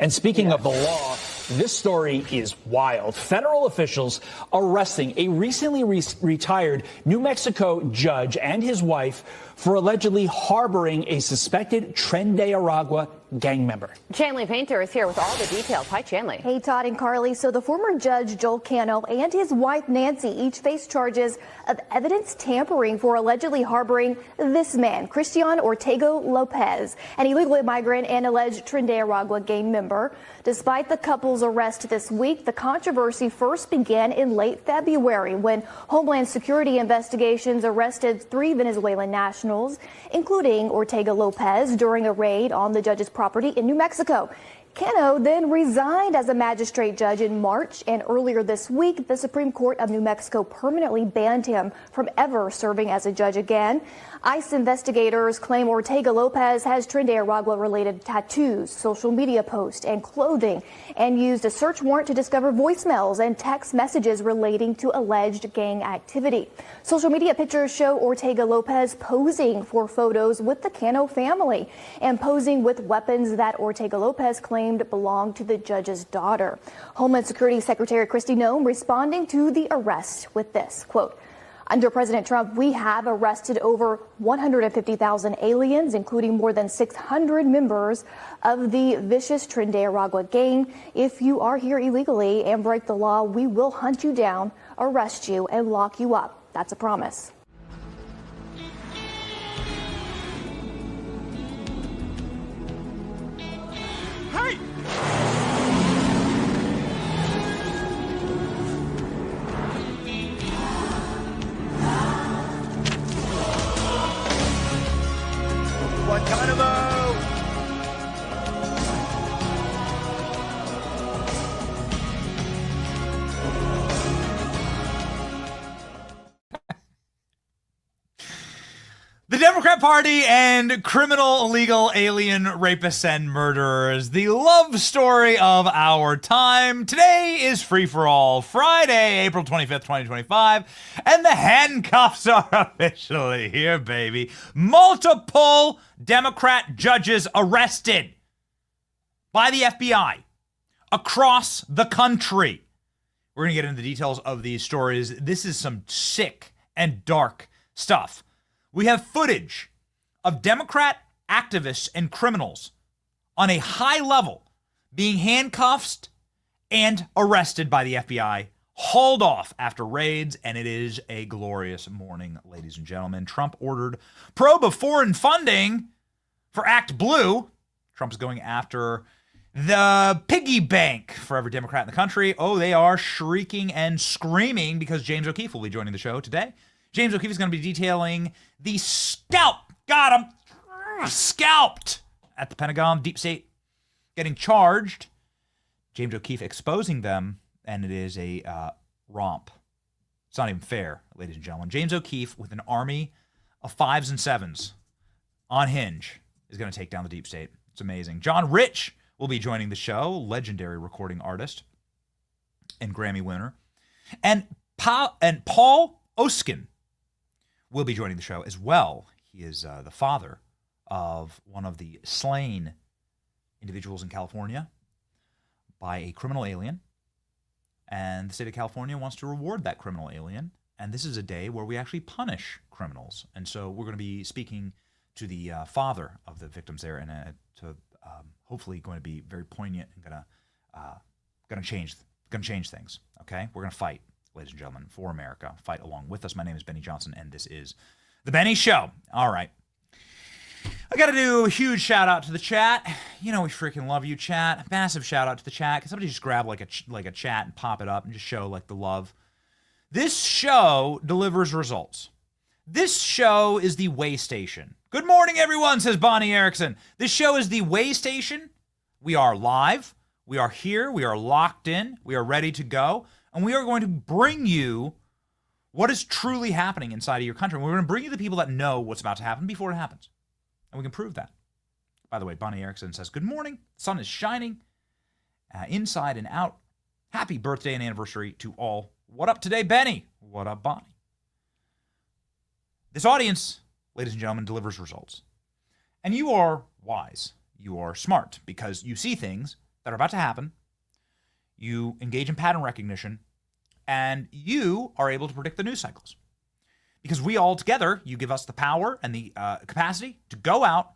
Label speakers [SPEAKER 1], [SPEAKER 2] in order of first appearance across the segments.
[SPEAKER 1] And speaking of the law, this story is wild. Federal officials arresting a recently retired New Mexico judge and his wife for allegedly harboring a suspected Tren de Aragua gang member.
[SPEAKER 2] Chanley Painter is here with all the details. Hi, Chanley.
[SPEAKER 3] Hey, Todd and Carly. So the former judge, Joel Cano, and his wife, Nancy, each face charges of evidence tampering for allegedly harboring this man, Cristian Ortega Lopez, an illegal immigrant and alleged Tren de Aragua gang member. Despite the couple's arrest this week, the controversy first began in late February when Homeland Security investigations arrested 3 Venezuelan nationals, including Ortega Lopez, during a raid on the judge's property in New Mexico. Cano then resigned as a magistrate judge in March, and earlier this week, the Supreme Court of New Mexico permanently banned him from ever serving as a judge again. ICE investigators claim Ortega Lopez has Tren de Aragua-related tattoos, social media posts, and clothing, and used a search warrant to discover voicemails and text messages relating to alleged gang activity. Social media pictures show Ortega Lopez posing for photos with the Cano family and posing with weapons that Ortega Lopez claimed belonged to the judge's daughter. Homeland Security Secretary Kristi Noem responding to the arrest with this, quote, "Under President Trump, we have arrested over 150,000 aliens, including more than 600 members of the vicious Tren de Aragua gang. If you are here illegally and break the law, we will hunt you down, arrest you, and lock you up. That's a promise."
[SPEAKER 4] Hey! Guantanamo! The Democrat Party and criminal, illegal, alien, rapists, and murderers. The love story of our time. Today is Free for All, Friday, April 25th, 2025, and the handcuffs are officially here, baby. Multiple Democrat judges arrested by the FBI across the country. We're going to get into the details of these stories. This is some sick and dark stuff. We have footage of Democrat activists and criminals on a high level being handcuffed and arrested by the FBI, hauled off after raids, and it is a glorious morning, ladies and gentlemen. Trump ordered probe of foreign funding for ActBlue. Trump's going after the piggy bank for every Democrat in the country. Oh, they are shrieking and screaming because James O'Keefe will be joining the show today. James O'Keefe is going to be detailing the got him, scalped at the Pentagon, deep state getting charged. James O'Keefe exposing them, and it is a romp. It's not even fair, ladies and gentlemen. James O'Keefe with an army of 5s and 7s on Hinge is going to take down the deep state. It's amazing. John Rich will be joining the show, legendary recording artist and Grammy winner. And Paul Oskin will be joining the show as well. He is the father of one of the slain individuals in California by a criminal alien. And the state of California wants to reward that criminal alien. And this is a day where we actually punish criminals. And so we're going to be speaking to the father of the victims there, and hopefully going to be very poignant and going to change things. Okay, we're going to fight, ladies and gentlemen, for America. Fight along with us. My name is Benny Johnson, and this is The Benny Show. All right. I got to do a huge shout out to the chat. You know we freaking love you, chat. Massive shout out to the chat. Can somebody just grab like a chat and pop it up and just show like the love? This show delivers results. This show is the way station. Good morning, everyone, says Bonnie Erickson. This show is the way station. We are live. We are here. We are locked in. We are ready to go. And we are going to bring you what is truly happening inside of your country. And we're going to bring you the people that know what's about to happen before it happens. And we can prove that. By the way, Bonnie Erickson says, good morning. The sun is shining inside and out. Happy birthday and anniversary to all. What up today, Benny? What up, Bonnie? This audience, ladies and gentlemen, delivers results. And you are wise. You are smart because you see things that are about to happen. You engage in pattern recognition, and you are able to predict the news cycles. Because we all together, you give us the power and the capacity to go out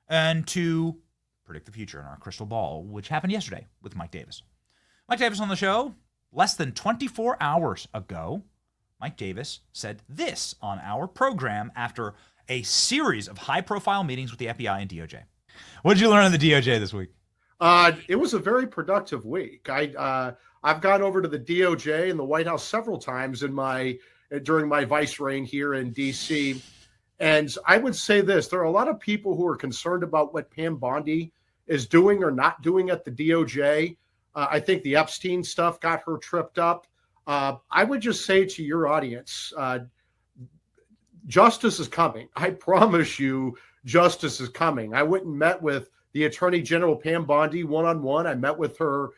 [SPEAKER 4] and to predict the future in our crystal ball, which happened yesterday with Mike Davis. Mike Davis on the show less than 24 hours ago. Mike Davis said this on our program after a series of high-profile meetings with the FBI and DOJ. What did you learn on the DOJ this week?
[SPEAKER 5] It was a very productive week. I've gone over to the DOJ and the White House several times during my vice reign here in D.C. And I would say this: there are a lot of people who are concerned about what Pam Bondi is doing or not doing at the DOJ. I think the Epstein stuff got her tripped up. I would just say to your audience, justice is coming. I promise you, justice is coming. I went and met with the Attorney General Pam Bondi one-on-one. I met with her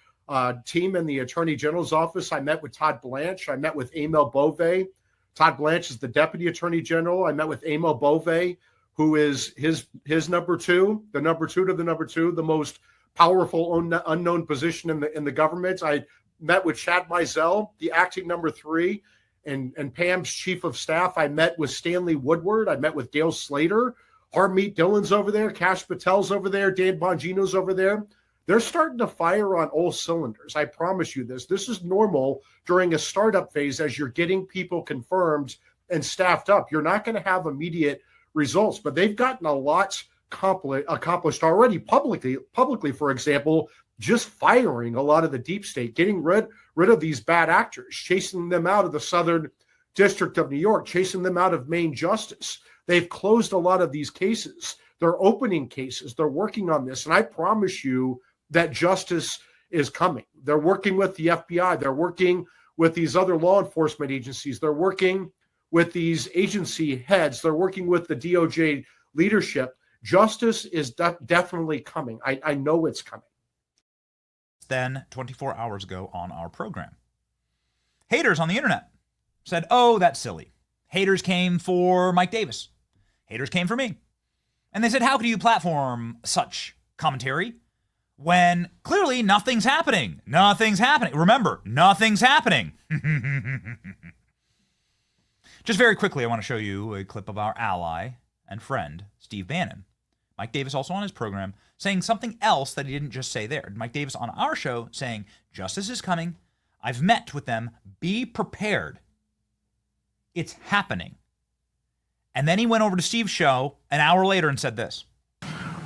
[SPEAKER 5] team in the Attorney General's office. I met with Todd Blanche. I met with Emil Bove. Todd Blanche is the Deputy Attorney General. I met with Emil Bove, who is his number two, the number two to the number two, the most powerful unknown position in the government. I met with Chad Mizell, the acting number three, and Pam's chief of staff. I met with Stanley Woodward. I met with Dale Slater. Harmeet Dillon's over there. Kash Patel's over there. Dan Bongino's over there. They're starting to fire on all cylinders. I promise you this. This is normal during a startup phase as you're getting people confirmed and staffed up. You're not going to have immediate results, but they've gotten a lot accomplished already publicly, for example, just firing a lot of the deep state, getting rid of these bad actors, chasing them out of the Southern District of New York, chasing them out of Main Justice. They've closed a lot of these cases. They're opening cases. They're working on this. And I promise you that justice is coming. They're working with the FBI. They're working with these other law enforcement agencies. They're working with these agency heads. They're working with the DOJ leadership. Justice is definitely coming. I know it's coming.
[SPEAKER 4] Then 24 hours ago on our program, haters on the internet said, oh, that's silly. Haters came for Mike Davis. Haters came for me. And they said, how could you platform such commentary when clearly nothing's happening? Nothing's happening. Remember, nothing's happening. Just very quickly, I want to show you a clip of our ally and friend, Steve Bannon. Mike Davis also on his program saying something else that he didn't just say there. Mike Davis on our show saying, justice is coming. I've met with them. Be prepared. It's happening. And then he went over to Steve's show an hour later and said this.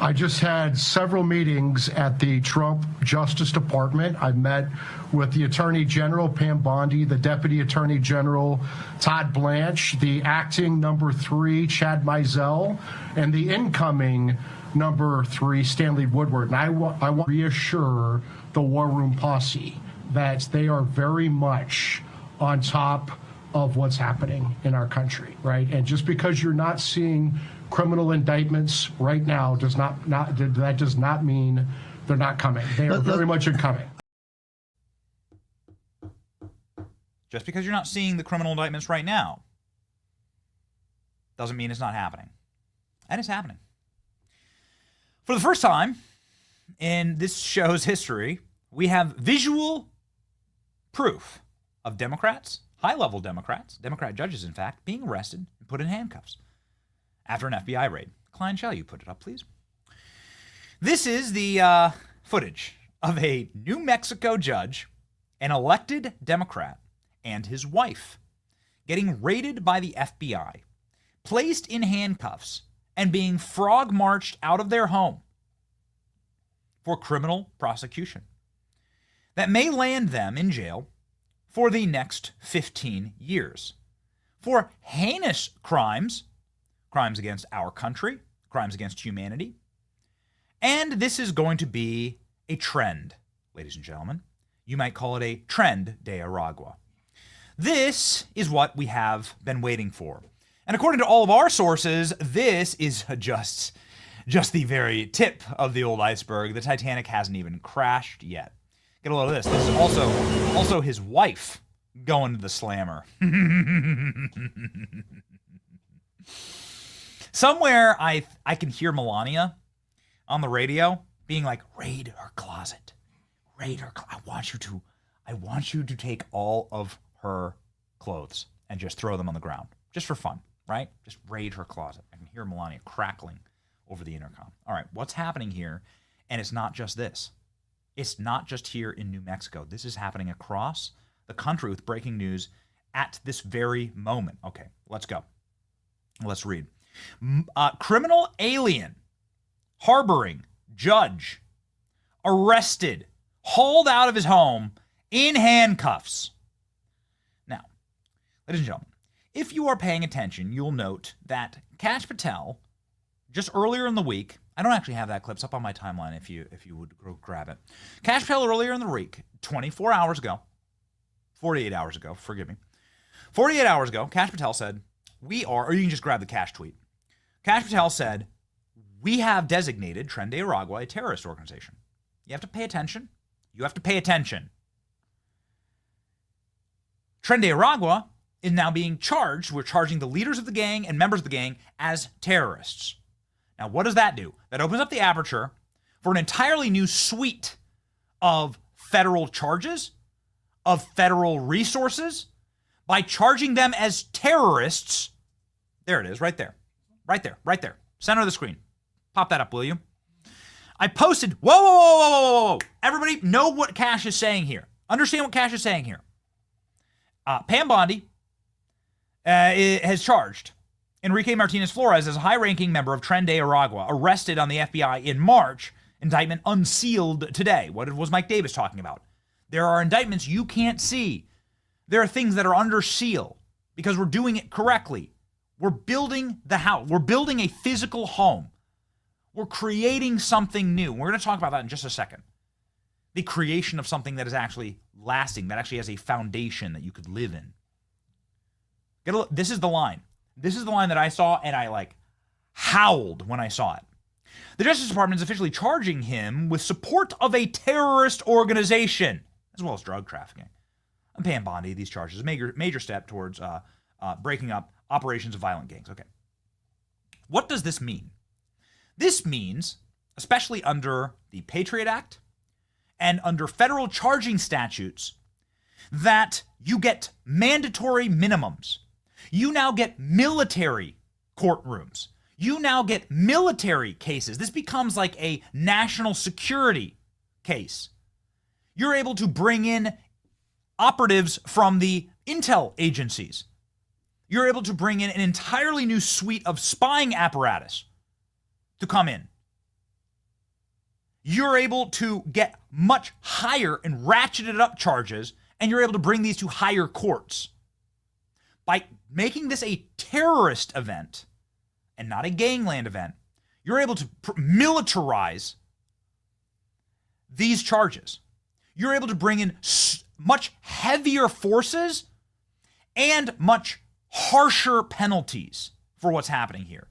[SPEAKER 6] I just had several meetings at the Trump Justice Department. I met with the Attorney General, Pam Bondi, the Deputy Attorney General, Todd Blanche, the acting number three, Chad Mizell, and the incoming number three, Stanley Woodward. And I want to reassure the War Room posse that they are very much on top of what's happening in our country, right? And just because you're not seeing criminal indictments right now does not mean they're not coming. They are very much coming.
[SPEAKER 4] Just because you're not seeing the criminal indictments right now doesn't mean it's not happening. And it's happening. For the first time in this show's history, we have visual proof of Democrats, high-level Democrats, Democrat judges, in fact, being arrested and put in handcuffs after an FBI raid. Klein, shall you put it up, please? This is the footage of a New Mexico judge, an elected Democrat, and his wife getting raided by the FBI, placed in handcuffs, and being frog-marched out of their home for criminal prosecution that may land them in jail for the next 15 years for heinous crimes, crimes against our country, crimes against humanity. And this is going to be a trend, ladies and gentlemen. You might call it a trend de Aragua. This is what we have been waiting for. And according to all of our sources, this is just the very tip of the old iceberg. The Titanic hasn't even crashed yet. Get a load of this. This is also his wife going to the slammer. Somewhere I can hear Melania on the radio being like, raid her closet. raid her. I want you to take all of her clothes and just throw them on the ground, just for fun, right? Just raid her closet. I can hear Melania crackling over the intercom. All right, what's happening here? And it's not just this. It's not just here in New Mexico. This is happening across the country with breaking news at this very moment. Okay, let's go. Let's read. Criminal alien harboring judge arrested, hauled out of his home in handcuffs. Now, ladies and gentlemen, if you are paying attention, you'll note that Kash Patel, just earlier in the week, I don't actually have that clip. It's up on my timeline if you would go grab it. Kash Patel earlier in the week, 24 hours ago, 48 hours ago, forgive me. 48 hours ago, Kash Patel said, or you can just grab the Kash tweet. Kash Patel said, we have designated Tren de Aragua a terrorist organization. You have to pay attention. You have to pay attention. Tren de Aragua is now being charged. We're charging the leaders of the gang and members of the gang as terrorists. Now, what does that do? That opens up the aperture for an entirely new suite of federal charges, of federal resources, by charging them as terrorists. There it is, right there. Right there, right there. Center of the screen. Pop that up, will you? I posted, whoa. Everybody know what Kash is saying here. Understand what Kash is saying here. Pam Bondi has charged Enrique Martinez Flores as a high-ranking member of Tren de Aragua, arrested on the FBI in March. Indictment unsealed today. What was Mike Davis talking about? There are indictments you can't see. There are things that are under seal because we're doing it correctly. We're building the house. We're building a physical home. We're creating something new. We're going to talk about that in just a second. The creation of something that is actually lasting, that actually has a foundation that you could live in. This is the line. This is the line that I saw, and I howled when I saw it. The Justice Department is officially charging him with support of a terrorist organization, as well as drug trafficking. I'm Pam Bondi. These charges, a major step towards breaking up operations of violent gangs. Okay. What does this mean? This means, especially under the Patriot Act and under federal charging statutes, that you get mandatory minimums. You now get military courtrooms. You now get military cases. This becomes like a national security case. You're able to bring in operatives from the intel agencies. You're able to bring in an entirely new suite of spying apparatus to come in. You're able to get much higher and ratcheted up charges, and you're able to bring these to higher courts. By making this a terrorist event and not a gangland event, you're able to militarize these charges. You're able to bring in much heavier forces and much harsher penalties for what's happening here.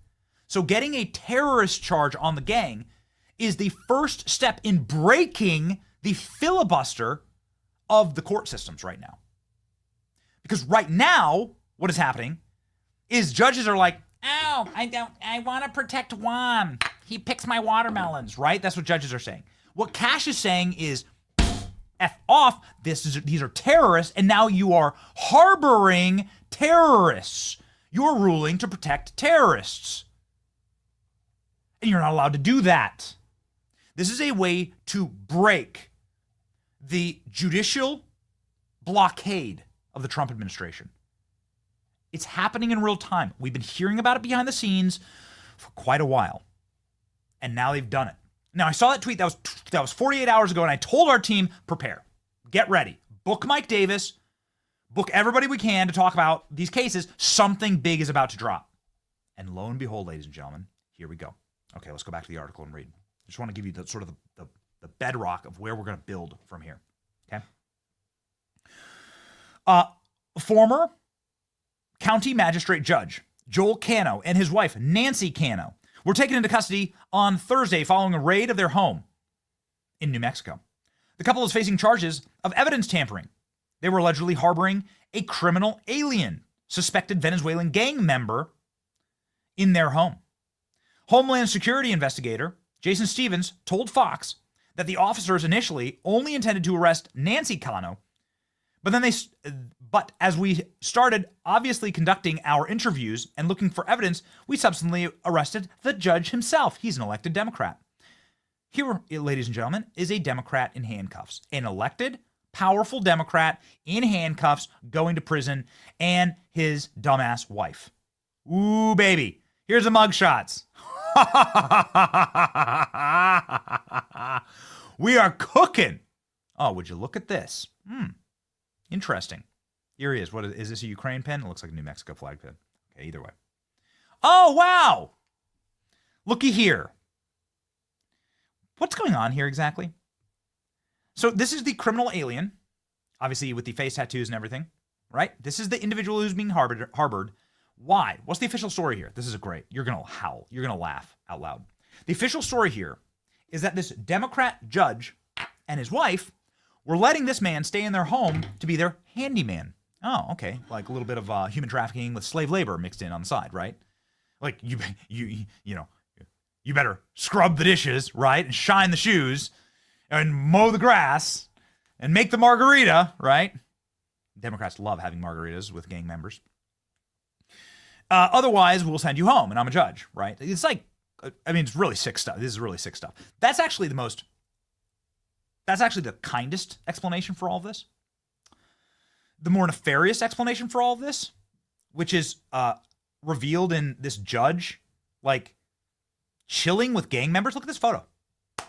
[SPEAKER 4] So getting a terrorist charge on the gang is the first step in breaking the filibuster of the court systems right now. Because right now, what is happening is judges are like, oh, I want to protect Juan. He picks my watermelons, right? That's what judges are saying. What Kash is saying is, F off, these are terrorists, and now you are harboring terrorists. You're ruling to protect terrorists. And you're not allowed to do that. This is a way to break the judicial blockade of the Trump administration. It's happening in real time. We've been hearing about it behind the scenes for quite a while. And now they've done it. Now, I saw that tweet that was 48 hours ago, and I told our team, prepare. Get ready. Book Mike Davis. Book everybody we can to talk about these cases. Something big is about to drop. And lo and behold, ladies and gentlemen, here we go. Okay, let's go back to the article and read. I just want to give you the bedrock of where we're going to build from here. Okay? Former County Magistrate Judge Joel Cano and his wife, Nancy Cano, were taken into custody on Thursday following a raid of their home in New Mexico. The couple is facing charges of evidence tampering. They were allegedly harboring a criminal alien, suspected Venezuelan gang member, in their home. Homeland Security investigator Jason Stevens told Fox that the officers initially only intended to arrest Nancy Cano, but as we started obviously conducting our interviews and looking for evidence, we subsequently arrested the judge himself. He's an elected Democrat. Here, ladies and gentlemen, is a Democrat in handcuffs. An elected, powerful Democrat in handcuffs going to prison, and his dumbass wife. Ooh, baby. Here's the mugshots. We are cooking. Oh, would you look at this? Interesting. Here he is. What is this, a Ukraine pin? It looks like a New Mexico flag pin. Okay, either way. Oh, wow. Looky here. What's going on here exactly? So this is the criminal alien, obviously with the face tattoos and everything, right? This is the individual who's being harbored. Why? What's the official story here? This is great. You're going to howl. You're going to laugh out loud. The official story here is that this Democrat judge and his wife were letting this man stay in their home to be their handyman. Oh, okay. Like a little bit of human trafficking with slave labor mixed in on the side, right? Like you know, you better scrub the dishes, right? And shine the shoes and mow the grass and make the margarita, right? Democrats love having margaritas with gang members. Otherwise, we'll send you home, and I'm a judge, right? It's like, I mean, it's really sick stuff. This is really sick stuff. That's actually the kindest explanation for all of this. The more nefarious explanation for all of this, which is revealed in this judge, like, chilling with gang members. Look at this photo.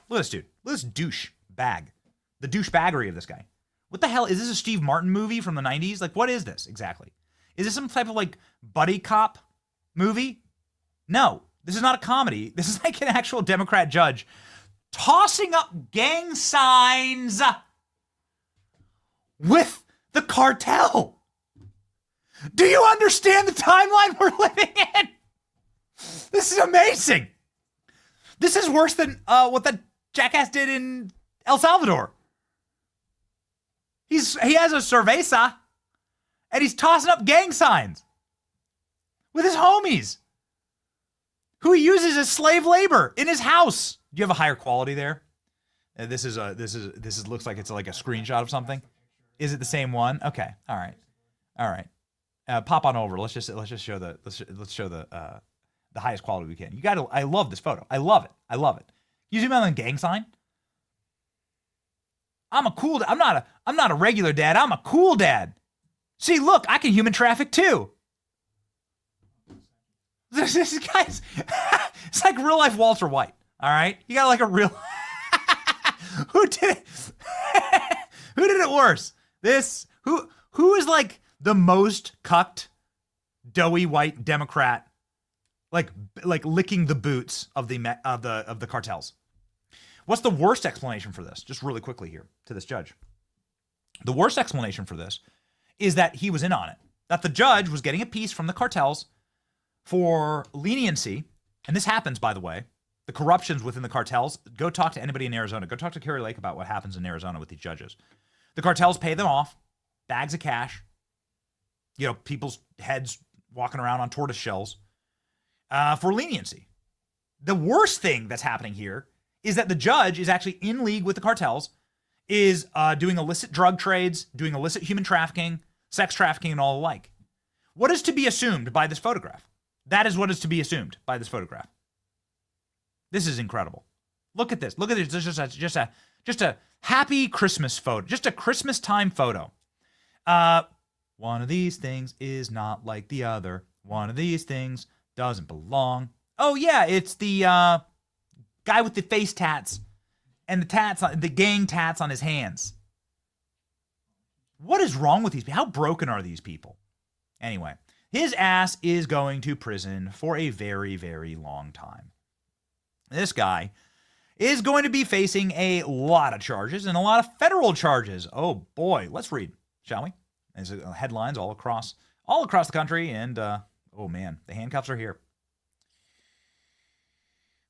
[SPEAKER 4] Look at this dude. Look at this douche bag. The douchebaggery of this guy. What the hell? Is this a Steve Martin movie from the 90s? Like, what is this exactly? Is this some type of, like, buddy cop movie? No. This is not a comedy. This is like an actual Democrat judge tossing up gang signs with the cartel. Do you understand the timeline we're living in? This is amazing. This is worse than what that jackass did in El Salvador. He has a cerveza, and he's tossing up gang signs with his homies, who he uses as slave labor in his house. Do you have a higher quality there? This looks like it's like a screenshot of something. Is it the same one? Okay. All right. Pop on over. Let's just show the highest quality we can. I love this photo. I love it. You zoom in on the gang sign. I'm not a regular dad. I'm a cool dad. See, look, I can human traffic too. This guy's, it's like real life Walter White. All right. You got like a real, who did it worse? Who is like the most cucked, doughy white Democrat, like licking the boots of the cartels? What's the worst explanation for this? Just really quickly here to this judge. The worst explanation for this is that he was in on it. That the judge was getting a piece from the cartels for leniency. And this happens, by the way. The corruptions within the cartels. Go talk to anybody in Arizona. Go talk to Kerry Lake about what happens in Arizona with these judges. The cartels pay them off. Bags of cash. You know, people's heads walking around on tortoise shells for leniency. The worst thing that's happening here is that the judge is actually in league with the cartels, is doing illicit drug trades, doing illicit human trafficking, sex trafficking, and all the like. What is to be assumed by this photograph? That is what is to be assumed by this photograph. This is incredible. Look at this. Look at this. Just a happy Christmas photo. Just a Christmas time photo. One of these things is not like the other. One of these things doesn't belong. Oh yeah, it's the guy with the face tats and the gang tats on his hands. What is wrong with these people? How broken are these people? Anyway, his ass is going to prison for a very, very long time. This guy is going to be facing a lot of charges and a lot of federal charges. Oh boy, let's read, shall we? There's headlines all across the country, and oh man, the handcuffs are here.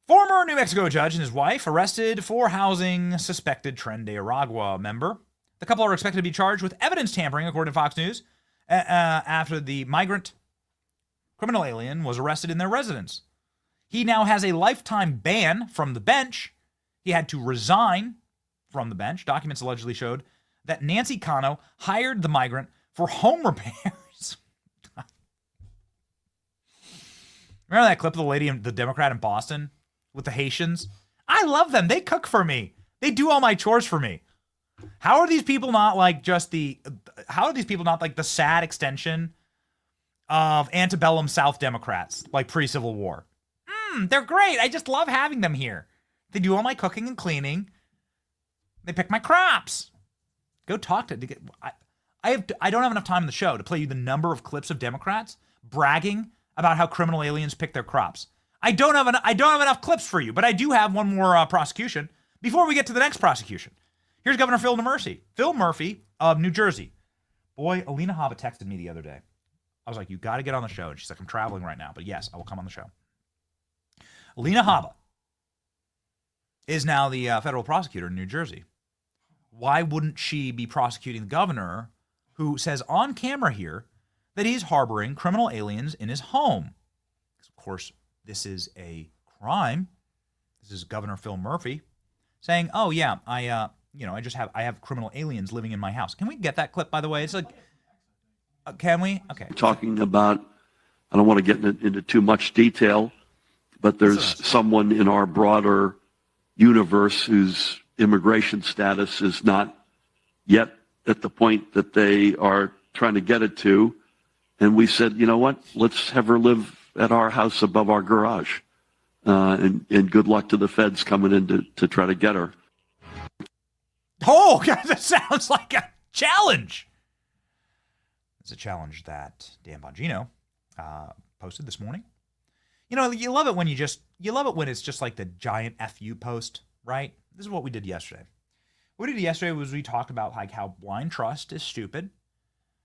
[SPEAKER 4] Former New Mexico judge and his wife arrested for housing suspected Tren de Aragua member. The couple are expected to be charged with evidence tampering, according to Fox News, after the migrant criminal alien was arrested in their residence. He now has a lifetime ban from the bench. He had to resign from the bench. Documents allegedly showed that Nancy Cano hired the migrant for home repairs. Remember that clip of the lady, the Democrat in Boston with the Haitians? I love them. They cook for me. They do all my chores for me. How are these people not like how are these people not like the sad extension of antebellum South Democrats, like pre-Civil War? They're great. I just love having them here. They do all my cooking and cleaning. They pick my crops. Go talk to. I don't have enough time in the show to play you the number of clips of Democrats bragging about how criminal aliens pick their crops. I don't have enough clips for you, but I do have one more prosecution before we get to the next prosecution. Here's Governor Phil Murphy of New Jersey. Boy, Alina Habba texted me the other day. I was like, you got to get on the show. And she's like, I'm traveling right now, but yes, I will come on the show. Alina Habba is now the federal prosecutor in New Jersey. Why wouldn't she be prosecuting the governor who says on camera here that he's harboring criminal aliens in his home? Because, of course, this is a crime. This is Governor Phil Murphy saying, oh, yeah, I have criminal aliens living in my house. Can we get that clip, by the way? It's like, can we? Okay.
[SPEAKER 7] Talking about, I don't want to get into too much detail, but there's someone in our broader universe whose immigration status is not yet at the point that they are trying to get it to. And we said, you know what? Let's have her live at our house above our garage. And good luck to the feds coming in to try to get her.
[SPEAKER 4] Oh, God, that sounds like a challenge. It's a challenge that Dan Bongino posted this morning. You know, you love it when it's just like the giant FU post, right? This is what we did yesterday. What we did yesterday was we talked about like how blind trust is stupid,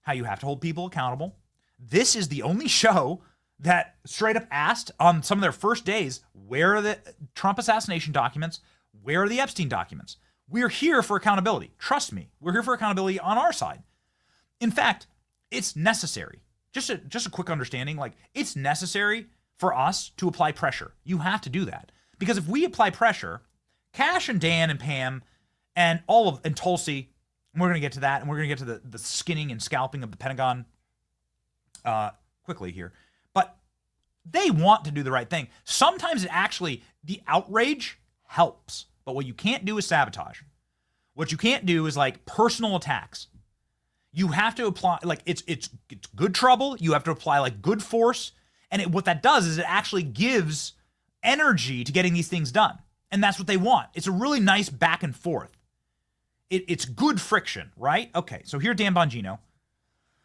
[SPEAKER 4] how you have to hold people accountable. This is the only show that straight up asked on some of their first days, where are the Trump assassination documents? Where are the Epstein documents? We're here for accountability. Trust me, we're here for accountability on our side. In fact, it's necessary. Just a quick understanding, like it's necessary for us to apply pressure. You have to do that. Because if we apply pressure, Cash and Dan and Pam and Tulsi, and we're going to get to that, and we're going to get to the skinning and scalping of the Pentagon quickly here. But they want to do the right thing. Sometimes the outrage helps. But what you can't do is sabotage. What you can't do is like personal attacks. You have to apply, like it's good trouble. You have to apply like good force. And what that does is it actually gives energy to getting these things done. And that's what they want. It's a really nice back and forth. It's good friction, right? Okay, so here's Dan Bongino,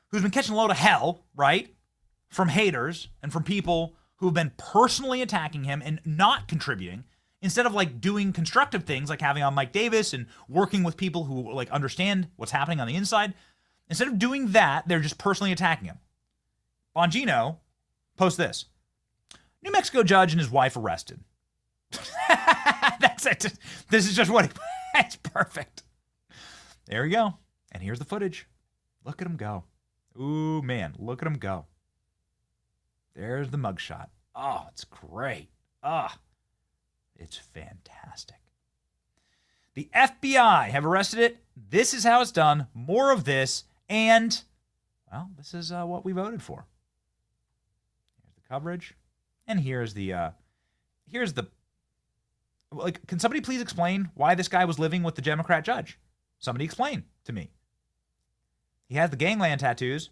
[SPEAKER 4] who's been catching a load of hell, right? From haters and from people who have been personally attacking him and not contributing, instead of like doing constructive things like having on Mike Davis and working with people who like understand what's happening on the inside. Instead of doing that, they're just personally attacking him. Bongino posts this. New Mexico judge and his wife arrested. That's it. This is just it's perfect. There we go. And here's the footage. Look at him go. Ooh, man, look at him go. There's the mugshot. Oh, it's great. It's fantastic. The FBI have arrested it. This is how it's done. More of this. And, well, this is what we voted for. Here's the coverage. And here's the, like, can somebody please explain why this guy was living with the Democrat judge? Somebody explain to me. He has the gangland tattoos.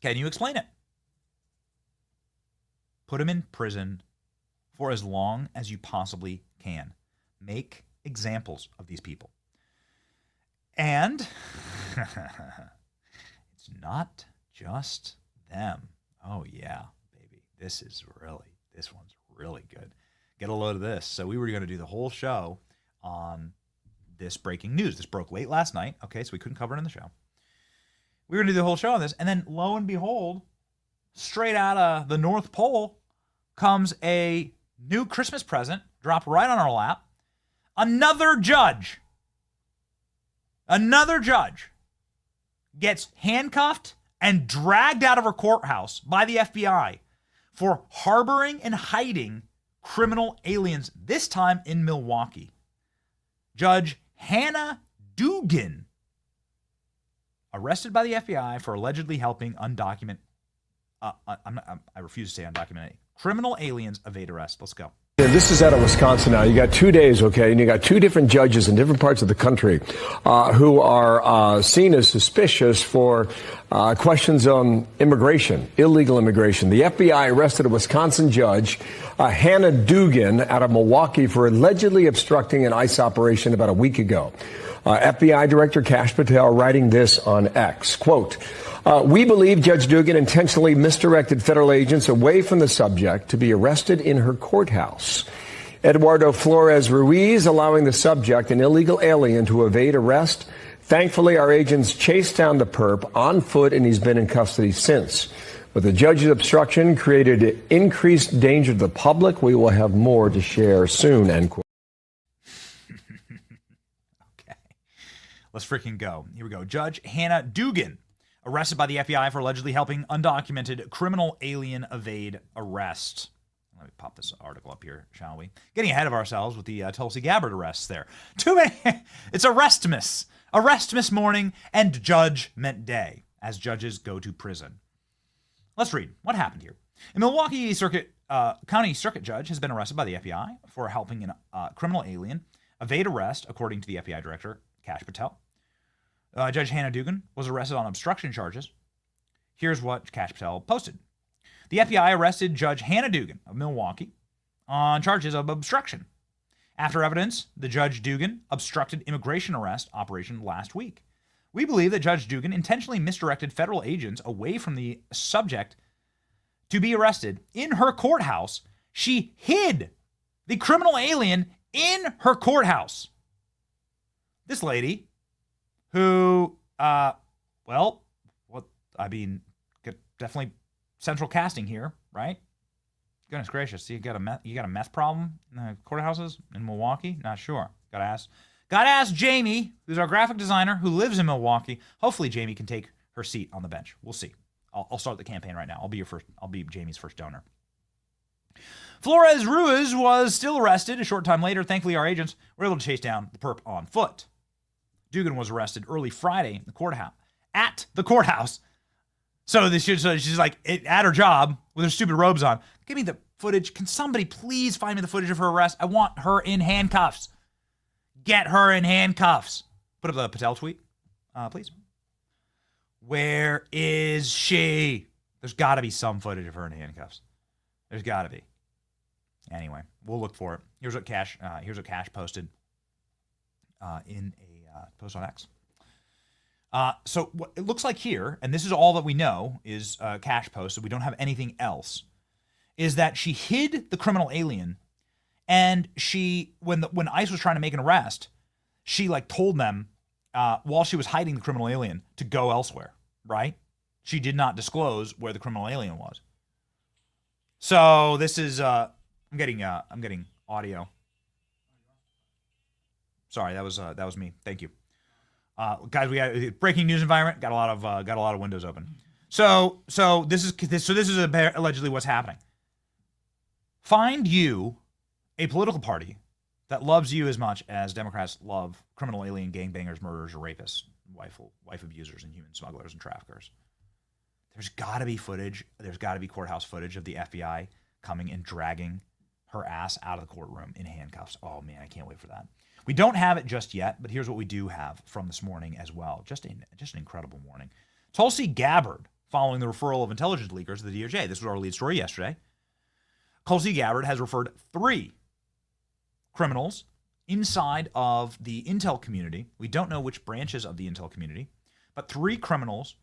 [SPEAKER 4] Can you explain it? Put him in prison for as long as you possibly can. Make examples of these people. And it's not just them. Oh, yeah, baby. This one's really good. Get a load of this. So we were going to do the whole show on this breaking news. This broke late last night. Okay, so we couldn't cover it in the show. We were going to do the whole show on this. And then lo and behold, straight out of the North Pole comes a new Christmas present, dropped right on our lap. Another judge gets handcuffed and dragged out of her courthouse by the FBI for harboring and hiding criminal aliens, this time in Milwaukee. Judge Hannah Dugan, arrested by the FBI for allegedly helping undocumented, I refuse to say undocumented, criminal aliens evade arrest. Let's go.
[SPEAKER 8] This is out of Wisconsin now. You got 2 days, okay, and you got 2 different judges in different parts of the country who are seen as suspicious for questions on immigration, illegal immigration. The FBI arrested a Wisconsin judge, Hannah Dugan, out of Milwaukee for allegedly obstructing an ICE operation about a week ago. FBI Director Kash Patel writing this on X, quote, we believe Judge Dugan intentionally misdirected federal agents away from the subject to be arrested in her courthouse. Eduardo Flores Ruiz allowing the subject, an illegal alien, to evade arrest. Thankfully, our agents chased down the perp on foot, and he's been in custody since. But the judge's obstruction created increased danger to the public. We will have more to share soon, end quote.
[SPEAKER 4] Okay. Let's freaking go. Here we go. Judge Hannah Dugan, arrested by the FBI for allegedly helping undocumented criminal alien evade arrest. Let me pop this article up here, shall we? Getting ahead of ourselves with the Tulsi Gabbard arrests there. Too many. It's Arrestmas morning and Judgment Day as judges go to prison. Let's read what happened here. A Milwaukee County Circuit Judge has been arrested by the FBI for helping a criminal alien evade arrest, according to the FBI Director, Kash Patel. Judge Hannah Dugan was arrested on obstruction charges. Here's what Kash Patel posted. The FBI arrested Judge Hannah Dugan of Milwaukee on charges of obstruction. After evidence, the Judge Dugan obstructed immigration arrest operation last week. We believe that Judge Dugan intentionally misdirected federal agents away from the subject to be arrested. In her courthouse, she hid the criminal alien in her courthouse. This lady, who, definitely central casting here, right? Goodness gracious, you got a meth problem in the courthouses in Milwaukee? Not sure. Gotta ask Jamie, who's our graphic designer who lives in Milwaukee. Hopefully Jamie can take her seat on the bench. We'll see. I'll start the campaign right now. I'll be Jamie's first donor. Flores Ruiz was still arrested a short time later. Thankfully, our agents were able to chase down the perp on foot. Dugan was arrested early Friday at the courthouse. So she's like at her job with her stupid robes on. Give me the footage. Can somebody please find me the footage of her arrest? I want her in handcuffs. Get her in handcuffs. Put up the Patel tweet, please. Where is she? There's got to be some footage of her in handcuffs. There's got to be. Anyway, we'll look for it. Here's what Kash posted in a post on X. So what it looks like here, and this is all that we know, is Kash posted. We don't have anything else. Is that she hid the criminal alien, and when ICE was trying to make an arrest, she told them while she was hiding the criminal alien to go elsewhere. Right? She did not disclose where the criminal alien was. So this is I'm getting audio. Sorry, that was me. Thank you. Guys, we got breaking news environment. Got a lot of windows open. So this is allegedly what's happening. Find you a political party that loves you as much as Democrats love criminal alien gangbangers, murderers, or rapists, wife abusers, and human smugglers and traffickers. There's got to be footage. There's got to be courthouse footage of the FBI coming and dragging her ass out of the courtroom in handcuffs. Oh man, I can't wait for that. We don't have it just yet, but here's what we do have from this morning as well. Just an incredible morning. Tulsi Gabbard, following the referral of intelligence leakers to the DOJ. This was our lead story yesterday. Tulsi Gabbard has referred 3 criminals inside of the intel community. We don't know which branches of the intel community, but 3 criminals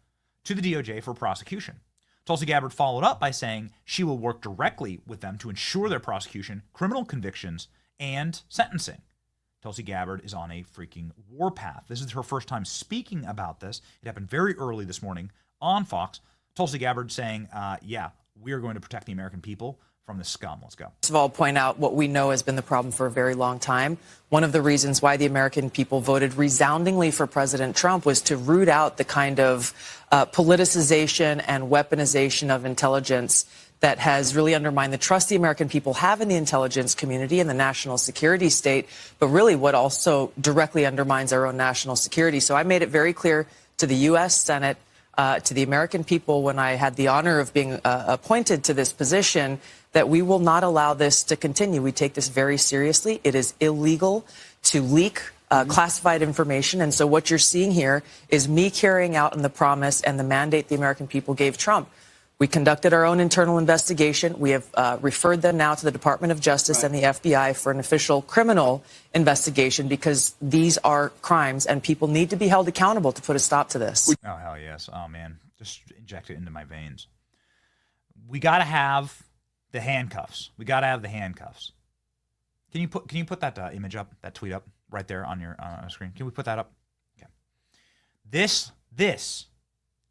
[SPEAKER 4] to the DOJ for prosecution. Tulsi Gabbard followed up by saying she will work directly with them to ensure their prosecution, criminal convictions, and sentencing. Tulsi Gabbard is on a freaking warpath. This is her first time speaking about this. It happened very early this morning on Fox. Tulsi Gabbard saying, we are going to protect the American people from the scum. Let's go.
[SPEAKER 9] First of all, point out what we know has been the problem for a very long time. One of the reasons why the American people voted resoundingly for President Trump was to root out the kind of politicization and weaponization of intelligence that has really undermined the trust the American people have in the intelligence community and the national security state, but really what also directly undermines our own national security. So I made it very clear to the U.S. Senate, to the American people when I had the honor of being appointed to this position, that we will not allow this to continue. We take this very seriously. It is illegal to leak classified information. And so what you're seeing here is me carrying out on the promise and the mandate the American people gave Trump. We conducted our own internal investigation. We have referred them now to the Department of Justice and the FBI for an official criminal investigation, because these are crimes and people need to be held accountable to put a stop to this.
[SPEAKER 4] Oh, hell yes. Oh, man. Just inject it into my veins. We got to have the handcuffs. We got to have the handcuffs. Can you put that image up, that tweet up right there on your screen? Can we put that up? Okay. This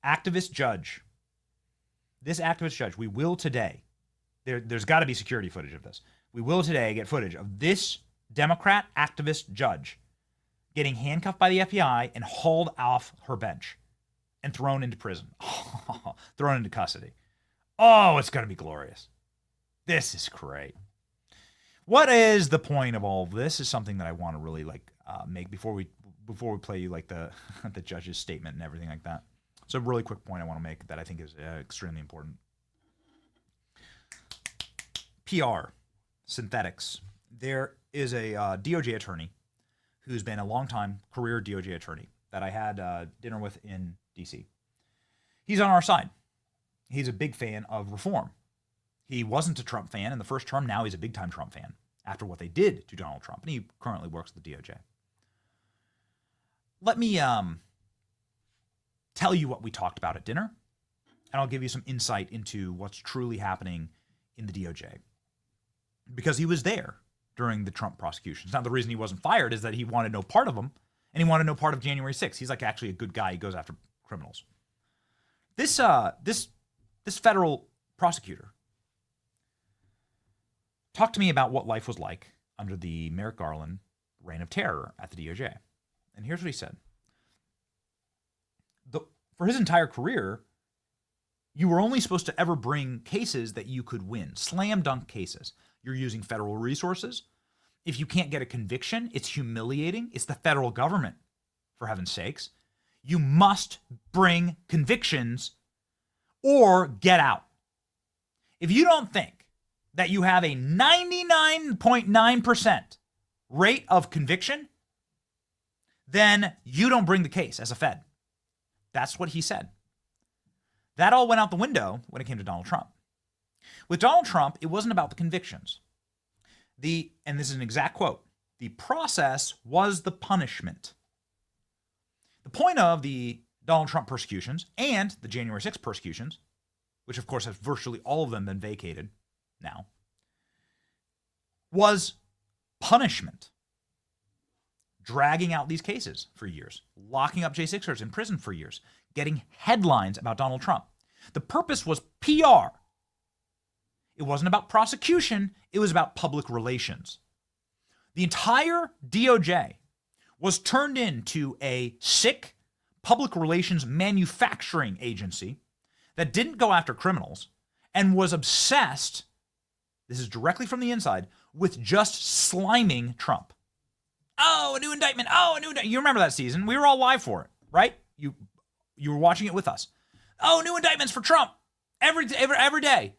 [SPEAKER 4] activist judge, we will today, there's got to be security footage of this. We will today get footage of this Democrat activist judge getting handcuffed by the FBI and hauled off her bench and thrown into prison, thrown into custody. Oh, it's going to be glorious. This is great. What is the point of all of this is something that I want to really make before we play you the judge's statement and everything like that. It's a really quick point I want to make that I think is extremely important. PR, synthetics. There is a DOJ attorney who's been a long-time career DOJ attorney that I had dinner with in D.C. He's on our side. He's a big fan of reform. He wasn't a Trump fan in the first term. Now he's a big-time Trump fan after what they did to Donald Trump. And he currently works with the DOJ. Let me tell you what we talked about at dinner, and I'll give you some insight into what's truly happening in the DOJ. Because he was there during the Trump prosecutions. Now, the reason he wasn't fired is that he wanted no part of them, and he wanted no part of January 6th. He's actually a good guy. He goes after criminals. This federal prosecutor talked to me about what life was like under the Merrick Garland reign of terror at the DOJ. And here's what he said. For his entire career, you were only supposed to ever bring cases that you could win, slam dunk cases. You're using federal resources. If you can't get a conviction, it's humiliating. It's the federal government, for heaven's sakes. You must bring convictions or get out. If you don't think that you have a 99.9% rate of conviction, then you don't bring the case as a Fed. That's what he said. That all went out the window when it came to Donald Trump. With Donald Trump, it wasn't about the convictions. And this is an exact quote, the process was the punishment. The point of the Donald Trump persecutions and the January 6th persecutions, which of course have virtually all of them been vacated now, was punishment. Dragging out these cases for years, locking up J6ers in prison for years, getting headlines about Donald Trump. The purpose was PR. It wasn't about prosecution. It was about public relations. The entire DOJ was turned into a sick public relations manufacturing agency that didn't go after criminals and was obsessed, this is directly from the inside, with just sliming Trump. Oh, a new indictment. Oh, a new indictment. You remember that season. We were all live for it, right? You were watching it with us. Oh, new indictments for Trump. Every day.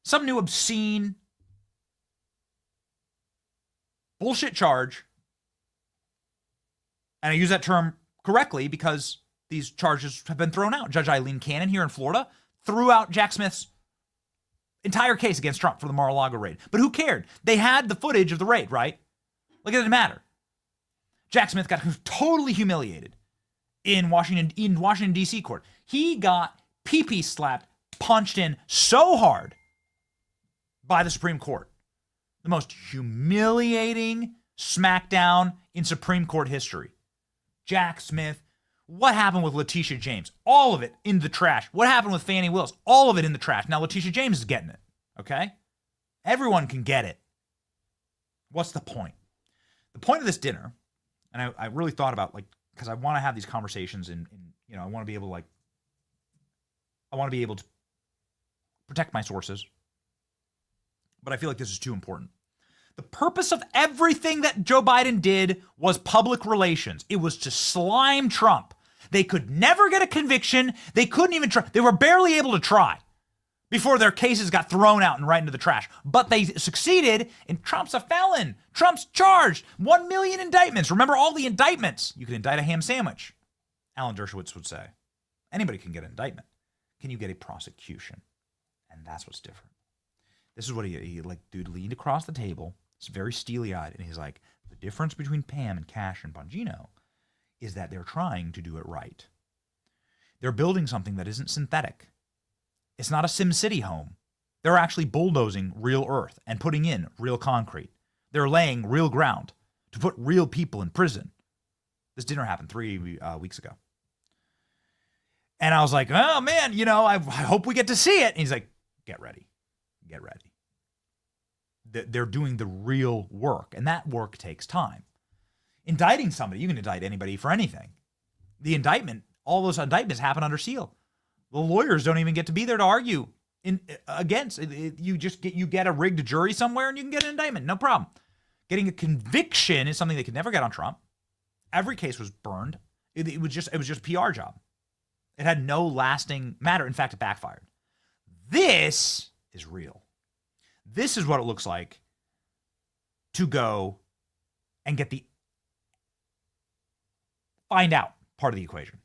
[SPEAKER 4] Some new obscene bullshit charge. And I use that term correctly because these charges have been thrown out. Judge Eileen Cannon here in Florida threw out Jack Smith's entire case against Trump for the Mar-a-Lago raid. But who cared? They had the footage of the raid, right? Like, it didn't matter. Jack Smith got totally humiliated in Washington, D.C. court. He got pee-pee slapped, punched in so hard by the Supreme Court. The most humiliating smackdown in Supreme Court history. Jack Smith. What happened with Letitia James? All of it in the trash. What happened with Fannie Willis? All of it in the trash. Now Letitia James is getting it, okay? Everyone can get it. What's the point? The point of this dinner, and I really thought about, because I want to have these conversations and I want to be able to protect my sources, but I feel like this is too important. The purpose of everything that Joe Biden did was public relations. It was to slime Trump. They could never get a conviction. They couldn't even try. They were barely able to try before their cases got thrown out and right into the trash. But they succeeded, and Trump's a felon. Trump's charged. 1 million indictments. Remember all the indictments. You can indict a ham sandwich, Alan Dershowitz would say. Anybody can get an indictment. Can you get a prosecution? And that's what's different. This is what he like, dude, leaned across the table. It's very steely-eyed, and he's like, the difference between Pam and Cash and Bongino is that they're trying to do it right. They're building something that isn't synthetic. It's not a SimCity home. They're actually bulldozing real earth and putting in real concrete. They're laying real ground to put real people in prison. This dinner happened 3 weeks ago. And I was like, oh, man, you know, I hope we get to see it. And he's like, get ready. Get ready. They're doing the real work, and that work takes time. Indicting somebody, you can indict anybody for anything. The indictment, all those indictments happen under seal. The lawyers don't even get to be there to argue against. You get a rigged jury somewhere, and you can get an indictment, no problem. Getting a conviction is something they could never get on Trump. Every case was burned. It was just a PR job. It had no lasting matter. In fact, it backfired. This is real. This is what it looks like to go and get the find out part of the equation.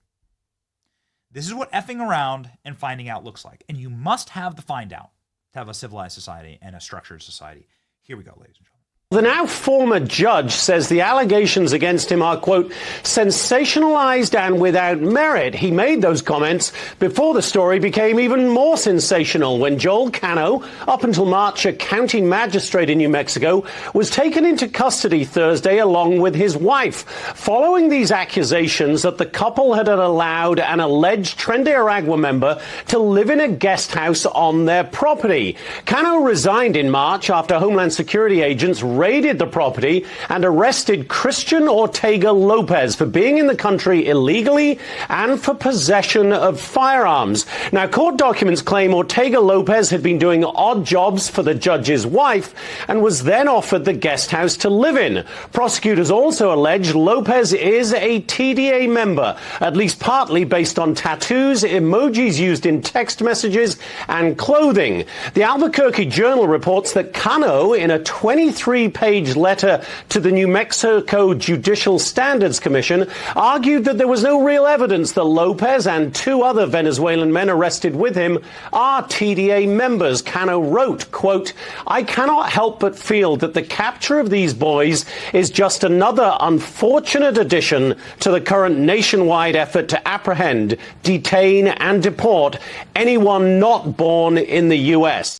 [SPEAKER 4] This is what effing around and finding out looks like. And you must have the find out to have a civilized society and a structured society. Here we go, ladies and gentlemen.
[SPEAKER 10] The now former judge says the allegations against him are, quote, sensationalized and without merit. He made those comments before the story became even more sensational when Joel Cano, up until March a county magistrate in New Mexico, was taken into custody Thursday along with his wife, following these accusations that the couple had allowed an alleged Tren de Aragua member to live in a guest house on their property. Cano resigned in March after Homeland Security agents raided the property and arrested Christian Ortega Lopez for being in the country illegally and for possession of firearms. Now, court documents claim Ortega Lopez had been doing odd jobs for the judge's wife and was then offered the guest house to live in. Prosecutors also allege Lopez is a TDA member, at least partly based on tattoos, emojis used in text messages, and clothing. The Albuquerque Journal reports that Cano, in a 23-page letter to the New Mexico Judicial Standards Commission, argued that there was no real evidence that Lopez and two other Venezuelan men arrested with him are TDA members. Cano wrote, quote, I cannot help but feel that the capture of these boys is just another unfortunate addition to the current nationwide effort to apprehend, detain, and deport anyone not born in the U.S.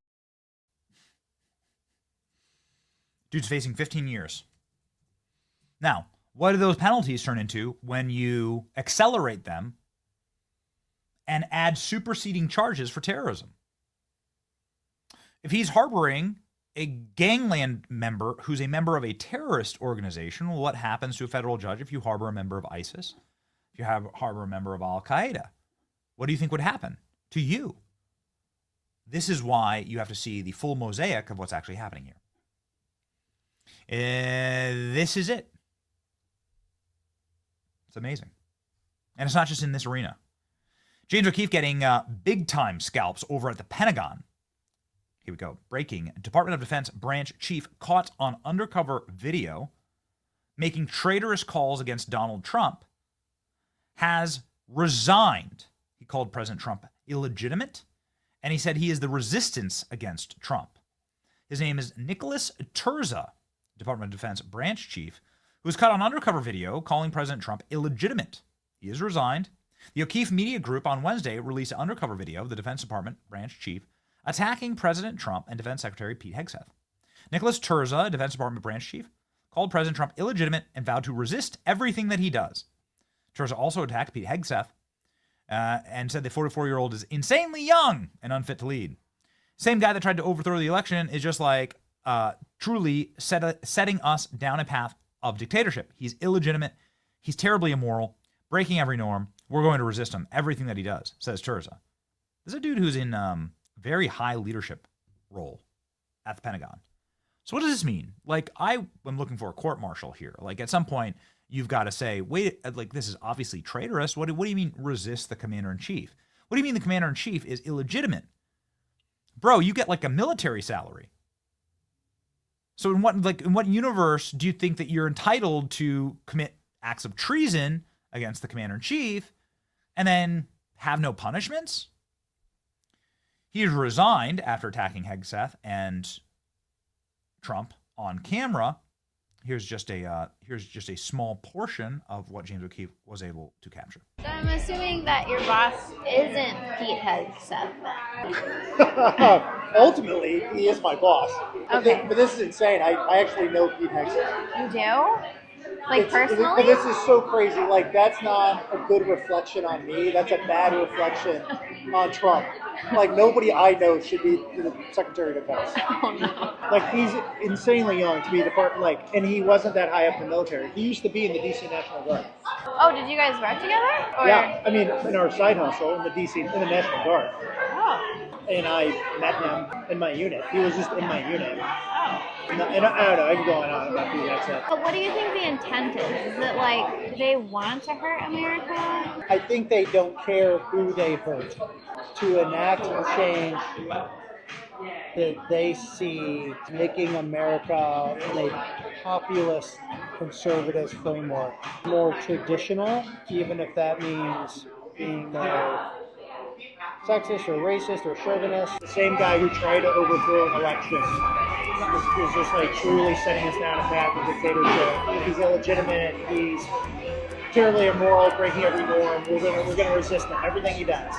[SPEAKER 4] Dude's facing 15 years. Now, what do those penalties turn into when you accelerate them and add superseding charges for terrorism? If he's harboring a gangland member who's a member of a terrorist organization, well, what happens to a federal judge if you harbor a member of ISIS? If you harbor a member of Al-Qaeda? What do you think would happen to you? This is why you have to see the full mosaic of what's actually happening here. This is it. It's amazing. And it's not just in this arena. James O'Keefe getting big-time scalps over at the Pentagon. Here we go. Breaking. Department of Defense branch chief caught on undercover video making traitorous calls against Donald Trump has resigned. He called President Trump illegitimate, and he said he is the resistance against Trump. His name is Nicholas Terza, Department of Defense branch chief, who was caught on undercover video calling President Trump illegitimate. He is resigned. The O'Keefe Media Group on Wednesday released an undercover video of the Defense Department branch chief attacking President Trump and Defense Secretary Pete Hegseth. Nicholas Terza, Defense Department branch chief, called President Trump illegitimate and vowed to resist everything that he does. Terza also attacked Pete Hegseth and said the 44-year-old is insanely young and unfit to lead. Same guy that tried to overthrow the election is just like truly setting us down a path of dictatorship. He's illegitimate. He's terribly immoral, breaking every norm. We're going to resist him, everything that he does, says Terza. This is a dude who's in very high leadership role at the Pentagon. So what does this mean? Like, I am looking for a court-martial here. Like, at some point, you've got to say, wait, like, this is obviously traitorous. What do you mean resist the commander-in-chief? What do you mean the commander-in-chief is illegitimate? Bro, you get like a military salary. So in what universe do you think that you're entitled to commit acts of treason against the commander-in-chief and then have no punishments? He has resigned after attacking Hegseth and Trump on camera. Here's just a small portion of what James O'Keefe was able to capture.
[SPEAKER 11] So I'm assuming that your boss isn't Pete Hegseth.
[SPEAKER 12] Ultimately, he is my boss.
[SPEAKER 11] Okay.
[SPEAKER 12] But this is insane. I actually know Pete Hegseth.
[SPEAKER 11] You do? Like personally?
[SPEAKER 12] But this is so crazy. Like, that's not a good reflection on me. That's a bad reflection on Trump. Like, nobody I know should be the Secretary of Defense.
[SPEAKER 11] Oh, no.
[SPEAKER 12] Like, he's insanely young to be the part, like, and he wasn't that high up in the military. He used to be in the D.C. National Guard.
[SPEAKER 11] Oh, did you guys work together? Or?
[SPEAKER 12] Yeah, I mean, in our side hustle in the National Guard.
[SPEAKER 11] Oh.
[SPEAKER 12] And I met him in my unit. He was just in my unit.
[SPEAKER 11] Oh.
[SPEAKER 12] And I don't know, I'm going on about Pete Hegseth.
[SPEAKER 11] But what do you think the intent is? Is it like they want to hurt America?
[SPEAKER 12] I think they don't care who they hurt. To enact a change that they see making America in a populist conservative framework more traditional, even if that means being sexist or racist or chauvinist. The same guy who tried to overthrow an election is just like truly setting us down a path of dictatorship. He's illegitimate. He's terribly immoral, breaking every norm. We're gonna resist him. Everything he does.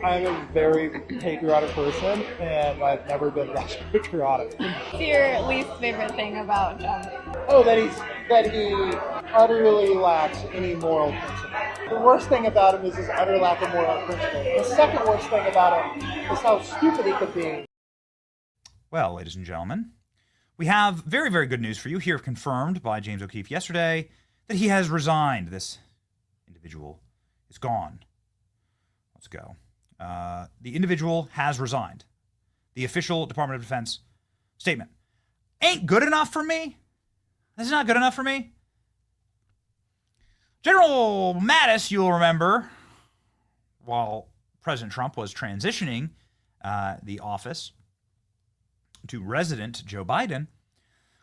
[SPEAKER 12] I'm a very patriotic person, and I've never been less patriotic.
[SPEAKER 11] What's your least favorite thing about Trump?
[SPEAKER 12] Oh, that he utterly lacks any moral principle. The worst thing about him is his utter lack of moral principle. The second worst thing about him is how stupid he could be.
[SPEAKER 4] Well, ladies and gentlemen, we have very, very good news for you here, confirmed by James O'Keefe yesterday, that he has resigned. This individual is gone. Let's go. The individual has resigned. The official Department of Defense statement. Ain't good enough for me. This is not good enough for me. General Mattis, you'll remember, while President Trump was transitioning the office to resident Joe Biden,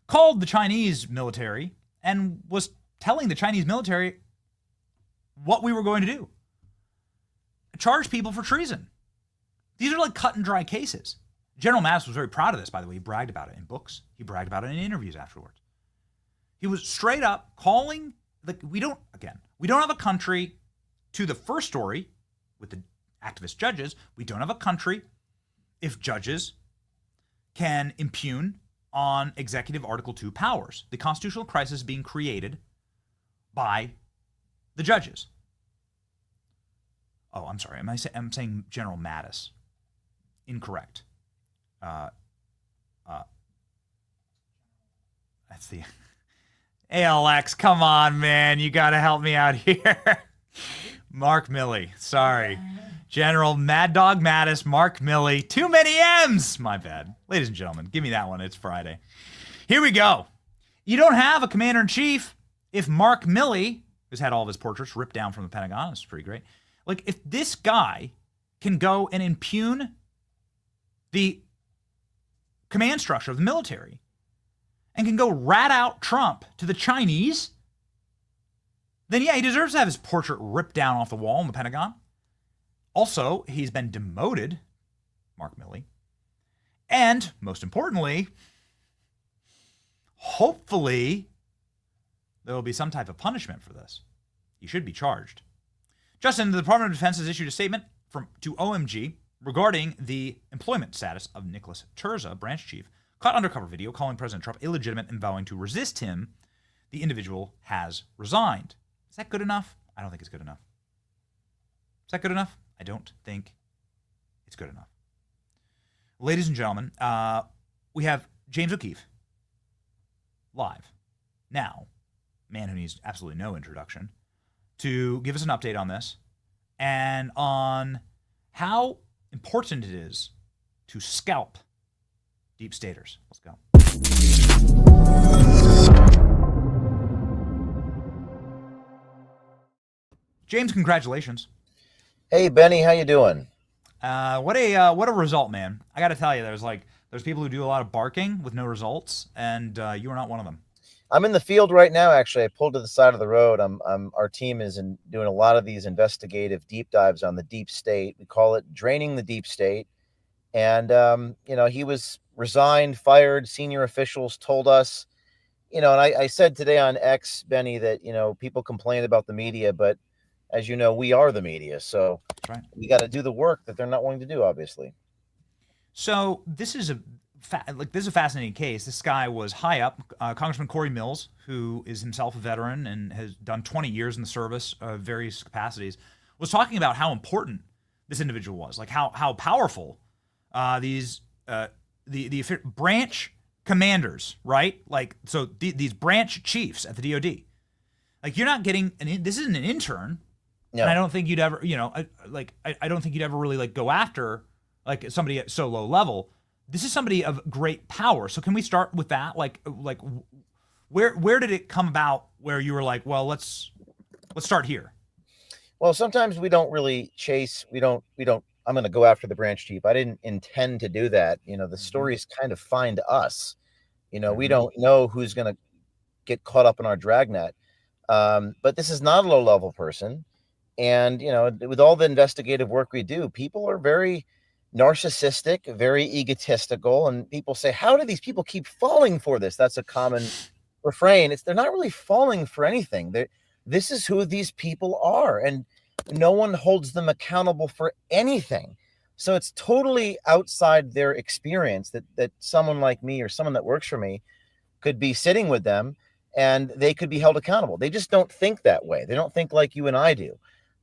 [SPEAKER 4] called the Chinese military and was telling the Chinese military what we were going to do. Charge people for treason. These are like cut and dry cases. General Mattis was very proud of this, by the way. He bragged about it in books. He bragged about it in interviews afterwards. He was straight up calling, we don't have a country, to the first story with the activist judges, we don't have a country if judges can impugn on executive Article 2 powers. The constitutional crisis being created by the judges. Oh, I'm sorry. I'm saying General Mattis. Incorrect. That's the ALX. Come on, man. You got to help me out here. Mark Milley. Sorry. General Mad Dog Mattis, Mark Milley. Too many M's. My bad. Ladies and gentlemen, give me that one. It's Friday. Here we go. You don't have a commander-in-chief if Mark Milley, who's had all of his portraits ripped down from the Pentagon, it's pretty great. Like, if this guy can go and impugn the command structure of the military and can go rat out Trump to the Chinese, then yeah, he deserves to have his portrait ripped down off the wall in the Pentagon. Also, he's been demoted, Mark Milley. And, most importantly, hopefully, there will be some type of punishment for this. He should be charged. Justin, the Department of Defense has issued a statement to OMG regarding the employment status of Nicholas Terza, branch chief, caught undercover video calling President Trump illegitimate and vowing to resist him. The individual has resigned. Is that good enough? I don't think it's good enough. Is that good enough? I don't think it's good enough. Ladies and gentlemen, we have James O'Keefe live now, man who needs absolutely no introduction, to give us an update on this and on how important it is to scalp Deep staters. Let's go. James, congratulations.
[SPEAKER 13] Hey, Benny, how you doing?
[SPEAKER 4] What a result, man. I got to tell you, there's people who do a lot of barking with no results, and you are not one of them.
[SPEAKER 13] I'm in the field right now. Actually, I pulled to the side of the road. Our team is doing a lot of these investigative deep dives on the deep state. We call it draining the deep state. And he was resigned, fired. Senior officials told us, and I said today on X, Benny, that people complain about the media, but as you know, we are the media, so
[SPEAKER 4] that's right.
[SPEAKER 13] We got to do the work that they're not willing to do, obviously.
[SPEAKER 4] So this is a fascinating case. This guy was high up, Congressman Corey Mills, who is himself a veteran and has done 20 years in the service, various capacities, was talking about how important this individual was, like how powerful these the branch commanders, right? Like these branch chiefs at the DoD. Like you're not getting this isn't an intern. No. And I don't think you'd ever, I don't think you'd ever really go after like somebody at so low level. This is somebody of great power. So can we start with that? Like where did it come about where you were like, well, let's start here?
[SPEAKER 13] Well, sometimes we don't really chase. We don't. I'm going to go after the branch chief. I didn't intend to do that. The stories kind of find us. We don't know who's going to get caught up in our dragnet. But this is not a low level person. And, with all the investigative work we do, people are very narcissistic, very egotistical. And people say, how do these people keep falling for this? That's a common refrain. They're not really falling for anything. This is who these people are. And no one holds them accountable for anything. So it's totally outside their experience that someone like me or someone that works for me could be sitting with them and they could be held accountable. They just don't think that way. They don't think like you and I do.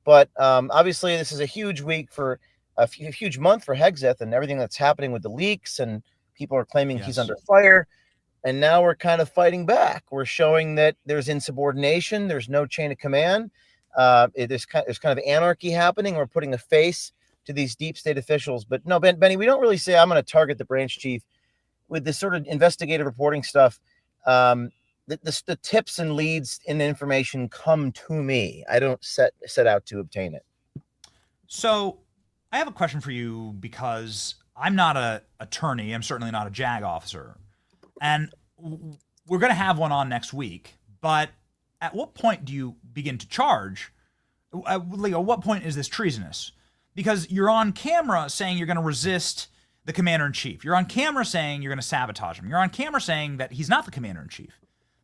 [SPEAKER 13] But obviously, this is a huge week for a huge month for Hegseth and everything that's happening with the leaks, and people are claiming he's under fire. And now we're kind of fighting back. We're showing that there's insubordination. There's no chain of command. There's kind of anarchy happening. We're putting a face to these deep state officials. But no, Benny, we don't really say I'm going to target the branch chief with this sort of investigative reporting stuff. The tips and leads and information come to me. I don't set out to obtain it.
[SPEAKER 4] So I have a question for you because I'm not an attorney. I'm certainly not a JAG officer. And we're going to have one on next week. But at what point do you begin to charge? At what point is this treasonous? Because you're on camera saying you're going to resist the commander-in-chief. You're on camera saying you're going to sabotage him. You're on camera saying that he's not the commander-in-chief.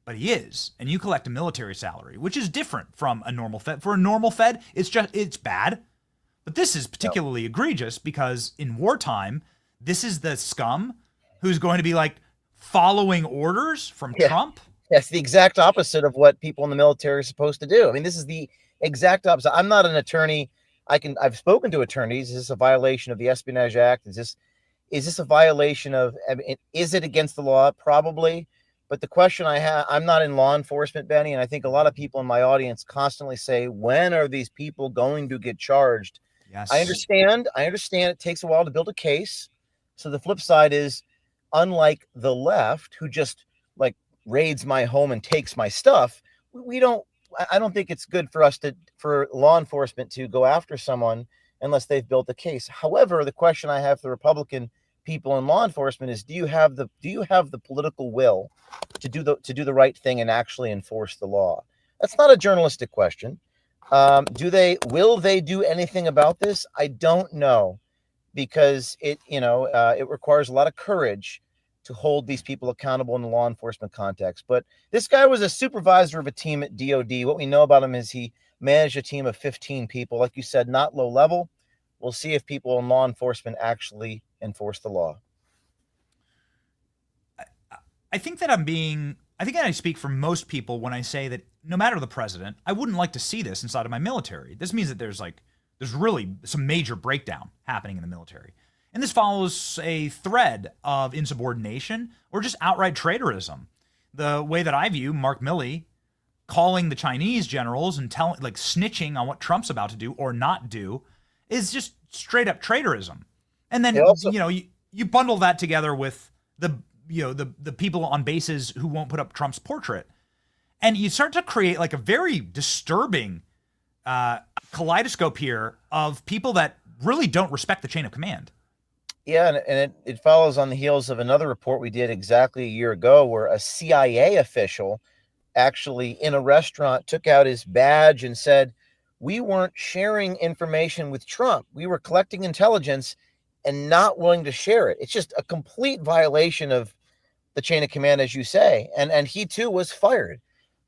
[SPEAKER 4] But he is, and you collect a military salary, which is different from a normal Fed. For a normal Fed, it's bad. But this is particularly egregious because in wartime, this is the scum who's going to be following orders from Trump.
[SPEAKER 13] That's the exact opposite of what people in the military are supposed to do. I mean, this is the exact opposite. I'm not an attorney. I've spoken to attorneys. Is this a violation of the Espionage Act? Is this a violation of? Is it against the law? Probably. But the question I have, I'm not in law enforcement, Benny, and I think a lot of people in my audience constantly say, when are these people going to get charged?
[SPEAKER 4] Yes.
[SPEAKER 13] I understand it takes a while to build a case. So the flip side is, unlike the left, who just raids my home and takes my stuff, I don't think it's good for law enforcement to go after someone unless they've built a case. However, the question I have for Republican people in law enforcement is, do you have the political will to do the right thing and actually enforce the law? That's not a journalistic question. Will they do anything about this? I don't know, because it requires a lot of courage to hold these people accountable in the law enforcement context. But this guy was a supervisor of a team at DOD. What we know about him is he managed a team of 15 people, like you said, not low level. We'll see if people in law enforcement actually enforce the law.
[SPEAKER 4] I think that I speak for most people when I say that no matter the president, I wouldn't like to see this inside of my military. This means that there's really some major breakdown happening in the military. And this follows a thread of insubordination or just outright traitorism. The way that I view Mark Milley calling the Chinese generals and snitching on what Trump's about to do or not do is just straight up traitorism. And then, you bundle that together with the people on bases who won't put up Trump's portrait. And you start to create like a very disturbing kaleidoscope here of people that really don't respect the chain of command.
[SPEAKER 13] Yeah, and it follows on the heels of another report we did exactly a year ago where a CIA official actually in a restaurant took out his badge and said, we weren't sharing information with Trump. We were collecting intelligence and not willing to share it. It's just a complete violation of the chain of command, as you say. And he too was fired.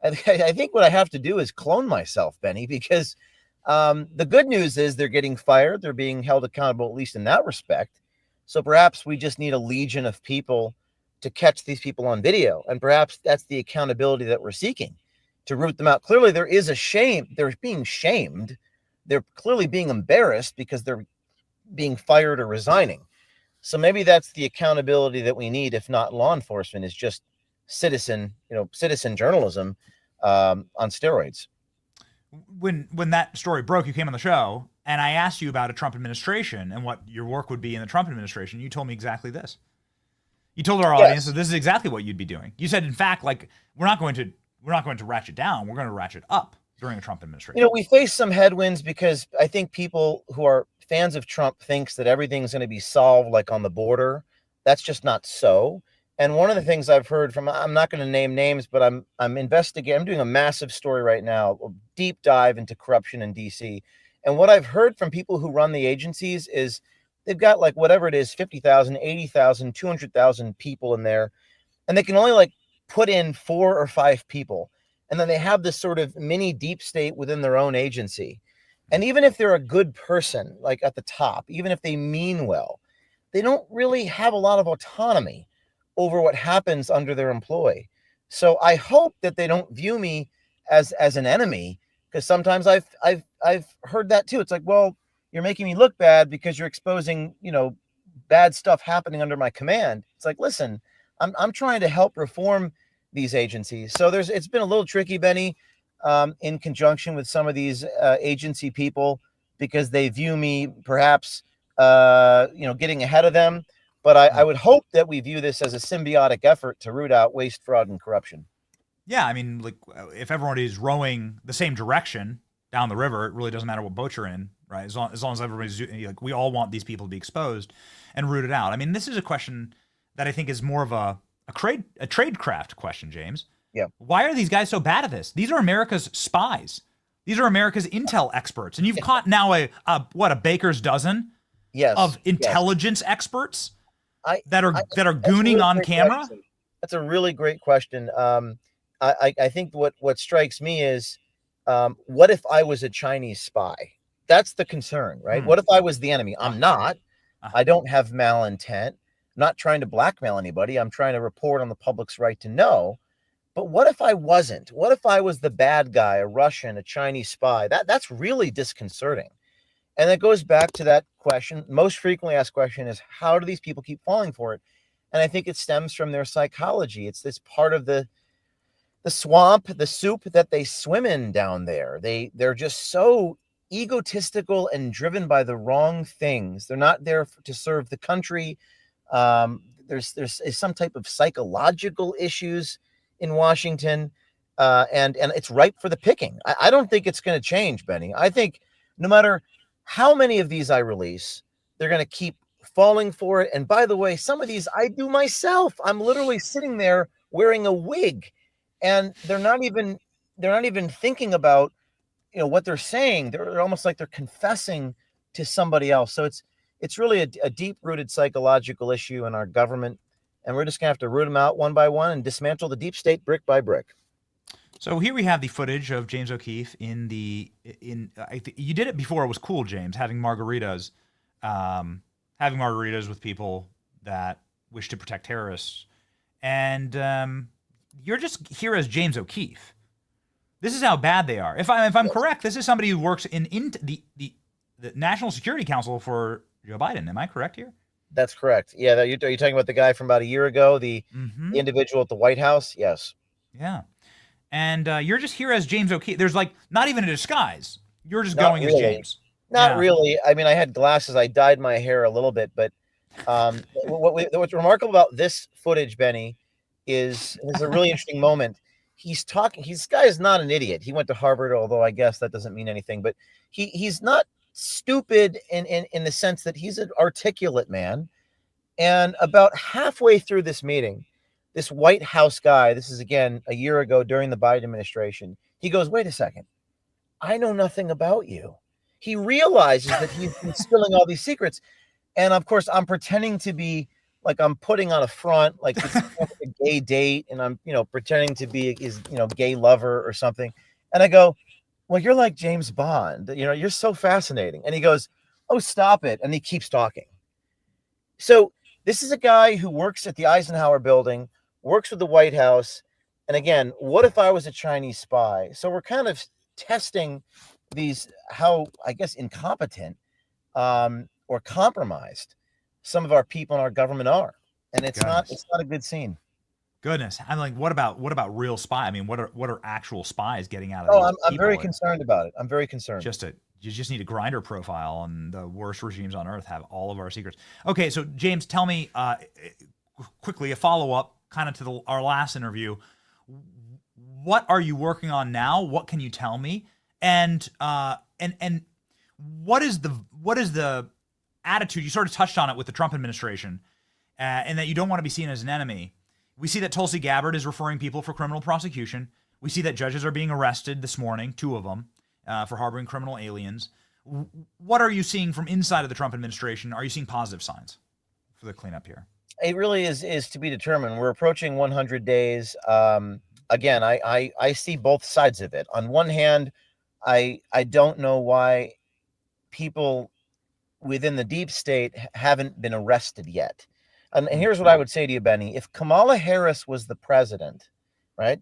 [SPEAKER 13] I think what I have to do is clone myself, Benny, because the good news is they're getting fired. They're being held accountable, at least in that respect. So perhaps we just need a legion of people to catch these people on video. And perhaps that's the accountability that we're seeking, to root them out. Clearly, there is a shame. They're being shamed. They're clearly being embarrassed because they're being fired or resigning. So maybe that's the accountability that we need, if not law enforcement, is just citizen journalism on steroids.
[SPEAKER 4] When that story broke, you came on the show and I asked you about a Trump administration and what your work would be in the Trump administration. You told me exactly this. You told our audience that this is exactly what you'd be doing. You said, in fact, like we're not going to ratchet down. We're going to ratchet up during a Trump administration.
[SPEAKER 13] We face some headwinds because I think people who are fans of Trump thinks that everything's going to be solved like on the border. That's just not so. And one of the things I've heard from, I'm not going to name names, but I'm investigating. I'm doing a massive story right now, a deep dive into corruption in DC. And what I've heard from people who run the agencies is they've got like whatever it is, 50,000, 80,000, 200,000 people in there, and they can only like put in 4 or 5 people. And then they have this sort of mini deep state within their own agency. And even if they're a good person, like at the top, even if they mean well, they don't really have a lot of autonomy over what happens under their employ. So I hope that they don't view me as an enemy, because sometimes I've heard that too. It's like, well, you're making me look bad because you're exposing, bad stuff happening under my command. It's like, listen, I'm trying to help reform these agencies. So it's been a little tricky, Benny, in conjunction with some of these agency people, because they view me perhaps, getting ahead of them. But I would hope that we view this as a symbiotic effort to root out waste, fraud, and corruption.
[SPEAKER 4] Yeah, I mean, like if everyone is rowing the same direction down the river, it really doesn't matter what boat you're in, right? As long as everybody's like, we all want these people to be exposed and rooted out. I mean, this is a question that I think is more of a tradecraft question, James.
[SPEAKER 13] Yeah.
[SPEAKER 4] Why are these guys so bad at this? These are America's spies. These are America's intel experts, and you've caught now a baker's dozen of intelligence experts that are gooning on camera.
[SPEAKER 13] Question. That's a really great question. I think what strikes me is, what if I was a Chinese spy? That's the concern, right? What if I was the enemy? I'm not. I don't have malintent. I'm not trying to blackmail anybody. I'm trying to report on the public's right to know. But what if I wasn't? What if I was the bad guy, a Russian, a Chinese spy? That's really disconcerting. And it goes back to that question. Most frequently asked question is, how do these people keep falling for it? And I think it stems from their psychology. It's this part of the swamp, the soup that they swim in down there. They're just so egotistical and driven by the wrong things. They're not there to serve the country. There's some type of psychological issues in Washington, and it's ripe for the picking. I don't think it's going to change, Benny. I think no matter how many of these I release, they're going to keep falling for it. And by the way, some of these I do myself. I'm literally sitting there wearing a wig, and they're not even thinking about what they're saying. They're almost like they're confessing to somebody else. So it's really a deep-rooted psychological issue in our government, and we're just gonna have to root them out one by one and dismantle the deep state brick by brick.
[SPEAKER 4] So here we have the footage of James O'Keefe you did it before. It was cool, James, having margaritas with people that wish to protect terrorists, and you're just here as James O'Keefe. This is how bad they are. If I'm correct, this is somebody who works in the National Security Council for Joe Biden. Am I correct here?
[SPEAKER 13] That's correct. Yeah, are you talking about the guy from about a year ago, the individual at the White House? Yes.
[SPEAKER 4] Yeah. And you're just here as James O'Keefe. There's like not even a disguise. You're just
[SPEAKER 13] Not
[SPEAKER 4] going
[SPEAKER 13] really.
[SPEAKER 4] as James.
[SPEAKER 13] Not really. I mean, I had glasses. I dyed my hair a little bit, but What's remarkable about this footage, Benny, is a really interesting moment. He's talking. This guy is not an idiot. He went to Harvard, although I guess that doesn't mean anything. But he's not stupid in the sense that he's an articulate man. And about halfway through this meeting, this White House guy, this is again a year ago during the Biden administration, he goes, "Wait a second, I know nothing about you." He realizes that he's been spilling all these secrets. And of course, I'm pretending to be like I'm putting on a front, like it's a gay date, and I'm, pretending to be his, gay lover or something. And I go, "Well, you're like James Bond. You're so fascinating." And he goes, "Oh, stop it." And he keeps talking. So this is a guy who works at the Eisenhower building, works with the White House. And again, what if I was a Chinese spy? So we're kind of testing how, I guess, incompetent or compromised some of our people in our government are. And it's not a good scene.
[SPEAKER 4] Goodness. I'm like, what about real spy? I mean, what are actual spies getting out of these
[SPEAKER 13] I'm
[SPEAKER 4] people?
[SPEAKER 13] very concerned about it. I'm very concerned.
[SPEAKER 4] You just need a grinder profile, and the worst regimes on earth have all of our secrets. Okay, so James, tell me quickly a follow-up kind of to our last interview. What are you working on now? What can you tell me? And what is the attitude? You sort of touched on it with the Trump administration, and that you don't want to be seen as an enemy. We see that Tulsi Gabbard is referring people for criminal prosecution. We see that judges are being arrested this morning, 2 of them, for harboring criminal aliens. What are you seeing from inside of the Trump administration? Are you seeing positive signs for the cleanup here?
[SPEAKER 13] It really is to be determined. We're approaching 100 days. Again, I see both sides of it. On one hand, I don't know why people within the deep state haven't been arrested yet. And here's what I would say to you, Benny. If Kamala Harris was the president, right,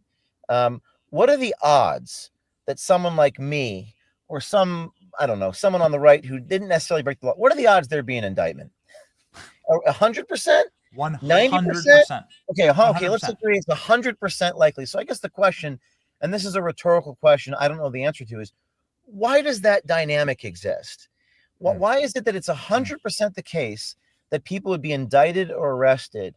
[SPEAKER 13] what are the odds that someone like me or someone on the right who didn't necessarily break the law, what are the odds there'd be an indictment? 100%?
[SPEAKER 4] 100%?
[SPEAKER 13] Okay, let's agree it's 100% likely. So I guess the question, and this is a rhetorical question I don't know the answer to, is why does that dynamic exist? Why is it that it's 100% the case that people would be indicted or arrested?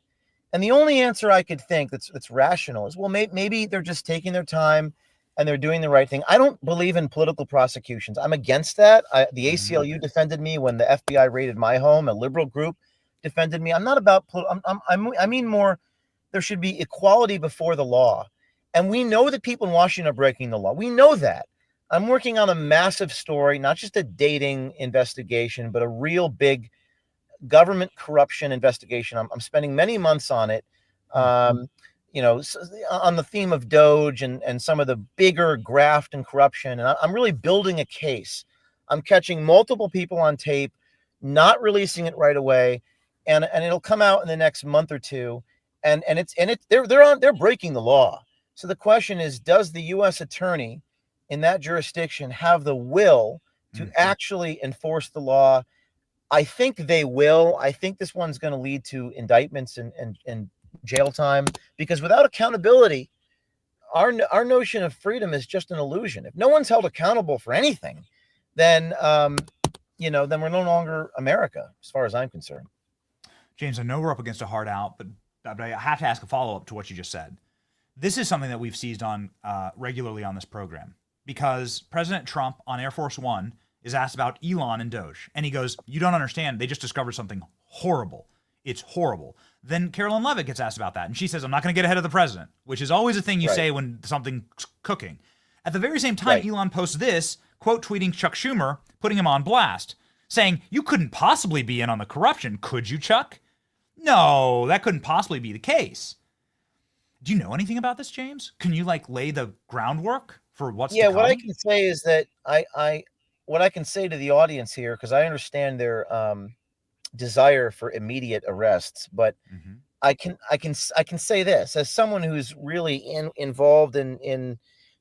[SPEAKER 13] And the only answer I could think that's rational is, well, maybe they're just taking their time and they're doing the right thing. I don't believe in political prosecutions. I'm against that. The ACLU defended me when the FBI raided my home. A liberal group defended me. I'm not about I mean more, there should be equality before the law. And we know that people in Washington are breaking the law. We know that. I'm working on a massive story, not just a dating investigation, but a real big government corruption investigation. I'm spending many months on it, on the theme of Doge and some of the bigger graft and corruption. And I'm really building a case. I'm catching multiple people on tape, not releasing it right away, and it'll come out in the next month or two. And they're breaking the law. So the question is, does the U.S. attorney in that jurisdiction have the will to actually enforce the law? I think they will. I think this one's going to lead to indictments and jail time, because without accountability, our notion of freedom is just an illusion. If no one's held accountable for anything, then then we're no longer America, as far as I'm concerned.
[SPEAKER 4] James, I know we're up against a hard out, but I have to ask a follow-up to what you just said. This is something that we've seized on regularly on this program, because President Trump on Air Force One is asked about Elon and Doge, and he goes, "You don't understand. They just discovered something horrible. It's horrible." Then Carolyn Leavitt gets asked about that, and she says, "I'm not going to get ahead of the president," which is always a thing you say when something's cooking. At the very same time, Elon posts this, quote tweeting Chuck Schumer, putting him on blast, saying, "You couldn't possibly be in on the corruption, could you, Chuck?" No, that couldn't possibly be the case. Do you know anything about this, James? Can you lay the groundwork for what's to come?
[SPEAKER 13] What I can say is that what I can say to the audience here, because I understand their desire for immediate arrests, but I can say this as someone who's really involved in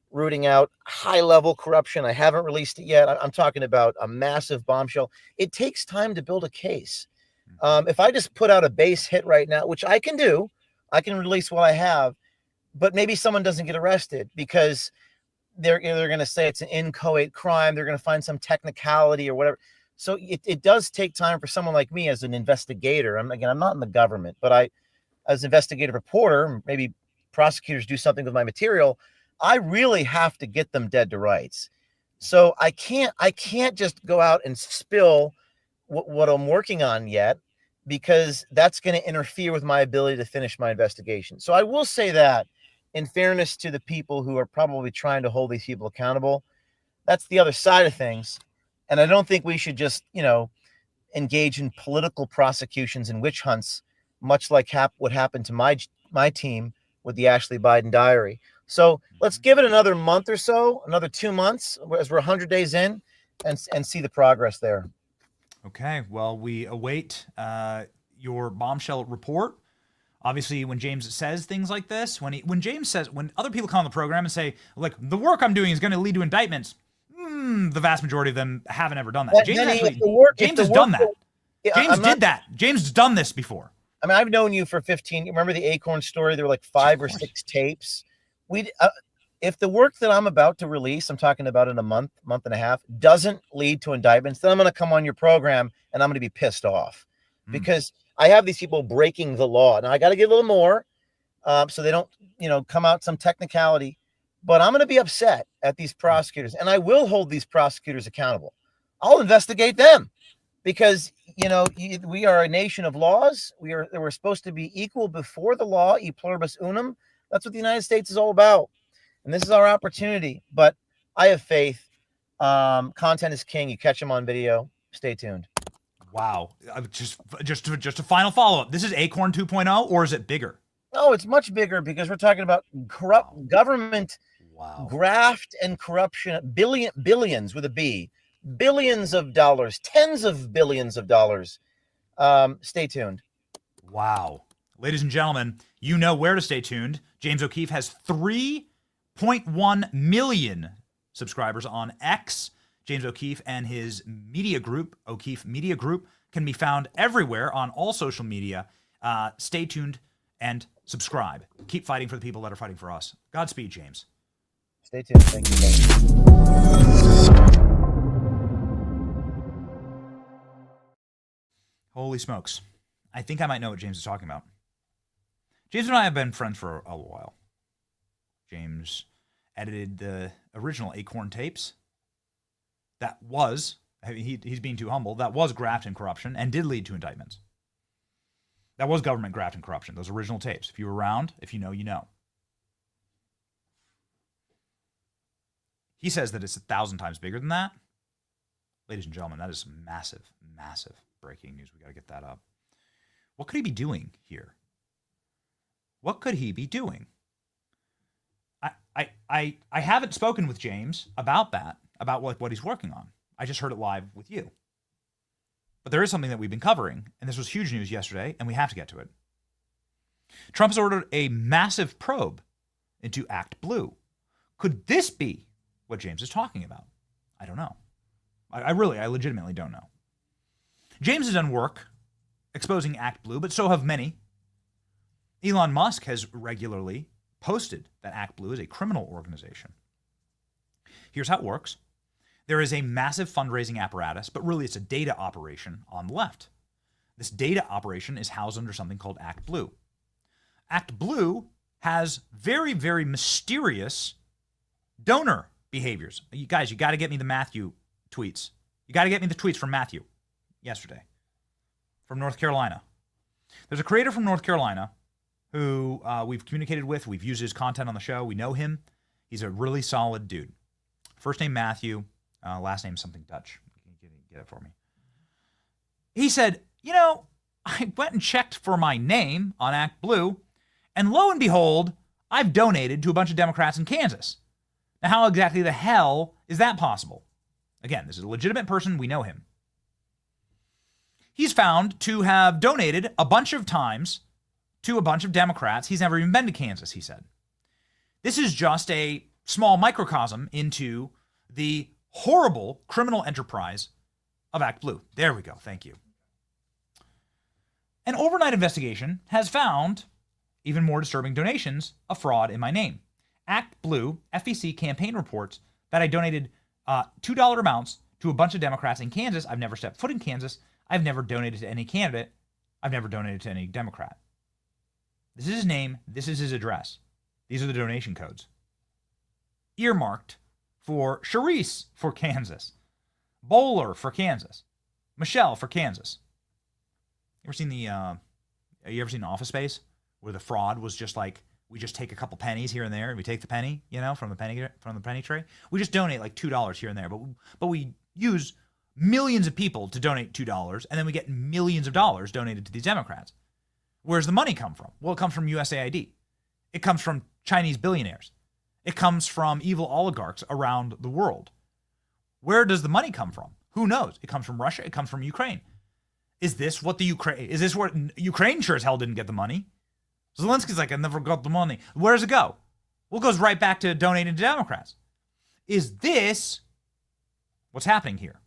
[SPEAKER 13] rooting out high level corruption. I haven't released it yet. I'm talking about a massive bombshell. It takes time to build a case. If I just put out a base hit right now, which I can do, I can release what I have, but maybe someone doesn't get arrested because they're going to say it's an inchoate crime. They're going to find some technicality or whatever. So it does take time for someone like me as an investigator. I'm not in the government, but as an investigative reporter, maybe prosecutors do something with my material. I really have to get them dead to rights. So I can't just go out and spill what I'm working on yet, because that's going to interfere with my ability to finish my investigation. So I will say that, in fairness to the people who are probably trying to hold these people accountable, that's the other side of things. And I don't think we should just, engage in political prosecutions and witch hunts, much like what happened to my team with the Ashley Biden diary. So let's give it another month or so, another 2 months, as we're 100 days in, and see the progress there.
[SPEAKER 4] Okay, well, we await your bombshell report. Obviously, when James says things like this, when other people come on the program and say, like, the work I'm doing is going to lead to indictments, the vast majority of them haven't ever done that. James has done that. James did that. James has done this before.
[SPEAKER 13] I mean, I've known you for 15. Remember the Acorn story? There were like 5 or 6 tapes. If the work that I'm about to release, I'm talking about in a month and a half, doesn't lead to indictments, then I'm going to come on your program and I'm going to be pissed off because I have these people breaking the law. Now I got to get a little more so they don't, come out some technicality, but I'm going to be upset at these prosecutors, and I will hold these prosecutors accountable. I'll investigate them because, we are a nation of laws. We're supposed to be equal before the law, e pluribus unum. That's what the United States is all about. And this is our opportunity, but I have faith. Content is king. You catch them on video. Stay tuned.
[SPEAKER 4] Wow. Just a final follow-up. This is Acorn 2.0, or is it bigger?
[SPEAKER 13] No, it's much bigger because we're talking about corrupt government graft and corruption. Billions with a B. Billions of dollars. Tens of billions of dollars. Stay tuned.
[SPEAKER 4] Wow. Ladies and gentlemen, you know where to stay tuned. James O'Keefe has 3.1 million subscribers on X. James O'Keefe and his media group, O'Keefe Media Group, can be found everywhere on all social media. Stay tuned and subscribe. Keep fighting for the people that are fighting for us. Godspeed, James.
[SPEAKER 13] Stay tuned. Thank you.
[SPEAKER 4] Holy smokes. I think I might know what James is talking about. James and I have been friends for a while. James edited the original Acorn tapes. That was, he's being too humble, that was graft and corruption and did lead to indictments. That was government graft and corruption, those original tapes. If you were around, if you know, you know. He says that it's 1,000 times bigger than that. Ladies and gentlemen, that is massive, massive breaking news. We got to get that up. What could he be doing here? What could he be doing? I haven't spoken with James about that, about what he's working on. I just heard it live with you. But there is something that we've been covering, and this was huge news yesterday, and we have to get to it. Trump has ordered a massive probe into ActBlue. Could this be what James is talking about? I don't know. I legitimately don't know. James has done work exposing ActBlue, but so have many. Elon Musk has regularly posted that ActBlue is a criminal organization. Here's how it works. There is a massive fundraising apparatus, but really it's a data operation on the left. This data operation is housed under something called ActBlue. ActBlue has very, very mysterious donor behaviors. You guys, you got to get me the Matthew tweets. You got to get me the tweets from Matthew yesterday from North Carolina. There's a creator from North Carolina who we've communicated with. We've used his content on the show. We know him. He's a really solid dude. First name Matthew, last name something Dutch. Get it for me. He said, I went and checked for my name on ActBlue, and lo and behold, I've donated to a bunch of Democrats in Kansas. Now, how exactly the hell is that possible? Again, this is a legitimate person. We know him. He's found to have donated a bunch of times to a bunch of Democrats. He's never even been to Kansas, he said. This is just a small microcosm into the horrible criminal enterprise of ActBlue. There we go. Thank you. An overnight investigation has found even more disturbing donations of fraud in my name. ActBlue FEC campaign reports that I donated $2 amounts to a bunch of Democrats in Kansas. I've never stepped foot in Kansas. I've never donated to any candidate. I've never donated to any Democrat. This is his name. This is his address. These are the donation codes. Earmarked for Charisse for Kansas, Bowler for Kansas, Michelle for Kansas. You ever seen Office Space where the fraud was just like, we just take a couple pennies here and there, and we take the penny, from the penny tray. We just donate like $2 here and there, but we use millions of people to donate $2, and then we get millions of dollars donated to these Democrats. Where's the money come from? Well, it comes from USAID. It comes from Chinese billionaires. It comes from evil oligarchs around the world. Where does the money come from? Who knows? It comes from Russia. It comes from Ukraine. Is this what Ukraine sure as hell didn't get the money? Zelensky's like, I never got the money. Where does it go? Well, it goes right back to donating to Democrats. Is this what's happening here?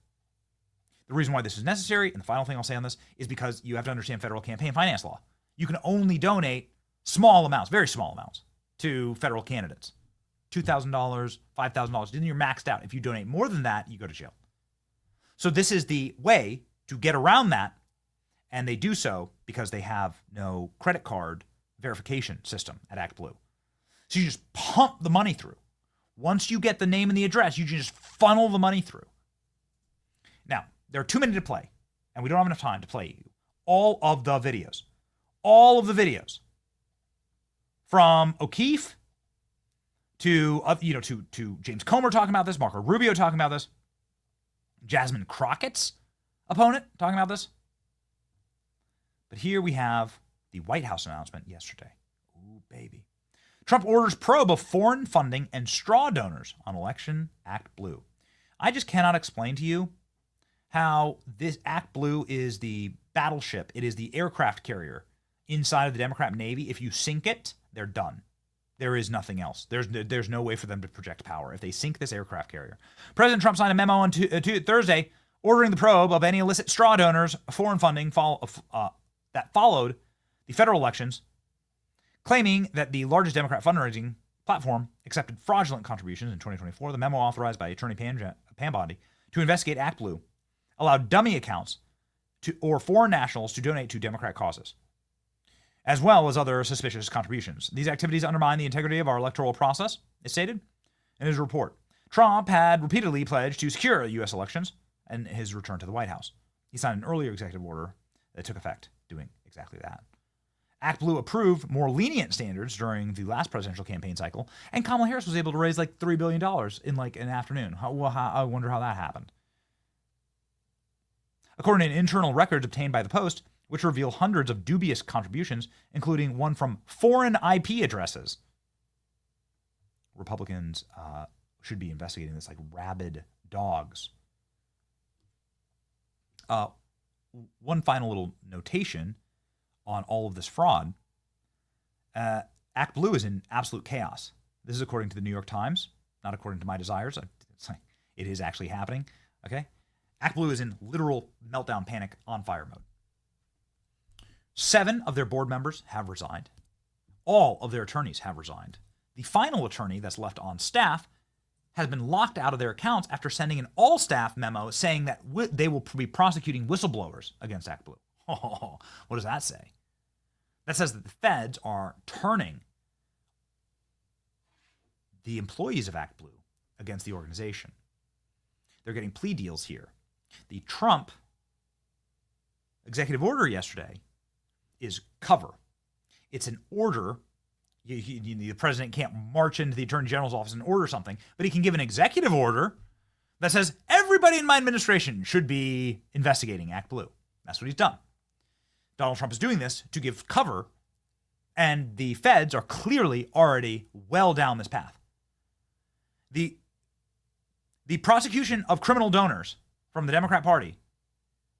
[SPEAKER 4] The reason why this is necessary, and the final thing I'll say on this, is because you have to understand federal campaign finance law. You can only donate small amounts, very small amounts, to federal candidates. $2,000, $5,000. Then you're maxed out. If you donate more than that, you go to jail. So this is the way to get around that, and they do so because they have no credit card verification system at ActBlue. So you just pump the money through. Once you get the name and the address, you just funnel the money through. Now, there are 2 minutes to play, and we don't have enough time to play you all of the videos. All of the videos. From O'Keefe to James Comer talking about this, Marco Rubio talking about this, Jasmine Crockett's opponent talking about this. But here we have the White House announcement yesterday. Ooh, baby. Trump orders probe of foreign funding and straw donors on election ActBlue. I just cannot explain to you how this ActBlue is the battleship. It is the aircraft carrier inside of the Democrat Navy. If you sink it, they're done. There is nothing else. There's no way for them to project power if they sink this aircraft carrier. President Trump signed a memo on Thursday ordering the probe of any illicit straw donors, foreign funding that followed the federal elections, claiming that the largest Democrat fundraising platform accepted fraudulent contributions in 2024. The memo authorized by Attorney Pam Bondi to investigate ActBlue allowed dummy accounts or foreign nationals to donate to Democrat causes, as well as other suspicious contributions. These activities undermine the integrity of our electoral process, it stated in his report. Trump had repeatedly pledged to secure U.S. elections and his return to the White House. He signed an earlier executive order that took effect doing exactly that. ActBlue approved more lenient standards during the last presidential campaign cycle, and Kamala Harris was able to raise like $3 billion in like an afternoon. I wonder how that happened. According to internal records obtained by the Post, which reveal hundreds of dubious contributions, including one from foreign IP addresses. Republicans should be investigating this like rabid dogs. One final little notation on all of this fraud. ActBlue is in absolute chaos. This is according to the New York Times, not according to my desires. It is actually happening. Okay, ActBlue is in literal meltdown, panic, on fire mode. 7 of their board members have resigned. All of their attorneys have resigned. The final attorney that's left on staff has been locked out of their accounts after sending an all-staff memo saying that they will be prosecuting whistleblowers against ActBlue. Oh, what does that say? That says that the feds are turning the employees of ActBlue against the organization. They're getting plea deals here. The Trump executive order yesterday is cover. It's an order. The president can't march into the attorney general's office and order something, but he can give an executive order that says everybody in my administration should be investigating ActBlue. That's what he's done. Donald Trump is doing this to give cover, and the feds are clearly already well down this path. The prosecution of criminal donors from the Democrat Party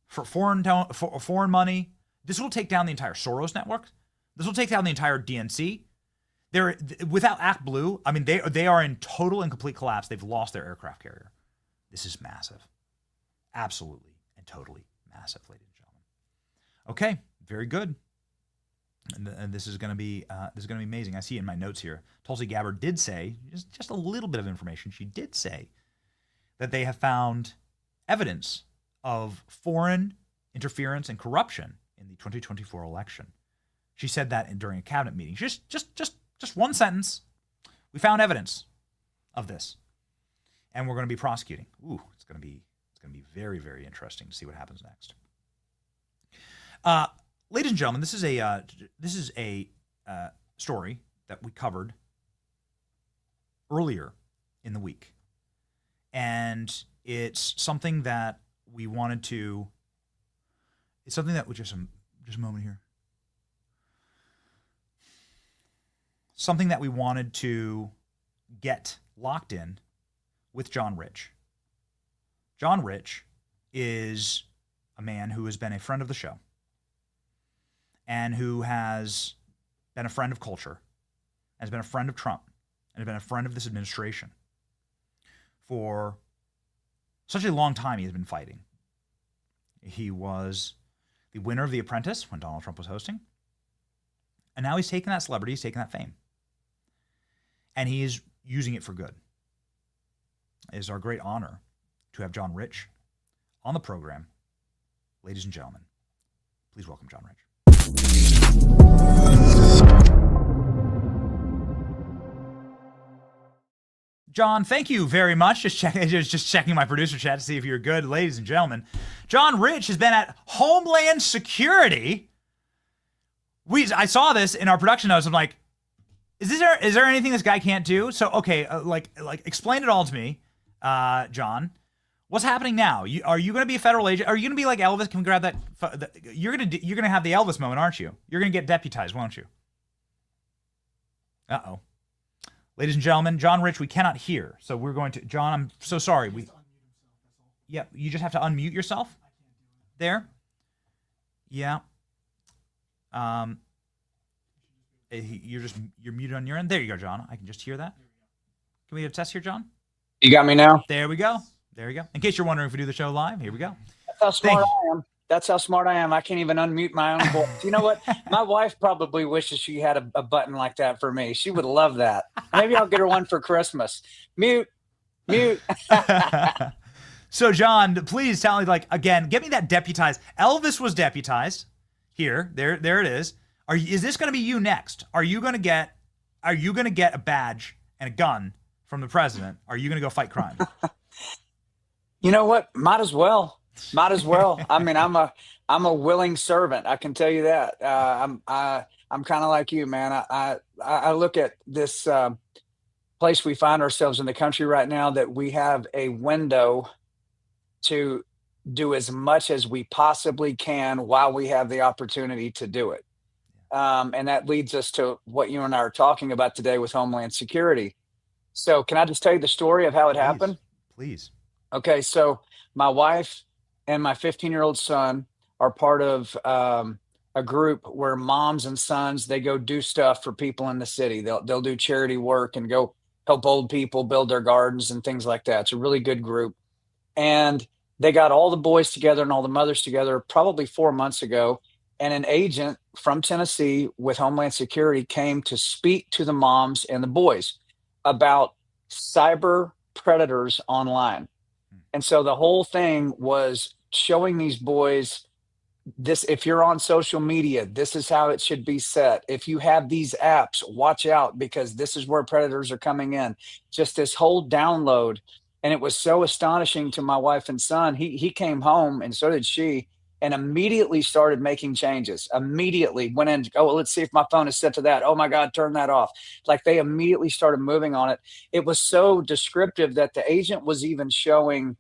[SPEAKER 4] for foreign money, this will take down the entire Soros network. This will take down the entire DNC. Without ActBlue, I mean, they are in total and complete collapse. They've lost their aircraft carrier. This is massive. Absolutely and totally massive, ladies and gentlemen. Okay, very good. And this is going to be amazing. I see in my notes here, Tulsi Gabbard did say, just a little bit of information, she did say that they have found evidence of foreign interference and corruption in the 2024 election. She said that during a cabinet meeting. Just one sentence. We found evidence of this, and we're going to be prosecuting. Ooh, it's going to be very, very interesting to see what happens next. Ladies and gentlemen, this is a story that we covered earlier in the week, and it's something that we wanted to. It's something that just a moment here. Something that we wanted to get locked in with John Rich. John Rich is a man who has been a friend of the show and who has been a friend of culture, has been a friend of Trump, and has been a friend of this administration. For such a long time, he has been fighting. He was the winner of The Apprentice when Donald Trump was hosting. And now he's taken that celebrity, he's taken that fame. And he is using it for good. It is our great honor to have John Rich on the program. Ladies and gentlemen, please welcome John Rich. John, thank you very much. Just checking my producer chat to see if you're good. Ladies and gentlemen, John Rich has been at Homeland Security. I saw this in our production notes. I'm like, is there anything this guy can't do? So, okay, explain it all to me, John. What's happening now? Are you going to be a federal agent? Are you going to be like Elvis? Can we grab that? You're going to have the Elvis moment, aren't you? You're going to get deputized, won't you? Uh-oh. Ladies and gentlemen, John Rich, we cannot hear. So we're going to, John, I'm so sorry. Yeah, you just have to unmute yourself. There. Yeah. You're muted on your end. There you go, John. I can just hear that. Can we get a test here, John?
[SPEAKER 14] You got me now?
[SPEAKER 4] There we go. There you go. In case you're wondering if we do the show live, here we go.
[SPEAKER 14] That's how smart I am. That's how smart I am. I can't even unmute my own voice. You know what? My wife probably wishes she had a button like that for me. She would love that. Maybe I'll get her one for Christmas. Mute.
[SPEAKER 4] So, John, please tell me, again, get me that deputized. Elvis was deputized. Here, there it is. Is this going to be you next? Are you going to get a badge and a gun from the president? Are you going to go fight crime?
[SPEAKER 14] You know what? Might as well. I mean, I'm a willing servant. I can tell you that. I'm kind of like you, man. I look at this place we find ourselves in the country right now, that we have a window to do as much as we possibly can while we have the opportunity to do it. And that leads us to what you and I are talking about today with Homeland Security. So can I just tell you the story of how it happened?
[SPEAKER 4] Please.
[SPEAKER 14] Okay, so my wife and my 15-year-old son are part of a group where moms and sons, they go do stuff for people in the city. They'll do charity work and go help old people build their gardens and things like that. It's a really good group. And they got all the boys together and all the mothers together probably 4 months ago. And an agent from Tennessee with Homeland Security came to speak to the moms and the boys about cyber predators online. And so the whole thing was showing these boys this: if you're on social media, this is how it should be set. If you have these apps, watch out, because this is where predators are coming in. Just this whole download. And it was so astonishing to my wife and son. He came home, and so did she, and immediately started making changes. Immediately went in, oh, well, let's see if my phone is set to that. Oh my God, turn that off. Like, they immediately started moving on it. It was so descriptive that the agent was even showing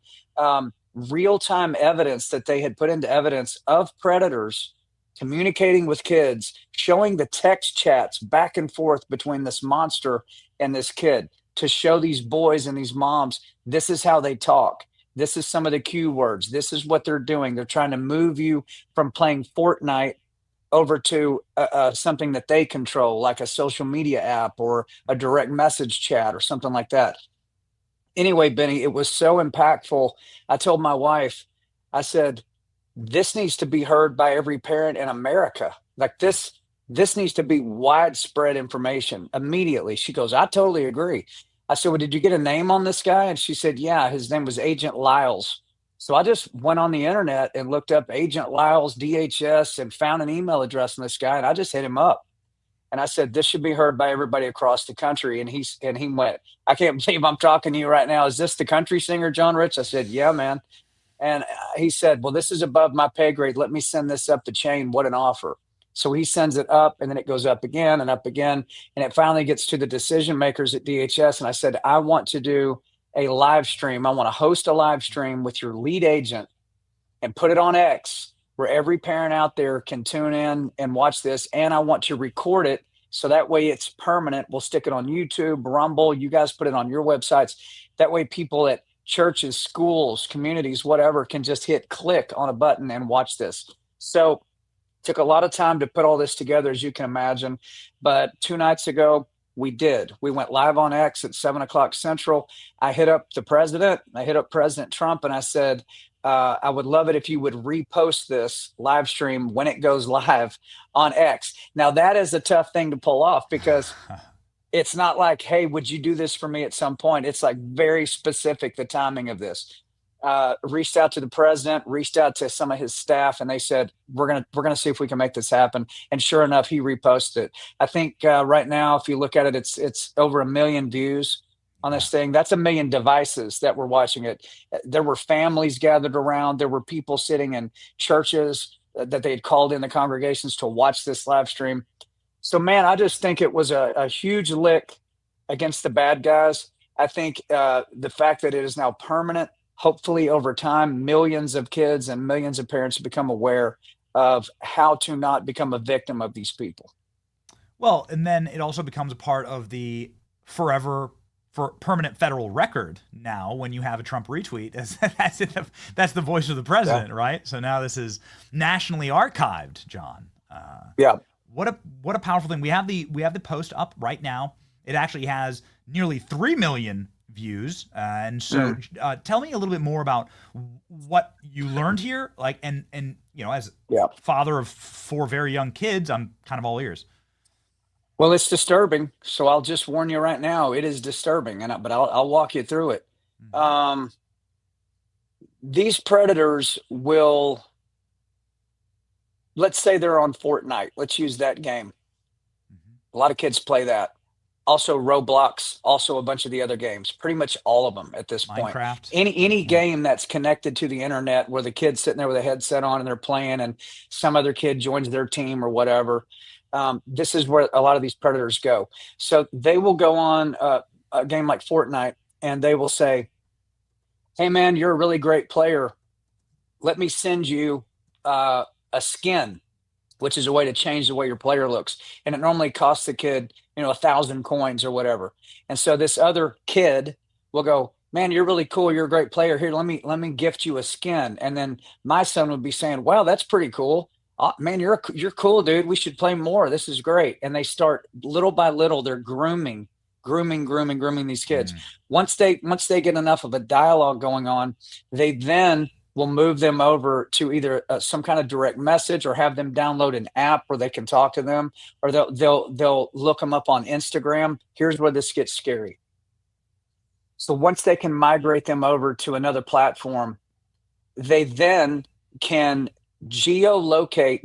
[SPEAKER 14] real-time evidence that they had put into evidence of predators communicating with kids, showing the text chats back and forth between this monster and this kid, to show these boys and these moms, this is how they talk. This is some of the cue words. This is what they're doing. They're trying to move you from playing Fortnite over to something that they control, like a social media app or a direct message chat or something like that. Anyway, Benny, it was so impactful. I told my wife, I said, this needs to be heard by every parent in America. Like, this needs to be widespread information immediately. She goes, I totally agree. I said, well, did you get a name on this guy? And she said, yeah, his name was Agent Lyles. So I just went on the internet and looked up Agent Lyle's DHS and found an email address from this guy, and I just hit him up. And I said, this should be heard by everybody across the country. And he went, I can't believe I'm talking to you right now. Is this the country singer, John Rich? I said, yeah, man. And he said, well, this is above my pay grade. Let me send this up the chain. What an offer. So he sends it up, and then it goes up again and up again. And it finally gets to the decision makers at DHS. And I said, I want to do a live stream. I want to host a live stream with your lead agent and put it on X, where every parent out there can tune in and watch this. And I want to record it so that way it's permanent. We'll stick it on YouTube, Rumble. You guys put it on your websites. That way people at churches, schools, communities, whatever, can just hit click on a button and watch this. So took a lot of time to put all this together, as you can imagine. But 2 nights ago, we did. We went live on X at 7:00 Central. I hit up the president. I hit up President Trump, and I said, I would love it if you would repost this live stream when it goes live on X. Now, that is a tough thing to pull off, because it's not like, hey, would you do this for me at some point? It's like very specific, the timing of this. Reached out to the president, reached out to some of his staff, and they said, we're gonna see if we can make this happen. And sure enough, he reposted it. I think right now, if you look at it, it's over 1 million views on this thing. That's 1 million devices that were watching it. There were families gathered around. There were people sitting in churches that they had called in the congregations to watch this live stream. So, man, I just think it was a huge lick against the bad guys. I think the fact that it is now permanent, hopefully over time, millions of kids and millions of parents become aware of how to not become a victim of these people.
[SPEAKER 4] Well, and then it also becomes a part of the permanent federal record now when you have a Trump retweet. That's the voice of the president, yeah. Right? So now this is nationally archived, John.
[SPEAKER 14] Yeah.
[SPEAKER 4] What a powerful thing. We have the post up right now. It actually has nearly 3 million views. And so tell me a little bit more about what you learned here. Like, and you know, as father of 4 very young kids, I'm kind of all ears.
[SPEAKER 14] Well, it's disturbing. So I'll just warn you right now, it is disturbing, but I'll walk you through it. These predators will, let's say they're on Fortnite. Let's use that game. A lot of kids play that. Also Roblox, also a bunch of the other games, pretty much all of them at this point.
[SPEAKER 4] Minecraft.
[SPEAKER 14] Any game that's connected to the internet where the kid's sitting there with a headset on and they're playing and some other kid joins their team or whatever. This is where a lot of these predators go. So they will go on a game like Fortnite and they will say, hey, man, you're a really great player. Let me send you a skin, which is a way to change the way your player looks. And it normally costs the kid, 1,000 coins or whatever. And so this other kid will go, man, you're really cool. You're a great player. Here, let me gift you a skin. And then my son would be saying, wow, that's pretty cool. Oh, man, you're cool, dude. We should play more. This is great. And they start little by little, they're grooming these kids. Once they get enough of a dialogue going on, they then will move them over to either some kind of direct message or have them download an app where they can talk to them, or they'll look them up on Instagram. Here's where this gets scary. So once they can migrate them over to another platform, they then can geo-target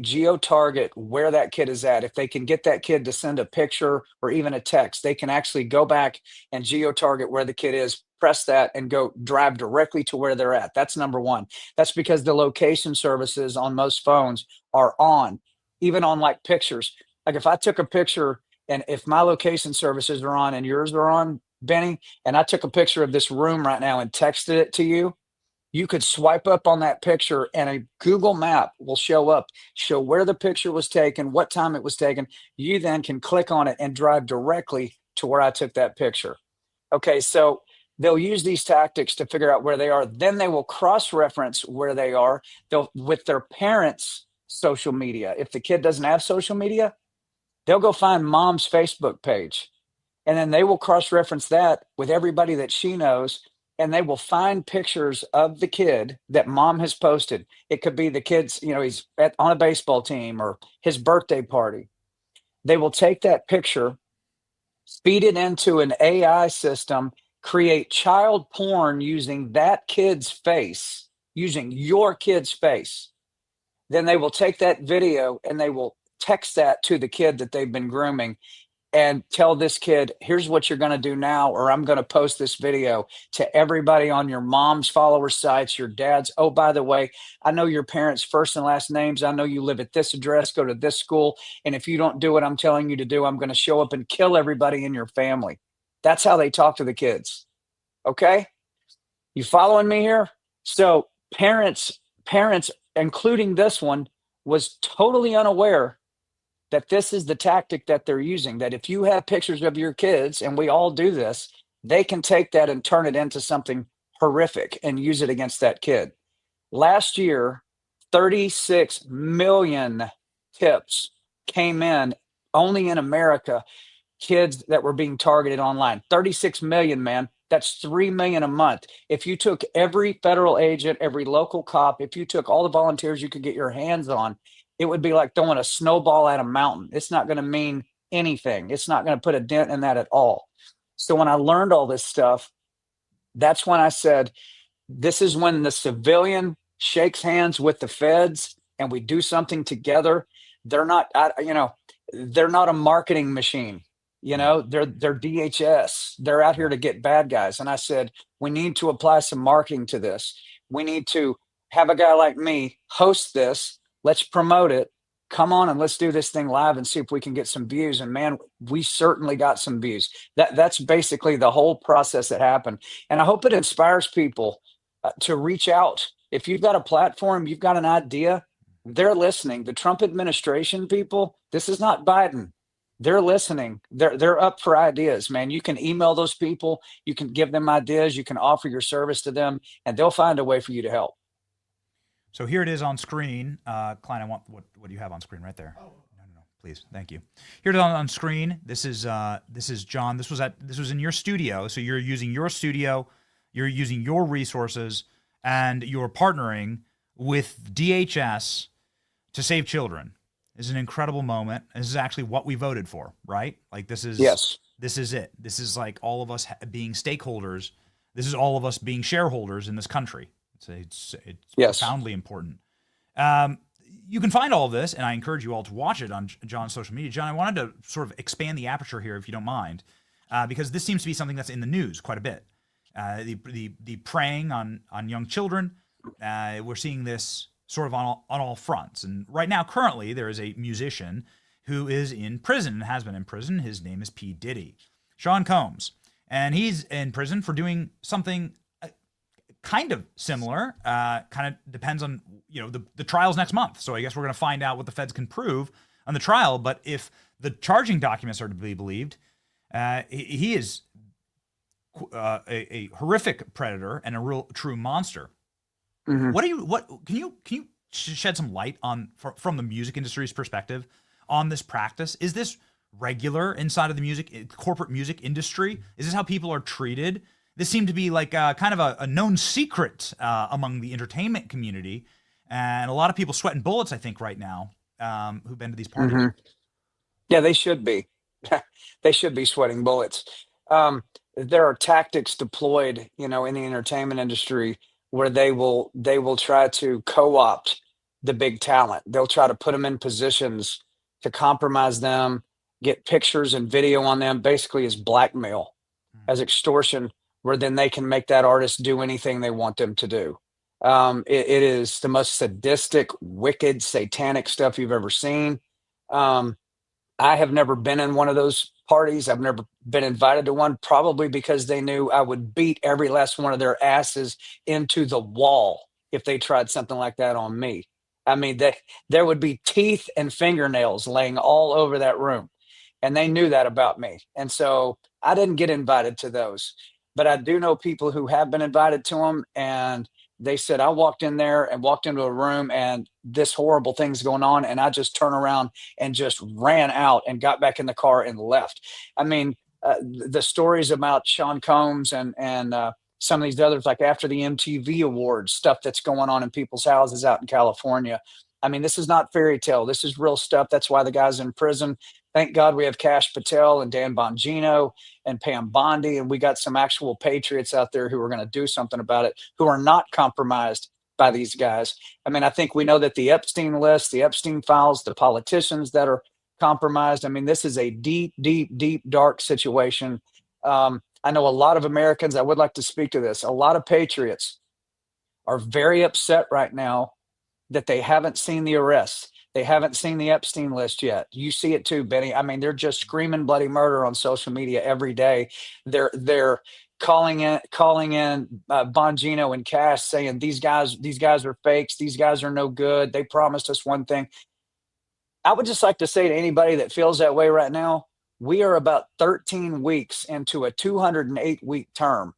[SPEAKER 14] where that kid is at. If they can get that kid to send a picture or even a text, they can actually go back and geo-target where the kid is, press that and go drive directly to where they're at. That's number one. That's because the location services on most phones are on, even on like pictures. Like if I took a picture and if my location services are on and yours are on, Benny, and I took a picture of this room right now and texted it to you, you could swipe up on that picture and a Google map will show where the picture was taken, what time it was taken. You then can click on it and drive directly to where I took that picture. Okay, so they'll use these tactics to figure out where they are. Then they will cross-reference where they are with their parents' social media. If the kid doesn't have social media, they'll go find mom's Facebook page. And then they will cross-reference that with everybody that she knows. And they will find pictures of the kid that mom has posted. It could be the kid's, he's on a baseball team or his birthday party. They will take that picture, feed it into an AI system, create child porn using that kid's face using your kid's face, then they will take that video and they will text that to the kid that they've been grooming and tell this kid, here's what you're going to do now, or I'm going to post this video to everybody on your mom's follower sites, your dad's. Oh, by the way, I know your parents' first and last names. I know you live at this address, go to this school. And if you don't do what I'm telling you to do, I'm going to show up and kill everybody in your family. That's how they talk to the kids. Okay? You following me here? So parents, including this one, was totally unaware that this is the tactic that they're using, that if you have pictures of your kids, and we all do this, they can take that and turn it into something horrific and use it against that kid. Last year, 36 million tips came in only in America, kids that were being targeted online. 36 million, man. That's 3 million a month. If you took every federal agent, every local cop, if you took all the volunteers you could get your hands on, it would be like throwing a snowball at a mountain. It's not going to mean anything. It's not going to put a dent in that at all. So when I learned all this stuff, that's when I said, this is when the civilian shakes hands with the feds and we do something together. They're not, they're not a marketing machine. They're DHS. They're out here to get bad guys. And I said, we need to apply some marketing to this. We need to have a guy like me host this. Let's promote it. Come on and let's do this thing live and see if we can get some views. And man, we certainly got some views. That's basically the whole process that happened. And I hope it inspires people to reach out. If you've got a platform, you've got an idea, they're listening. The Trump administration people, this is not Biden. They're listening. They're up for ideas, man. You can email those people. You can give them ideas. You can offer your service to them, and they'll find a way for you to help.
[SPEAKER 4] So here it is on screen. Klein, I want what do you have on screen right there? Oh. No, please, thank you. Here it is on screen. This is John. This was in your studio. So you're using your studio, you're using your resources, and you're partnering with DHS to save children. This is an incredible moment. This is actually what we voted for, right? Like this is
[SPEAKER 14] yes.
[SPEAKER 4] This is it. This is like all of us being stakeholders. This is all of us being shareholders in this country. It's
[SPEAKER 14] yes.
[SPEAKER 4] Profoundly important. You can find all of this, and I encourage you all to watch it on John's social media. John, I wanted to sort of expand the aperture here, if you don't mind, because this seems to be something that's in the news quite a bit. The preying on young children. We're seeing this sort of on all fronts. And right now, currently, there is a musician who is in prison and has been in prison. His name is P. Diddy, Sean Combs, and he's in prison for doing something kind of similar. Kind of depends on the trial's next month. So I guess we're going to find out what the feds can prove on the trial. But if the charging documents are to be believed, he is a horrific predator and a real true monster. Mm-hmm. Can you shed some light on from the music industry's perspective on this practice? Is this regular inside of the corporate music industry? Is this how people are treated? This seemed to be like kind of a known secret among the entertainment community, and a lot of people sweating bullets, I think, right now, who've been to these parties.
[SPEAKER 14] Mm-hmm. Yeah, they should be. They should be sweating bullets. There are tactics deployed, in the entertainment industry where they will try to co-opt the big talent. They'll try to put them in positions to compromise them, get pictures and video on them, basically as blackmail, as extortion, where then they can make that artist do anything they want them to do. It is the most sadistic, wicked, satanic stuff you've ever seen. I have never been in one of those parties. I've never been invited to one, probably because they knew I would beat every last one of their asses into the wall if they tried something like that on me. I mean, there would be teeth and fingernails laying all over that room, and they knew that about me. And so I didn't get invited to those, but I do know people who have been invited to them, and they said, I walked in there and walked into a room and this horrible thing's going on. And I just turned around and just ran out and got back in the car and left. I mean, the stories about Sean Combs and some of these others, like after the MTV Awards, stuff that's going on in people's houses out in California. I mean, this is not fairy tale. This is real stuff. That's why the guy's in prison. Thank God we have Kash Patel and Dan Bongino and Pam Bondi, and we got some actual patriots out there who are going to do something about it, who are not compromised by these guys. I mean, I think we know that the Epstein list, the Epstein files, the politicians that are compromised. I mean, this is a deep, deep, deep, dark situation. I know a lot of Americans, I would like to speak to this. A lot of patriots are very upset right now that they haven't seen the arrests. They haven't seen the Epstein list yet. You see it too, Benny. I mean, they're just screaming bloody murder on social media every day. They're calling in Bongino and Cash saying these guys are fakes. These guys are no good. They promised us one thing. I would just like to say to anybody that feels that way right now, we are about 13 weeks into a 208-week term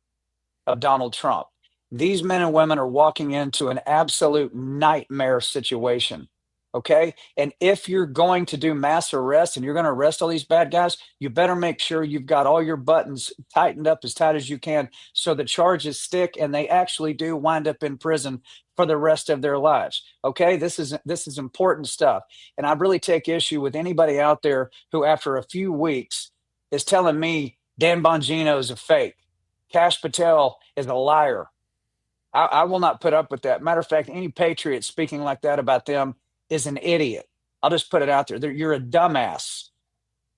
[SPEAKER 14] of Donald Trump. These men and women are walking into an absolute nightmare situation. Okay. And if you're going to do mass arrests and you're going to arrest all these bad guys, you better make sure you've got all your buttons tightened up as tight as you can so the charges stick and they actually do wind up in prison for the rest of their lives. Okay. This is important stuff. And I really take issue with anybody out there who, after a few weeks, is telling me Dan Bongino is a fake. Kash Patel is a liar. I will not put up with that. Matter of fact, any patriot speaking like that about them is an idiot. I'll just put it out there. You're a dumbass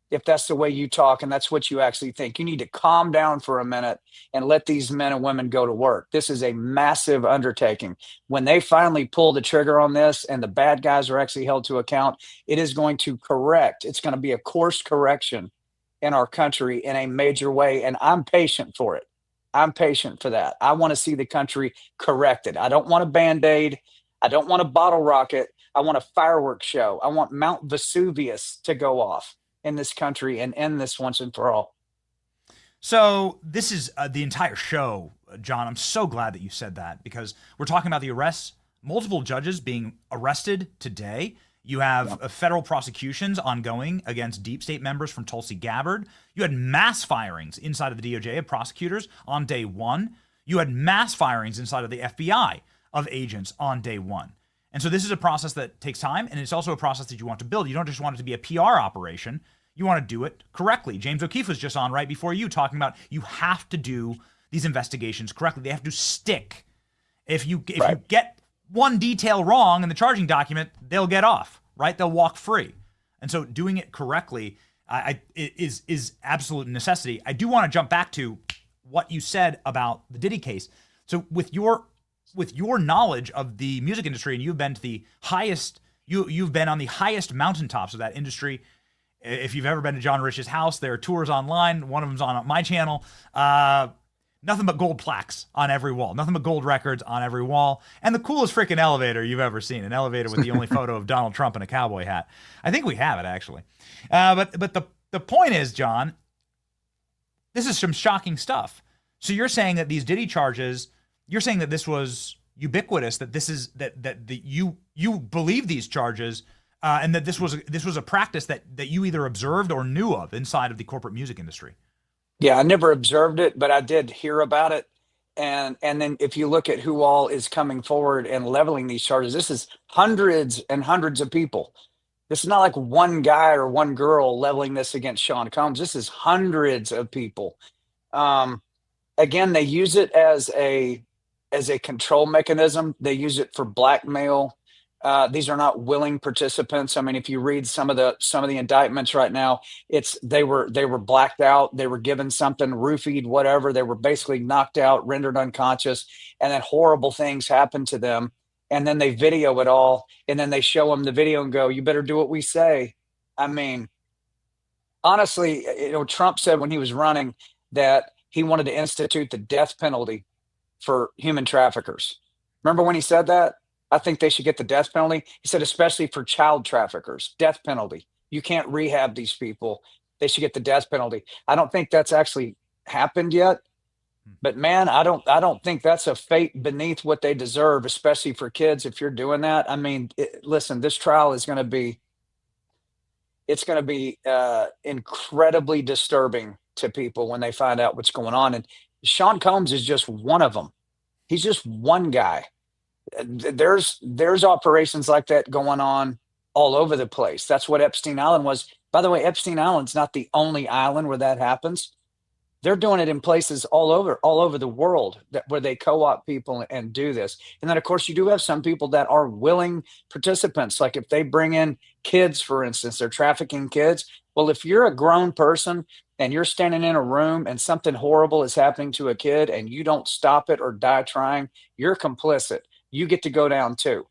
[SPEAKER 14] if that's the way you talk and that's what you actually think. You need to calm down for a minute and let these men and women go to work. This is a massive undertaking. When they finally pull the trigger on this and the bad guys are actually held to account, it is going to correct. It's going to be a course correction in our country in a major way, and I'm patient for it. I'm patient for that. I want to see the country corrected. I don't want a Band-Aid. I don't want a bottle rocket. I want a fireworks show. I want Mount Vesuvius to go off in this country and end this once and for all.
[SPEAKER 4] So this is the entire show, John. I'm so glad that you said that because we're talking about the arrests, multiple judges being arrested today. You have federal prosecutions ongoing against deep state members from Tulsi Gabbard. You had mass firings inside of the DOJ of prosecutors on day one. You had mass firings inside of the FBI of agents on day one. And so this is a process that takes time, and it's also a process that you want to build. You don't just want it to be a PR operation. You want to do it correctly. James O'Keefe was just on right before you talking about you have to do these investigations correctly. They have to stick. If you get one detail wrong in the charging document, they'll get off, right? They'll walk free. And so doing it correctly is absolute necessity. I do want to jump back to what you said about the Diddy case. So with your knowledge of the music industry, and you've been to the highest, you've been on the highest mountaintops of that industry. If you've ever been to John Rich's house, there are tours online. One of them's on my channel. Nothing but gold plaques on every wall. Nothing but gold records on every wall. And the coolest freaking elevator you've ever seen. An elevator with the only photo of Donald Trump in a cowboy hat. I think we have it, actually. But the point is, John, this is some shocking stuff. So you're saying that these Diddy charges, you're saying that this was ubiquitous, that this is that you believe these charges, and that this was a practice that you either observed or knew of inside of the corporate music industry.
[SPEAKER 14] Yeah, I never observed it, but I did hear about it. And then if you look at who all is coming forward and leveling these charges, this is hundreds and hundreds of people. This is not like one guy or one girl leveling this against Sean Combs. This is hundreds of people. Again, they use it as a control mechanism. They use it for blackmail. These are not willing participants. I mean, if you read some of the indictments right now, they were blacked out. They were given something, roofied, whatever. They were basically knocked out, rendered unconscious, and then horrible things happened to them. And then they video it all, and then they show them the video and go, "You better do what we say." I mean, honestly, Trump said when he was running that he wanted to institute the death penalty for human traffickers. Remember when he said that? I think they should get the death penalty. He said, especially for child traffickers, death penalty. You can't rehab these people. They should get the death penalty. I don't think that's actually happened yet. But man, I don't think that's a fate beneath what they deserve, especially for kids. If you're doing that, I mean, listen, this trial is going to be, incredibly disturbing to people when they find out what's going on. And Sean Combs is just one of them. He's just one guy. There's operations like that going on all over the place. That's what Epstein Island was. By the way, Epstein Island's not the only island where that happens. They're doing it in places all over the world where they co-opt people and do this. And then, of course, you do have some people that are willing participants. Like if they bring in kids, for instance, they're trafficking kids. Well, if you're a grown person and you're standing in a room and something horrible is happening to a kid and you don't stop it or die trying, you're complicit. You get to go down too.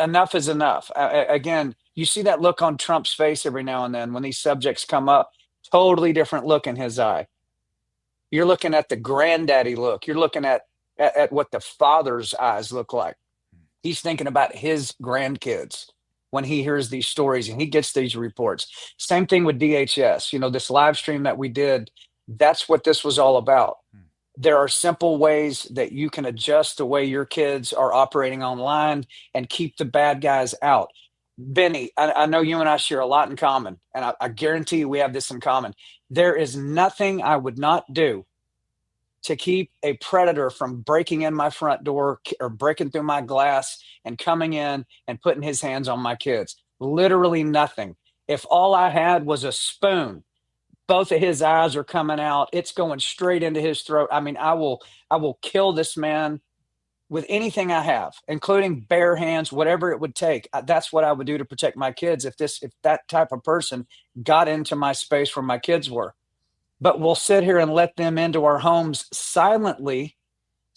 [SPEAKER 14] Enough is enough. Again, you see that look on Trump's face every now and then when these subjects come up. Totally different look in his eye. You're looking at the granddaddy look. You're looking at what the father's eyes look like. He's thinking about his grandkids when he hears these stories and he gets these reports. Same thing with DHS. You know, this live stream that we did, that's what this was all about. There are simple ways that you can adjust the way your kids are operating online and keep the bad guys out. Benny, I know you and I share a lot in common, and I guarantee you we have this in common. There is nothing I would not do to keep a predator from breaking in my front door or breaking through my glass and coming in and putting his hands on my kids. Literally nothing. If all I had was a spoon, both of his eyes are coming out. It's going straight into his throat. I mean, I will kill this man with anything I have, including bare hands, whatever it would take. That's what I would do to protect my kids if that type of person got into my space where my kids were. But we'll sit here and let them into our homes silently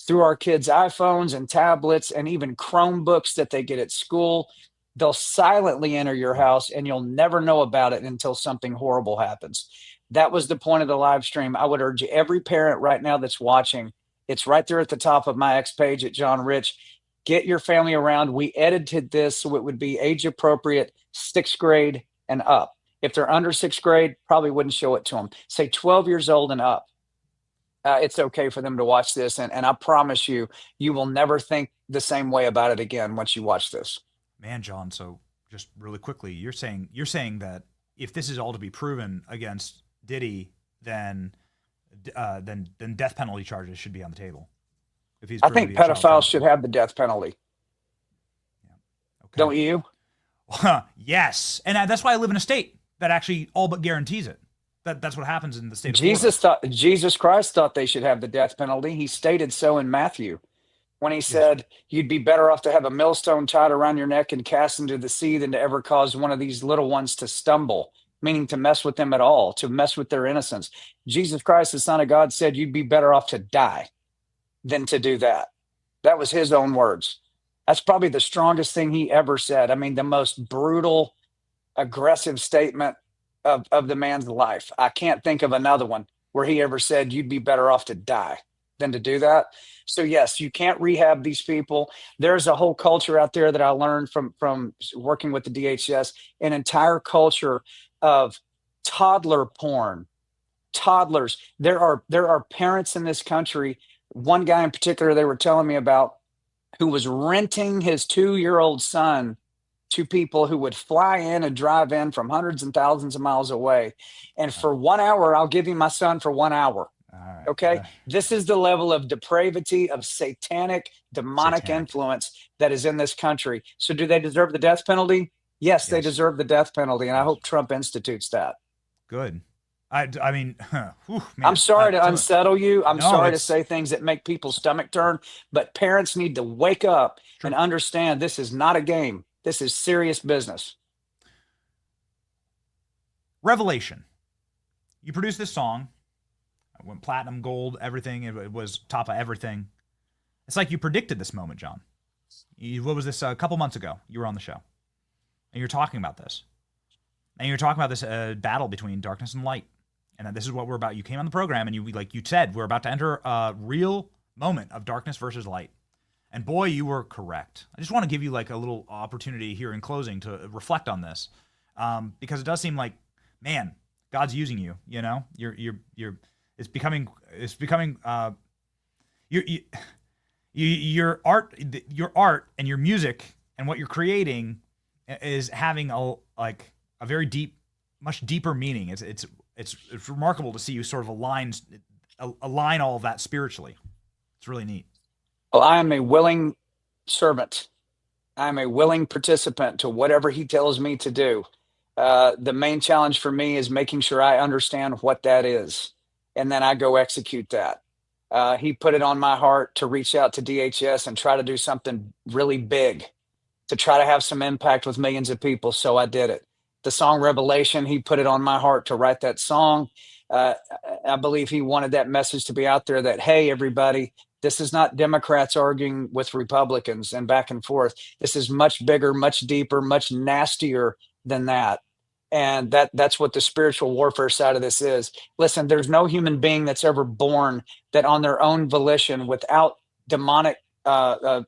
[SPEAKER 14] through our kids' iPhones and tablets and even Chromebooks that they get at school. They'll silently enter your house and you'll never know about it until something horrible happens. That was the point of the live stream. I would urge every parent right now that's watching, it's right there at the top of my X page at John Rich. Get your family around. We edited this so it would be age appropriate, 6th grade and up. If they're under 6th grade, probably wouldn't show it to them. Say 12 years old and up. It's okay for them to watch this. And I promise you, you will never think the same way about it again once you watch this.
[SPEAKER 4] Man, John, so just really quickly, you're saying that if this is all to be proven against Diddy, then death penalty charges should be on the table. If he's
[SPEAKER 14] I think pedophiles should have the death penalty.
[SPEAKER 4] Yeah. Okay.
[SPEAKER 14] Don't you?
[SPEAKER 4] Yes. And that's why I live in a state that actually all but guarantees it. That's what happens in the state of Florida.
[SPEAKER 14] Jesus Christ thought they should have the death penalty. He stated so in Matthew when he said, you'd be better off to have a millstone tied around your neck and cast into the sea than to ever cause one of these little ones to stumble, meaning to mess with them at all, to mess with their innocence. Jesus Christ, the Son of God, said you'd be better off to die than to do that. That was his own words. That's probably the strongest thing he ever said. I mean, the most brutal, aggressive statement of the man's life. I can't think of another one where he ever said you'd be better off to die than to do that. So yes, you can't rehab these people. There's a whole culture out there that I learned from working with the DHS, an entire culture of toddler porn. Toddlers. There are parents in this country, one guy in particular they were telling me about, who was renting his 2-year-old son to people who would fly in and drive in from hundreds and thousands of miles away. And for 1 hour, I'll give you my son for 1 hour.
[SPEAKER 4] Right.
[SPEAKER 14] Okay. This is the level of depravity, of satanic, demonic influence that is in this country. So do they deserve the death penalty? Yes, they deserve the death penalty. And I hope Trump institutes that.
[SPEAKER 4] Good. I mean, whew, man,
[SPEAKER 14] I'm sorry to unsettle you. I'm sorry to say things that make people's stomach turn, but parents need to wake up and understand this is not a game. This is serious business.
[SPEAKER 4] Revelation. You produced this song. It went platinum, gold, everything. It was top of everything. It's like you predicted this moment, John. What was this? A couple months ago, you were on the show. And you're talking about this. And you're talking about this battle between darkness and light. And that this is what we're about. You came on the program and you said, we're about to enter a real moment of darkness versus light. And boy, you were correct. I just want to give you like a little opportunity here in closing to reflect on this, because it does seem like, man, God's using you. You know, it's becoming your art and your music and what you're creating is having a very deep, much deeper meaning. It's remarkable to see you sort of align all of that spiritually. It's really neat.
[SPEAKER 14] Well, I am a willing servant. I'm a willing participant to whatever he tells me to do. The main challenge for me is making sure I understand what that is. and then I go execute that. He put it on my heart to reach out to DHS and try to do something really big, to try to have some impact with millions of people. So I did it. The song Revelation, he put it on my heart to write that song. I believe he wanted that message to be out there that, hey, everybody, this is not Democrats arguing with Republicans and back and forth. This is much bigger, much deeper, much nastier than that. And that's what the spiritual warfare side of this is. Listen, there's no human being that's ever born that on their own volition, without demonic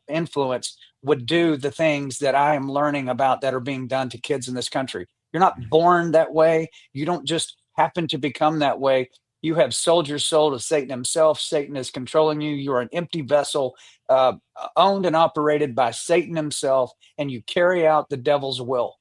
[SPEAKER 14] influence, would do the things that I am learning about that are being done to kids in this country. You're not born that way. You don't just happen to become that way. You have sold your soul to Satan himself. Satan is controlling you. You are an empty vessel, owned and operated by Satan himself, and you carry out the devil's will.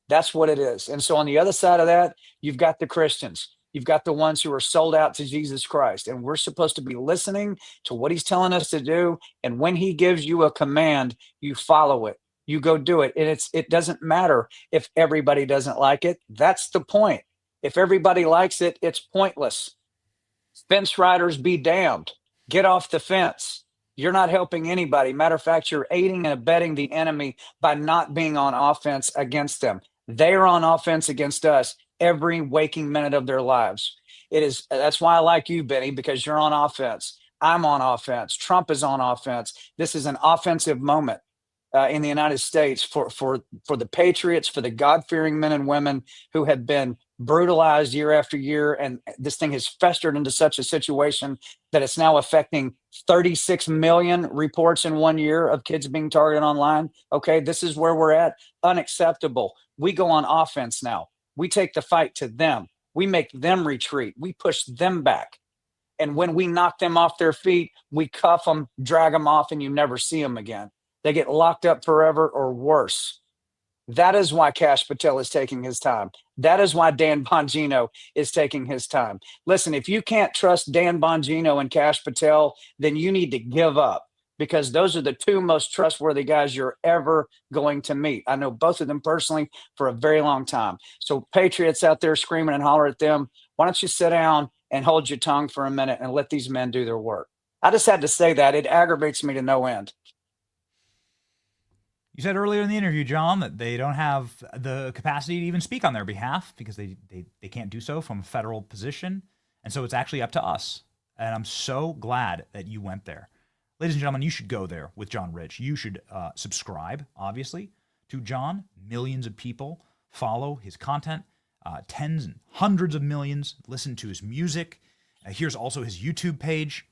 [SPEAKER 14] That's what it is. And so on the other side of that, you've got the Christians. You've got the ones who are sold out to Jesus Christ. And we're supposed to be listening to what he's telling us to do. And when he gives you a command, you follow it. You go do it. And it doesn't matter if everybody doesn't like it. That's the point. If everybody likes it, it's pointless. Fence riders be damned. Get off the fence. You're not helping anybody. Matter of fact, you're aiding and abetting the enemy by not being on offense against them. They are on offense against us every waking minute of their lives. That's why I like you, Benny, because you're on offense. I'm on offense. Trump is on offense. This is an offensive moment in the United States for the patriots, for the God-fearing men and women who have been brutalized year after year. And this thing has festered into such a situation that it's now affecting 36 million reports in 1 year of kids being targeted online. Okay, this is where we're at. Unacceptable. We go on offense now. We take the fight to them. We make them retreat. We push them back. And when we knock them off their feet, we cuff them, drag them off, and you never see them again. They get locked up forever or worse. That is why Kash Patel is taking his time. That is why Dan Bongino is taking his time. Listen, if you can't trust Dan Bongino and Kash Patel, then you need to give up, because those are the two most trustworthy guys you're ever going to meet. I know both of them personally for a very long time. So patriots out there screaming and holler at them, why don't you sit down and hold your tongue for a minute and let these men do their work? I just had to say that. It aggravates me to no end.
[SPEAKER 4] You said earlier in the interview, John, that they don't have the capacity to even speak on their behalf because they can't do so from a federal position. And so it's actually up to us. And I'm so glad that you went there. Ladies and gentlemen, you should go there with John Rich. You should subscribe, obviously, to John. Millions of people follow his content. Tens and hundreds of millions listen to his music. Here's also his YouTube page.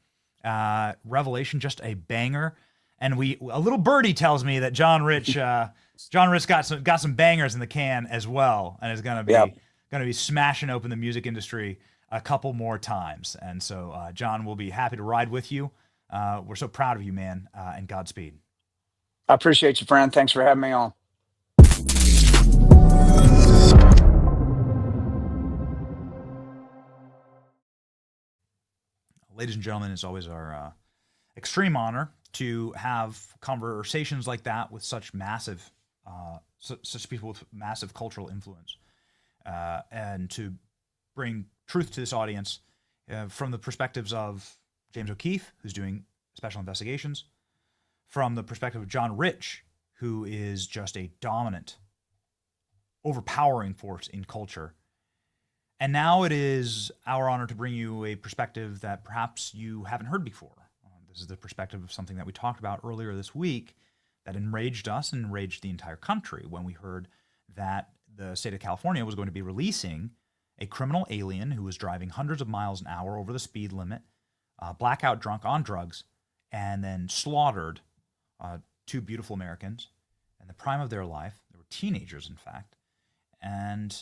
[SPEAKER 4] Revelation, just a banger. And a little birdie tells me that John Rich got some bangers in the can as well, and is gonna be smashing open the music industry a couple more times. And so John will be happy to ride with you. We're so proud of you, man, and Godspeed.
[SPEAKER 14] I appreciate you, friend. Thanks for having me on.
[SPEAKER 4] Ladies and gentlemen, it's always our extreme honor to have conversations like that with such people with massive cultural influence, and to bring truth to this audience from the perspectives of James O'Keefe, who's doing special investigations, from the perspective of John Rich, who is just a dominant, overpowering force in culture. And now it is our honor to bring you a perspective that perhaps you haven't heard before. This is the perspective of something that we talked about earlier this week that enraged us and enraged the entire country when we heard that the state of California was going to be releasing a criminal alien who was driving hundreds of miles an hour over the speed limit, blackout drunk on drugs, and then slaughtered two beautiful Americans in the prime of their life. They were teenagers, in fact, and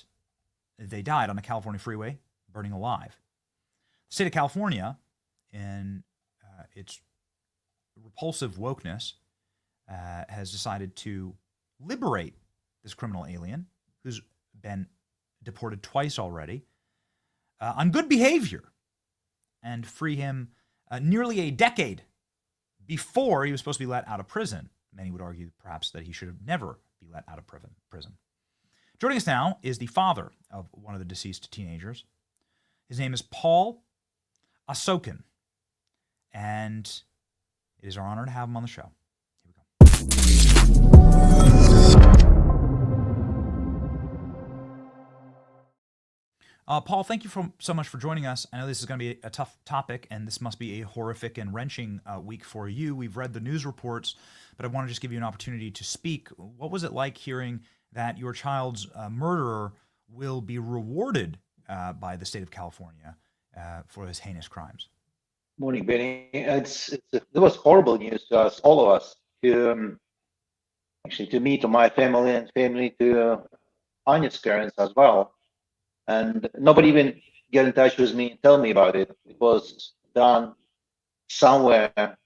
[SPEAKER 4] they died on a California freeway, burning alive. The state of California, in its repulsive wokeness, has decided to liberate this criminal alien who's been deported twice already on good behavior, and free him nearly a decade before he was supposed to be let out of prison. Many would argue perhaps that he should have never be let out of prison. Joining us now is the father of one of the deceased teenagers. His name is Paul Asokin. And it is our honor to have him on the show. Paul, thank you so much for joining us. I know this is going to be a tough topic, and this must be a horrific and wrenching week for you. We've read the news reports, but I want to just give you an opportunity to speak. What was it like hearing that your child's murderer will be rewarded by the state of California for his heinous crimes?
[SPEAKER 15] Morning, Benny. It was horrible news to us, all of us, to me, to my family, and family to Anya's parents as well. And nobody even get in touch with me and tell me about it. It was done somewhere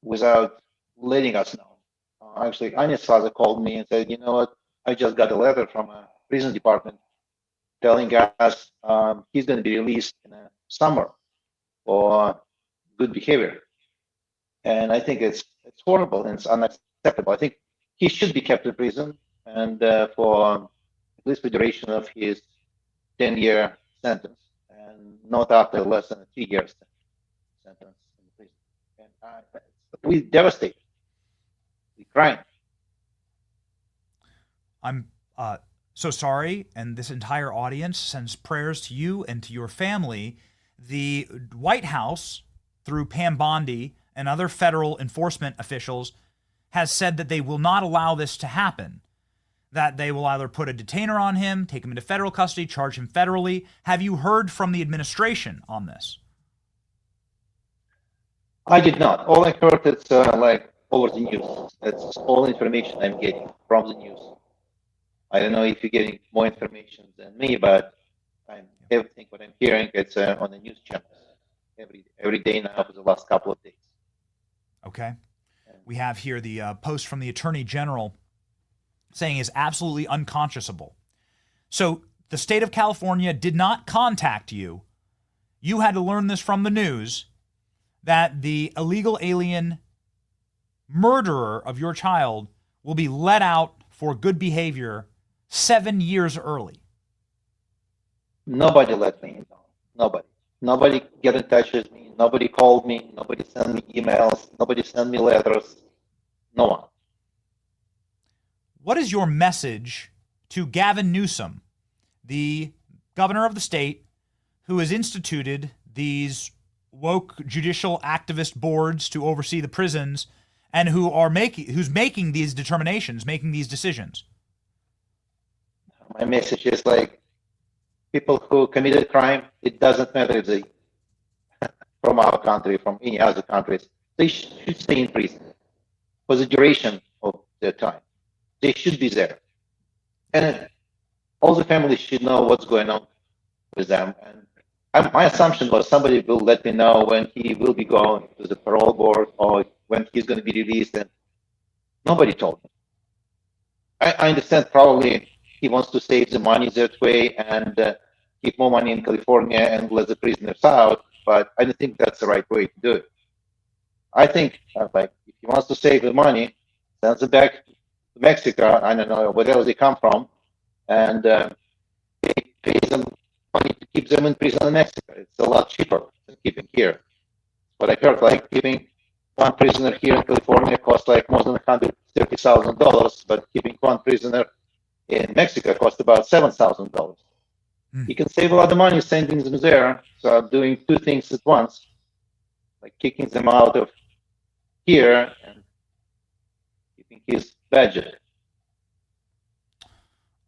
[SPEAKER 15] without letting us know. Actually, Anya's father called me and said, you know what, I just got a letter from a prison department telling us he's going to be released in the summer for good behavior. And I think it's horrible and it's unacceptable. I think he should be kept in prison and for at least the duration of his 10-year sentence, and not after less than a 3-year sentence in prison. And we devastated. We crying.
[SPEAKER 4] I'm so sorry, and this entire audience sends prayers to you and to your family. The White House, through Pam Bondi and other federal enforcement officials, has said that they will not allow this to happen, that they will either put a detainer on him, take him into federal custody, charge him federally. Have you heard from the administration on this?
[SPEAKER 15] I did not. All I heard is like over the news. That's all information I'm getting from the news. I don't know if you're getting more information than me, but everything what I'm hearing, it's on the news channels every day now for the last couple of days.
[SPEAKER 4] Okay. We have here the post from the Attorney General saying is absolutely unconscionable. So the state of California did not contact you. You had to learn this from the news, that the illegal alien murderer of your child will be let out for good behavior 7 years early.
[SPEAKER 15] Nobody let me know. Nobody get in touch with me. Nobody called me. Nobody sent me emails. Nobody sent me letters. No one.
[SPEAKER 4] What is your message to Gavin Newsom, the governor of the state, who has instituted these woke judicial activist boards to oversee the prisons, and who's making these determinations, making these decisions?
[SPEAKER 15] My message is like, people who committed crime, it doesn't matter if they from our country, from any other countries, they should stay in prison for the duration of their time. They should be there. And all the families should know what's going on with them. And my assumption was somebody will let me know when he will be going to the parole board or when he's going to be released. And nobody told me. I understand probably he wants to save the money that way and keep more money in California and let the prisoners out, but I don't think that's the right way to do it. I think like if he wants to save the money, send them back to Mexico, I don't know, wherever they come from, and pay them money to keep them in prison in Mexico. It's a lot cheaper than keeping here. But I heard like keeping one prisoner here in California costs like more than $130,000, but keeping one prisoner in Mexico costs about $7,000. You can save a lot of money sending them there. So I'm doing two things at once, like kicking them out of here and keeping his budget.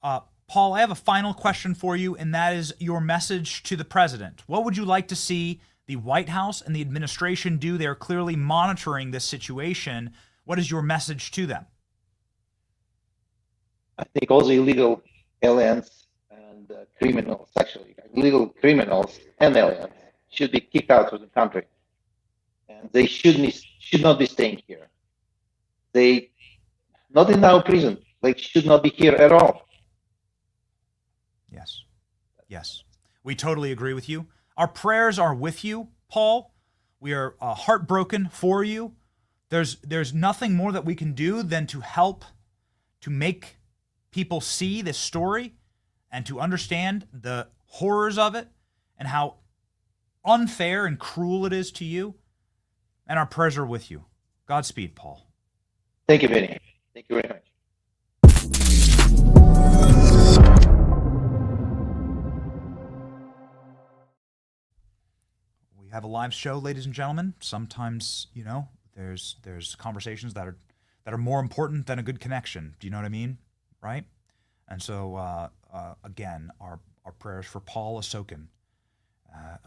[SPEAKER 4] Paul, I have a final question for you, and that is your message to the president. What would you like to see the White House and the administration do? They're clearly monitoring this situation. What is your message to them?
[SPEAKER 15] I think all the illegal aliens and criminals, actually, illegal criminals and aliens should be kicked out of the country. And they should not be staying here. They, not in our prison, they should not be here at all.
[SPEAKER 4] Yes, we totally agree with you. Our prayers are with you, Paul. We are heartbroken for you. There's nothing more that we can do than to help to make people see this story and to understand the horrors of it and how unfair and cruel it is to you. And our prayers are with you. Godspeed, Paul.
[SPEAKER 15] Thank you, Benny. Thank you very much.
[SPEAKER 4] We have a live show, ladies and gentlemen. Sometimes, you know, there's conversations that are more important than a good connection. Do you know what I mean? Right? And so, again, our prayers for Paul Asokan,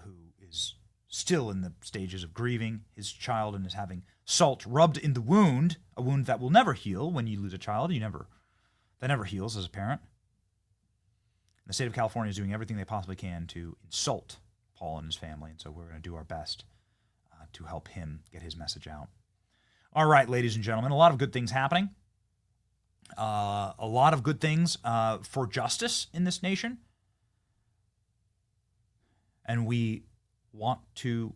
[SPEAKER 4] who is still in the stages of grieving his child and is having salt rubbed in the wound, a wound that will never heal when you lose a child. That never heals as a parent. The state of California is doing everything they possibly can to insult Paul and his family, and so we're going to do our best to help him get his message out. All right, ladies and gentlemen, a lot of good things happening. A lot of good things for justice in this nation. And we want to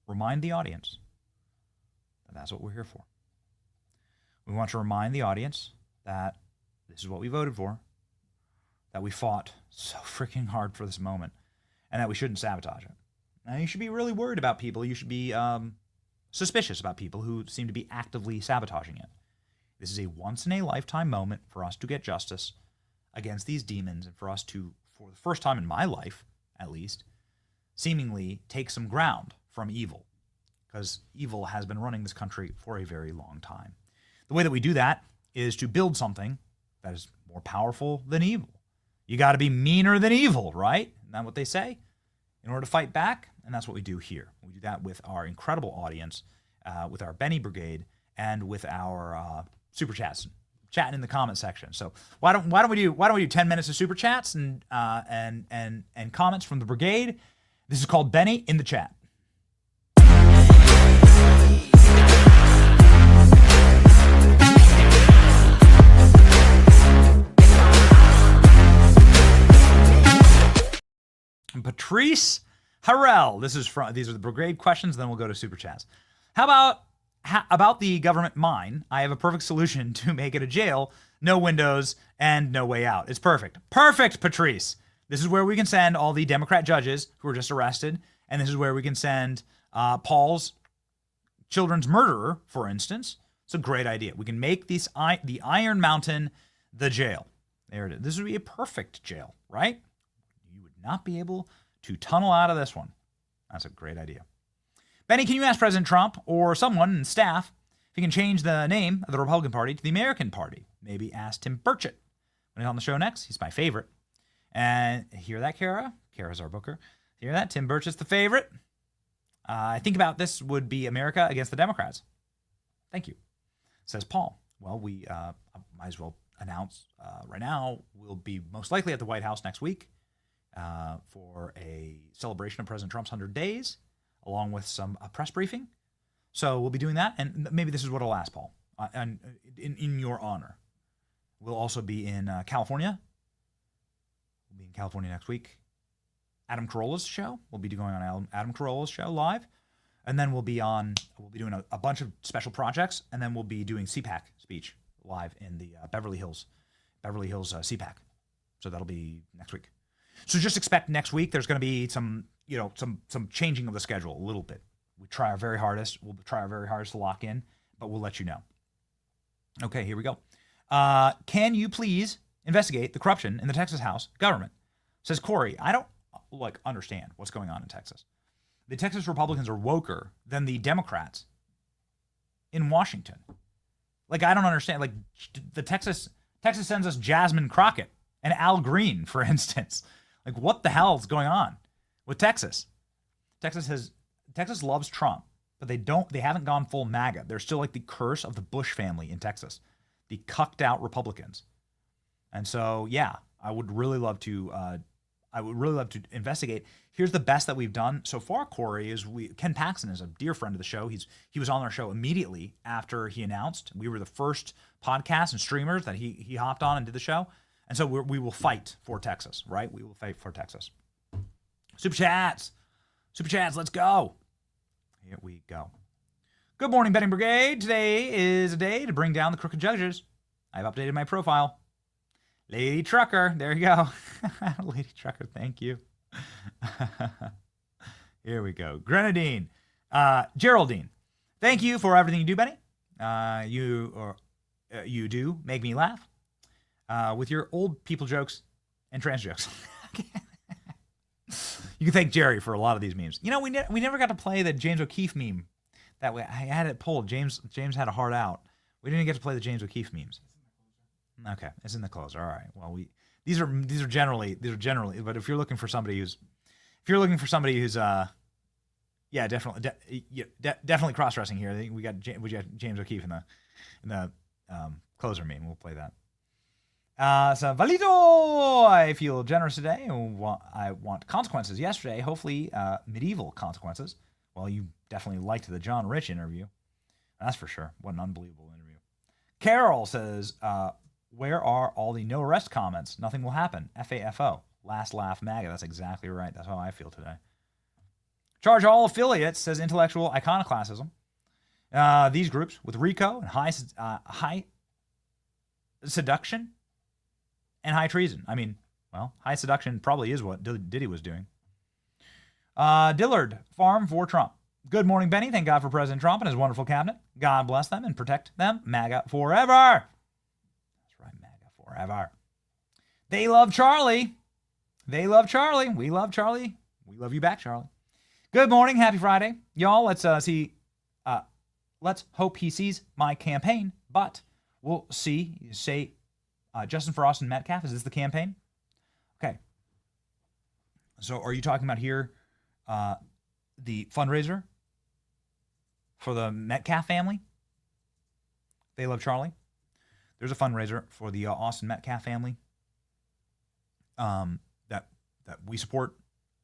[SPEAKER 4] remind the audience that that's what we're here for. We want to remind the audience that this is what we voted for, that we fought so freaking hard for this moment, and that we shouldn't sabotage it. Now, you should be really worried about people. You should be suspicious about people who seem to be actively sabotaging it. This is a once-in-a-lifetime moment for us to get justice against these demons and for us to, for the first time in my life, at least, seemingly take some ground from evil, because evil has been running this country for a very long time. The way that we do that is to build something that is more powerful than evil. You got to be meaner than evil, right? Isn't that what they say? In order to fight back, and that's what we do here. We do that with our incredible audience, with our Benny Brigade, and with our super chats, chatting in the comment section. So why don't we do 10 minutes of super chats and comments from the brigade? This is called Benny in the Chat. Patrice Harrell. These are the brigade questions. Then we'll go to super chats. How about the government mine? I have a perfect solution to make it a jail, no windows and no way out. It's perfect. Perfect, Patrice. This is where we can send all the Democrat judges who were just arrested, and this is where we can send Paul's children's murderer, for instance. It's a great idea. We can make the Iron Mountain the jail. There it is. This would be a perfect jail, right? You would not be able to tunnel out of this one. That's a great idea. Benny, can you ask President Trump or someone in staff if he can change the name of the Republican Party to the American Party? Maybe ask Tim Burchett when he's on the show next. He's my favorite. And hear that, Kara? Kara's our booker. Hear that? Tim Burchett's the favorite. I think about this would be America against the Democrats. Thank you. Says Paul. Well, we might as well announce right now we'll be most likely at the White House next week for a celebration of President Trump's 100 days, along with some press briefing. So we'll be doing that, and maybe this is what I'll ask Paul, and in your honor. We'll also be in California. We'll be in California next week. Adam Carolla's show. We'll be going on Adam Carolla's show live, and then we'll be doing a bunch of special projects, and then we'll be doing CPAC speech live in the Beverly Hills CPAC. So that'll be next week. So just expect next week there's going to be some changing of the schedule a little bit. We try our very hardest. We'll try our very hardest to lock in, but we'll let you know. Okay, here we go. Can you please investigate the corruption in the Texas House government? Says Corey. I don't understand what's going on in Texas. The Texas Republicans are woker than the Democrats in Washington. I don't understand. The Texas sends us Jasmine Crockett and Al Green, for instance. What the hell is going on with Texas? Texas loves Trump, but they haven't gone full MAGA. They're still like the curse of the Bush family in Texas, the cucked out Republicans. And so, yeah, I would really love to investigate. Here's the best that we've done so far, Corey, is Ken Paxton is a dear friend of the show. He was on our show immediately after he announced. We were the first podcast and streamers that he hopped on and did the show. And so we will fight for Texas, right? We will fight for Texas. Super chats, let's go. Here we go. Good morning, Betting Brigade. Today is a day to bring down the crooked judges. I've updated my profile. Lady Trucker, there you go. Lady Trucker, thank you. Here we go. Grenadine. Geraldine. Thank you for everything you do, Benny. You do make me laugh with your old people jokes and trans jokes. You can thank Jerry for a lot of these memes. You know, we never got to play the James O'Keefe meme. That way, I had it pulled. James had a heart out. We didn't get to play the James O'Keefe memes. Okay, it's in the closer. All right. Well, these are generally. But if you're looking for somebody who's definitely cross-dressing here. I think we got James O'Keefe in the closer meme. We'll play that. So Valito, I feel generous today. I want consequences. Yesterday, hopefully medieval consequences. Well, you definitely liked the John Rich interview. That's for sure. What an unbelievable interview. Carol says, where are all the no arrest comments? Nothing will happen. FAFO. Last laugh MAGA. That's exactly right. That's how I feel today. Charge all affiliates, says intellectual iconoclasm. These groups with RICO and high seduction and high treason. I mean, well, high seduction probably is what Diddy was doing. Dillard, farm for Trump. Good morning, Benny. Thank God for President Trump and his wonderful cabinet. God bless them and protect them. MAGA forever. That's right, MAGA forever. They love Charlie. They love Charlie. We love Charlie. We love you back, Charlie. Good morning. Happy Friday. Y'all, let's see. Let's hope he sees my campaign, but we'll see. Say Justin Frost and Metcalf. Is this the campaign? Okay. So are you talking about here the fundraiser for the Metcalf family? They love Charlie. There's a fundraiser for the Austin Metcalf family that we support.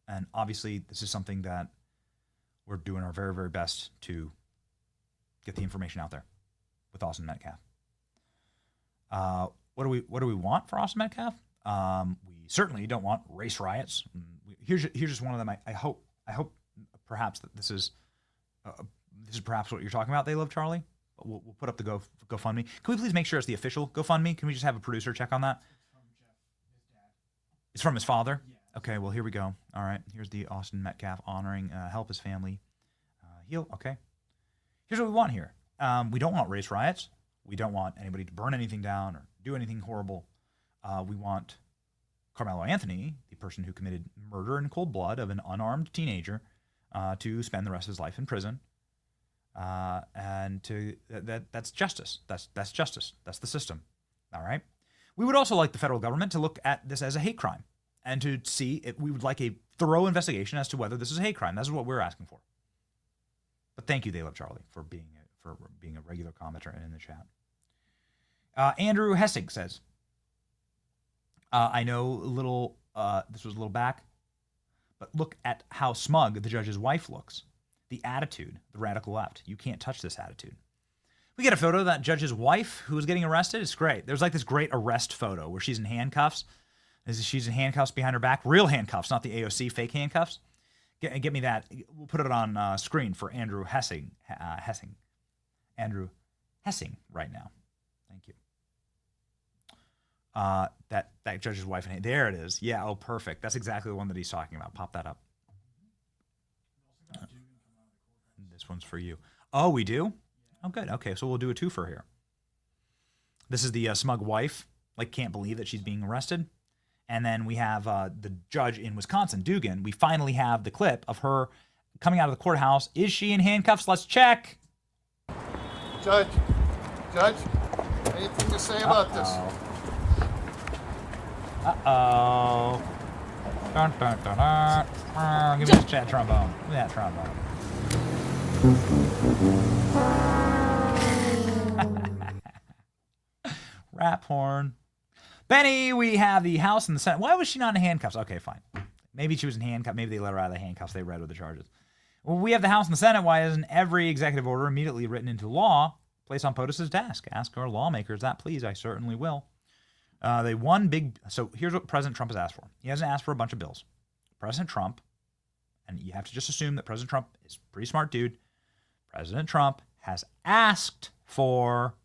[SPEAKER 4] And obviously, this is something that we're doing our very, very best to get the information out there with Austin Metcalf. What do we want for Austin Metcalf? We certainly don't want race riots. Here's just one of them. I hope perhaps that this is perhaps what you're talking about. They love Charlie. We'll put up the GoFundMe. Can we please make sure it's the official GoFundMe? Can we just have a producer check on that? It's from his father. Yeah. Okay. Well, here we go. All right. Here's the Austin Metcalf honoring help his family heal. Okay. Here's what we want here. We don't want race riots. We don't want anybody to burn anything down or do anything horrible. We want Carmelo Anthony, the person who committed murder in cold blood of an unarmed teenager, to spend the rest of his life in prison. And that's justice. That's justice. That's the system. All right. We would also like the federal government to look at this as a hate crime and to see if we would like a thorough investigation as to whether this is a hate crime. That's what we're asking for. But thank you, They Love Charlie, for being a regular commenter in the chat. Andrew Hessig says, I know this was a little back, but look at how smug the judge's wife looks. The attitude, the radical left. You can't touch this attitude. We get a photo of that judge's wife who was getting arrested. It's great. There's like this great arrest photo where she's in handcuffs. She's in handcuffs behind her back. Real handcuffs, not the AOC fake handcuffs. Get me that. We'll put it on screen for Andrew Hessing. Andrew Hessing right now. Thank you. That judge's wife. There it is. Yeah, oh, perfect. That's exactly the one that he's talking about. Pop that up. This one's for you. Oh, we do? Oh, good. Okay, so we'll do a twofer here. This is the smug wife, like can't believe that she's being arrested. And then we have the judge in Wisconsin, Dugan. We finally have the clip of her coming out of the courthouse. Is she in handcuffs? Let's check.
[SPEAKER 16] Judge, anything to say about this?
[SPEAKER 4] Uh-oh. Dun, dun, dun, dun. Give me this chat trombone. Give me that trombone. Rap horn. Benny, we have the House and the Senate. Why was she not in handcuffs? Okay, fine. Maybe she was in handcuffs. Maybe they let her out of the handcuffs. They read with the charges. Well, we have the House and the Senate. Why isn't every executive order immediately written into law placed on POTUS's desk? Ask our lawmakers that, please. I certainly will. They won big. So here's what President Trump has asked for. He hasn't asked for a bunch of bills. President Trump, and you have to just assume that President Trump is a pretty smart dude. President Trump has asked for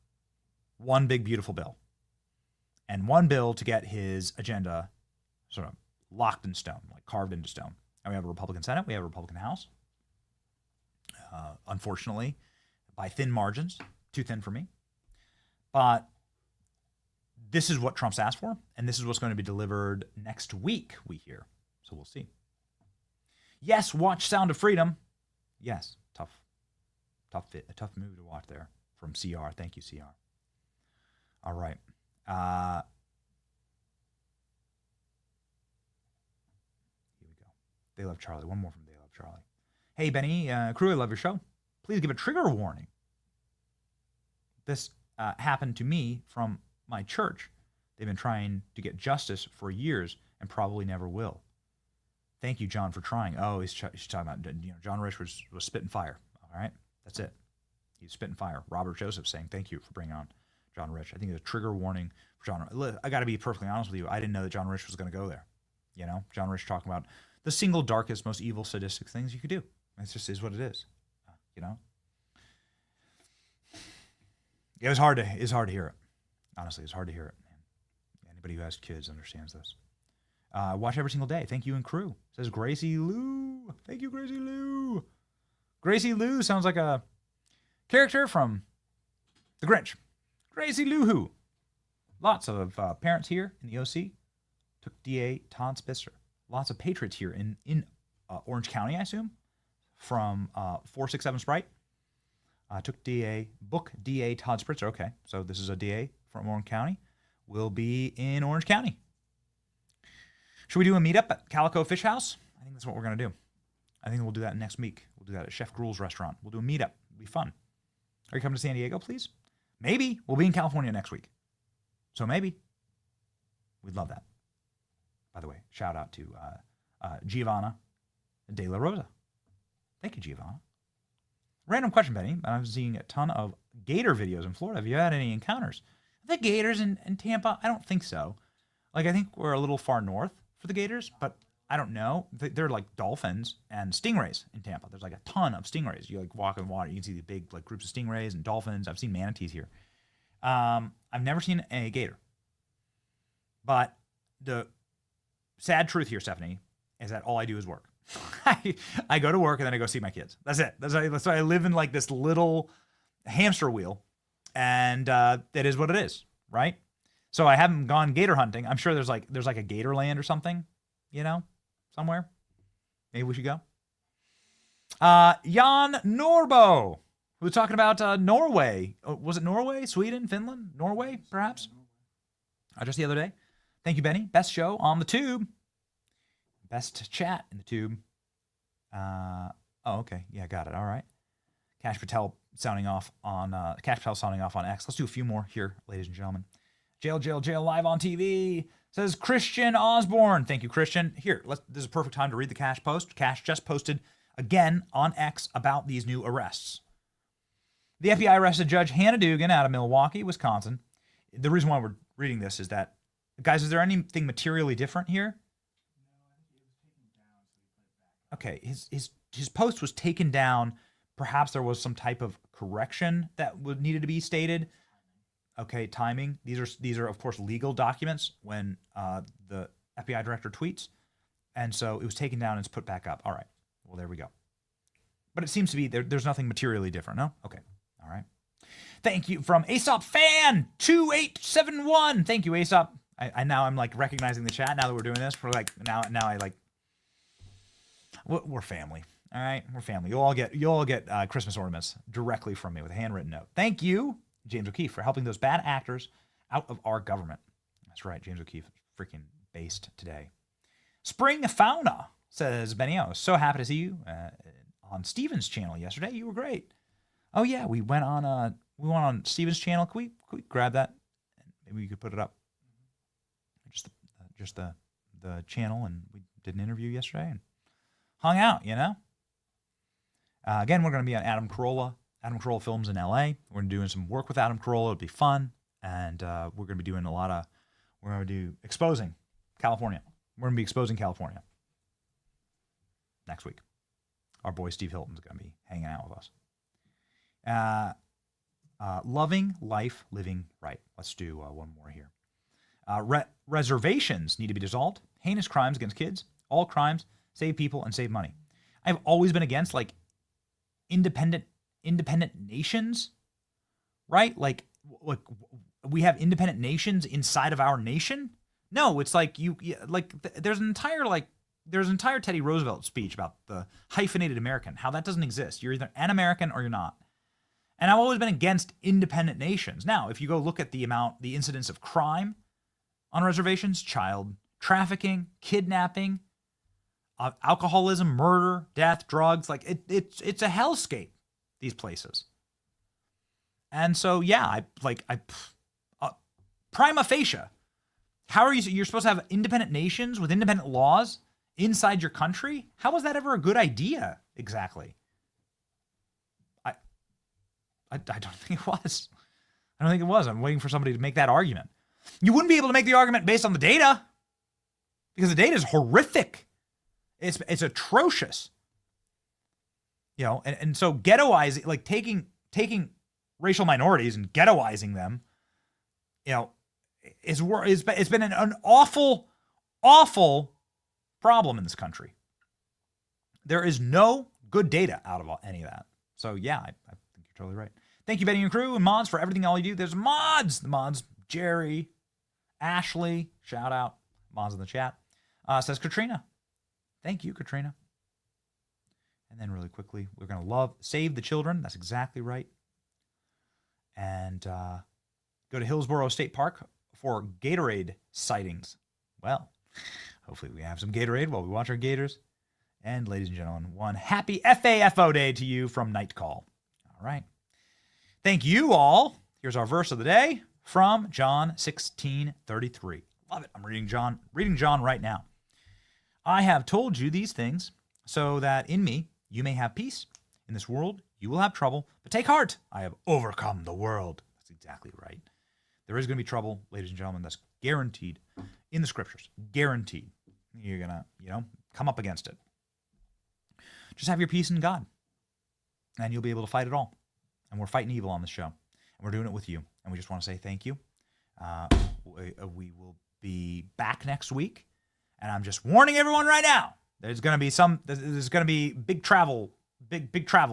[SPEAKER 4] one big, beautiful bill. And one bill to get his agenda sort of locked in stone, like carved into stone. And we have a Republican Senate. We have a Republican House. Unfortunately, by thin margins, too thin for me. But this is what Trump's asked for, and this is what's going to be delivered next week, we hear. So we'll see. Yes, watch Sound of Freedom. Yes, tough movie to watch there from CR. Thank you, CR. All right. Here we go. They Love Charlie. One more from They Love Charlie. Hey, Benny, crew, I love your show. Please give a trigger warning. This happened to me from my church. They've been trying to get justice for years and probably never will. Thank you, John, for trying. Oh, he's talking about, John Rich was spitting fire. All right, that's it. He's spitting fire. Robert Joseph saying thank you for bringing on John Rich. I think it's a trigger warning for John. I got to be perfectly honest with you. I didn't know that John Rich was going to go there. John Rich talking about the single darkest, most evil, sadistic things you could do. It just is what it is. It was hard to hear it. Honestly, it's hard to hear it. Anybody who has kids understands this. Watch every single day. Thank you and crew. Says Gracie Lou. Thank you, Gracie Lou. Gracie Lou sounds like a character from The Grinch. Gracie Lou who. Lots of parents here in the OC took DA Todd Spitzer. Lots of patriots here in Orange County, I assume, from 467 Sprite. Took DA Todd Spitzer. Okay, so this is a DA from Orange County. Will be in Orange County. Should we do a meetup at Calico Fish House? I think that's what we're going to do. I think we'll do that next week. We'll do that at Chef Gruel's restaurant. We'll do a meetup. It'll be fun. Are you coming to San Diego, please? Maybe. We'll be in California next week. So maybe. We'd love that. By the way, shout out to Giovanna De La Rosa. Thank you, Giovanna. Random question, Benny. I'm seeing a ton of gator videos in Florida. Have you had any encounters? The gators in Tampa? I don't think so. I think we're a little far north for the gators, but I don't know. They're like dolphins and stingrays in Tampa. There's a ton of stingrays. You walk in water, you can see the big groups of stingrays and dolphins. I've seen manatees here. I've never seen a gator. But the sad truth here, Stephanie, is that all I do is work. I go to work and then I go see my kids. That's it. That's why I live in this little hamster wheel, and it is what it is, right? So I haven't gone gator hunting. I'm sure there's a gator land or something, somewhere. Maybe we should go. Jan Norbo, who was talking about Norway. Was it Norway, Sweden, Finland, Norway, perhaps? Just the other day. Thank you, Benny. Best show on the tube. Best chat in the tube. Okay. Yeah, got it. All right. Cash Patel sounding off on X. Let's do a few more here, ladies and gentlemen. Jail live on TV. Says Christian Osborne. Thank you, Christian. Here, this is a perfect time to read the Cash post. Cash just posted again on X about these new arrests. The FBI arrested Judge Hannah Dugan out of Milwaukee, Wisconsin. The reason why we're reading this is that, guys, is there anything materially different here? Okay, his post was taken down. Perhaps there was some type of correction that needed to be stated. Okay, timing. These are of course legal documents when the FBI director tweets, and so it was taken down and it's put back up. All right. Well, there we go. But it seems to be there's nothing materially different. No. Okay. All right. Thank you from Aesop Fan 2871. Thank you, Aesop. I'm recognizing the chat now that we're doing this. We're we're family. All right, we're family. You'll all get Christmas ornaments directly from me with a handwritten note. Thank you, James O'Keefe, for helping those bad actors out of our government. That's right, James O'Keefe, freaking based today. Spring Fauna says, Benny, I was so happy to see you on Steven's channel yesterday. You were great. Oh yeah, we went on Steven's channel. Can we grab that? Maybe we could put it up. Just the channel, and we did an interview yesterday and hung out. Again, we're going to be on Adam Carolla Films in LA. We're going to be doing some work with Adam Carolla. It'll be fun. And we're going to be doing we're going to do exposing California. We're going to be exposing California next week. Our boy Steve Hilton's going to be hanging out with us. Loving life, living right. Let's do one more here. Reservations need to be dissolved. Heinous crimes against kids. All crimes save people, and save money. I've always been against like independent nations, right? Like we have independent nations inside of our nation. No, it's like there's an entire Teddy Roosevelt speech about the hyphenated American, how that doesn't exist. You're either an American or you're not. And I've always been against independent nations. Now, if you go look at the incidence of crime on reservations, child trafficking, kidnapping, alcoholism, murder, death, drugs, like it's a hellscape, these places. And so, yeah, prima facie, how are you're supposed to have independent nations with independent laws inside your country? How was that ever a good idea exactly? I don't think it was. I don't think it was. I'm waiting for somebody to make that argument. You wouldn't be able to make the argument based on the data because the data is horrific. It's atrocious. You know, and so ghettoizing, like taking racial minorities and ghettoizing them, you know, it's been an awful problem in this country. There is no good data out of any of that. So yeah, I think you're totally right. Thank you, Benny and crew and mods, for everything all you do. There's mods. The mods, Jerry, Ashley, shout out. Mods in the chat. Says Katrina. Thank you, Katrina. And then really quickly, we're going to save the children. That's exactly right. And go to Hillsborough State Park for Gatorade sightings. Well, hopefully we have some Gatorade while we watch our Gators. And ladies and gentlemen, one happy FAFO day to you from Night Call. All right. Thank you all. Here's our verse of the day from John 16:33. Love it. I'm reading John right now. I have told you these things so that in me you may have peace. In this world you will have trouble, but take heart. I have overcome the world. That's exactly right. There is going to be trouble, ladies and gentlemen. That's guaranteed in the scriptures. Guaranteed. You're going to, come up against it. Just have your peace in God, and you'll be able to fight it all. And we're fighting evil on this show, and we're doing it with you. And we just want to say thank you. We will be back next week, and I'm just warning everyone right now. There's going to be big travel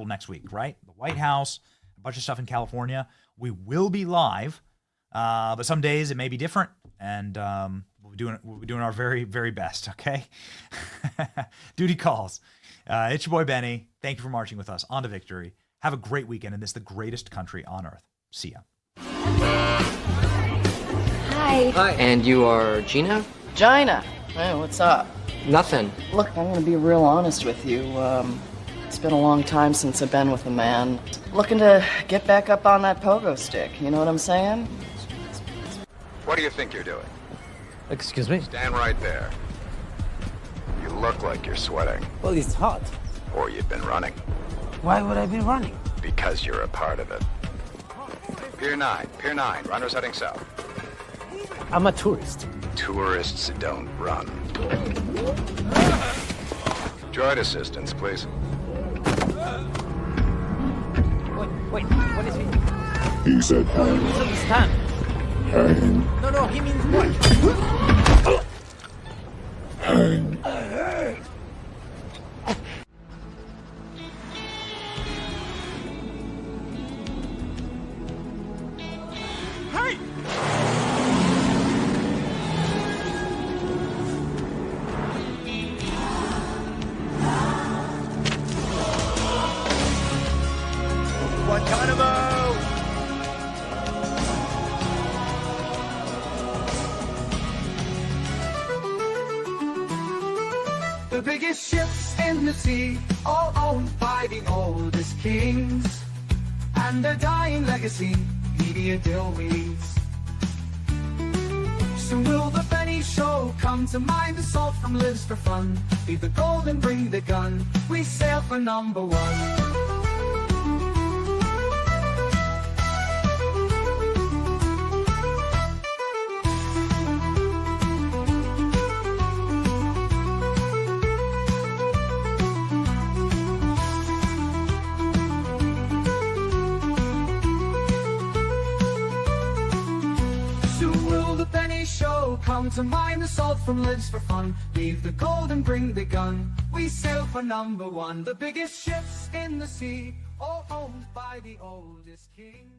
[SPEAKER 4] next week, right? The White House, a bunch of stuff in California. We will be live, but some days it may be different, and we'll be doing our very, very best. Okay, duty calls. It's your boy Benny. Thank you for marching with us on to victory. Have a great weekend in this, the greatest country on earth. See ya.
[SPEAKER 17] Hi. Hi. And you are Gina?
[SPEAKER 18] Gina. Hey, what's up?
[SPEAKER 17] Nothing.
[SPEAKER 18] Look, I'm going to be real honest with you. It's been a long time since I've been with a man. Looking to get back up on that pogo stick. You know what I'm saying?
[SPEAKER 19] What do you think you're doing?
[SPEAKER 17] Excuse me?
[SPEAKER 19] Stand right there. You look like you're sweating.
[SPEAKER 17] Well, it's hot.
[SPEAKER 19] Or you've been running.
[SPEAKER 17] Why would I be running?
[SPEAKER 19] Because you're a part of it. Pier 9, runners heading south.
[SPEAKER 17] I'm a tourist.
[SPEAKER 19] Tourists don't run. Droid assistance, please.
[SPEAKER 17] Wait, what is he?
[SPEAKER 19] He said
[SPEAKER 17] No, you misunderstand.
[SPEAKER 19] hang.
[SPEAKER 17] No, he means what?
[SPEAKER 19] Hang.
[SPEAKER 20] The biggest ships in the sea, all owned by the oldest kings, and their dying legacy, media deal weeds. Soon will the Benny Show come to mind the salt from lives for fun. Leave the gold and bring the gun, we sail for #1. Come to to mine the salt from lids for fun. Leave the gold and bring the gun. We sail for #1. The biggest ships in the sea, all owned by the oldest king.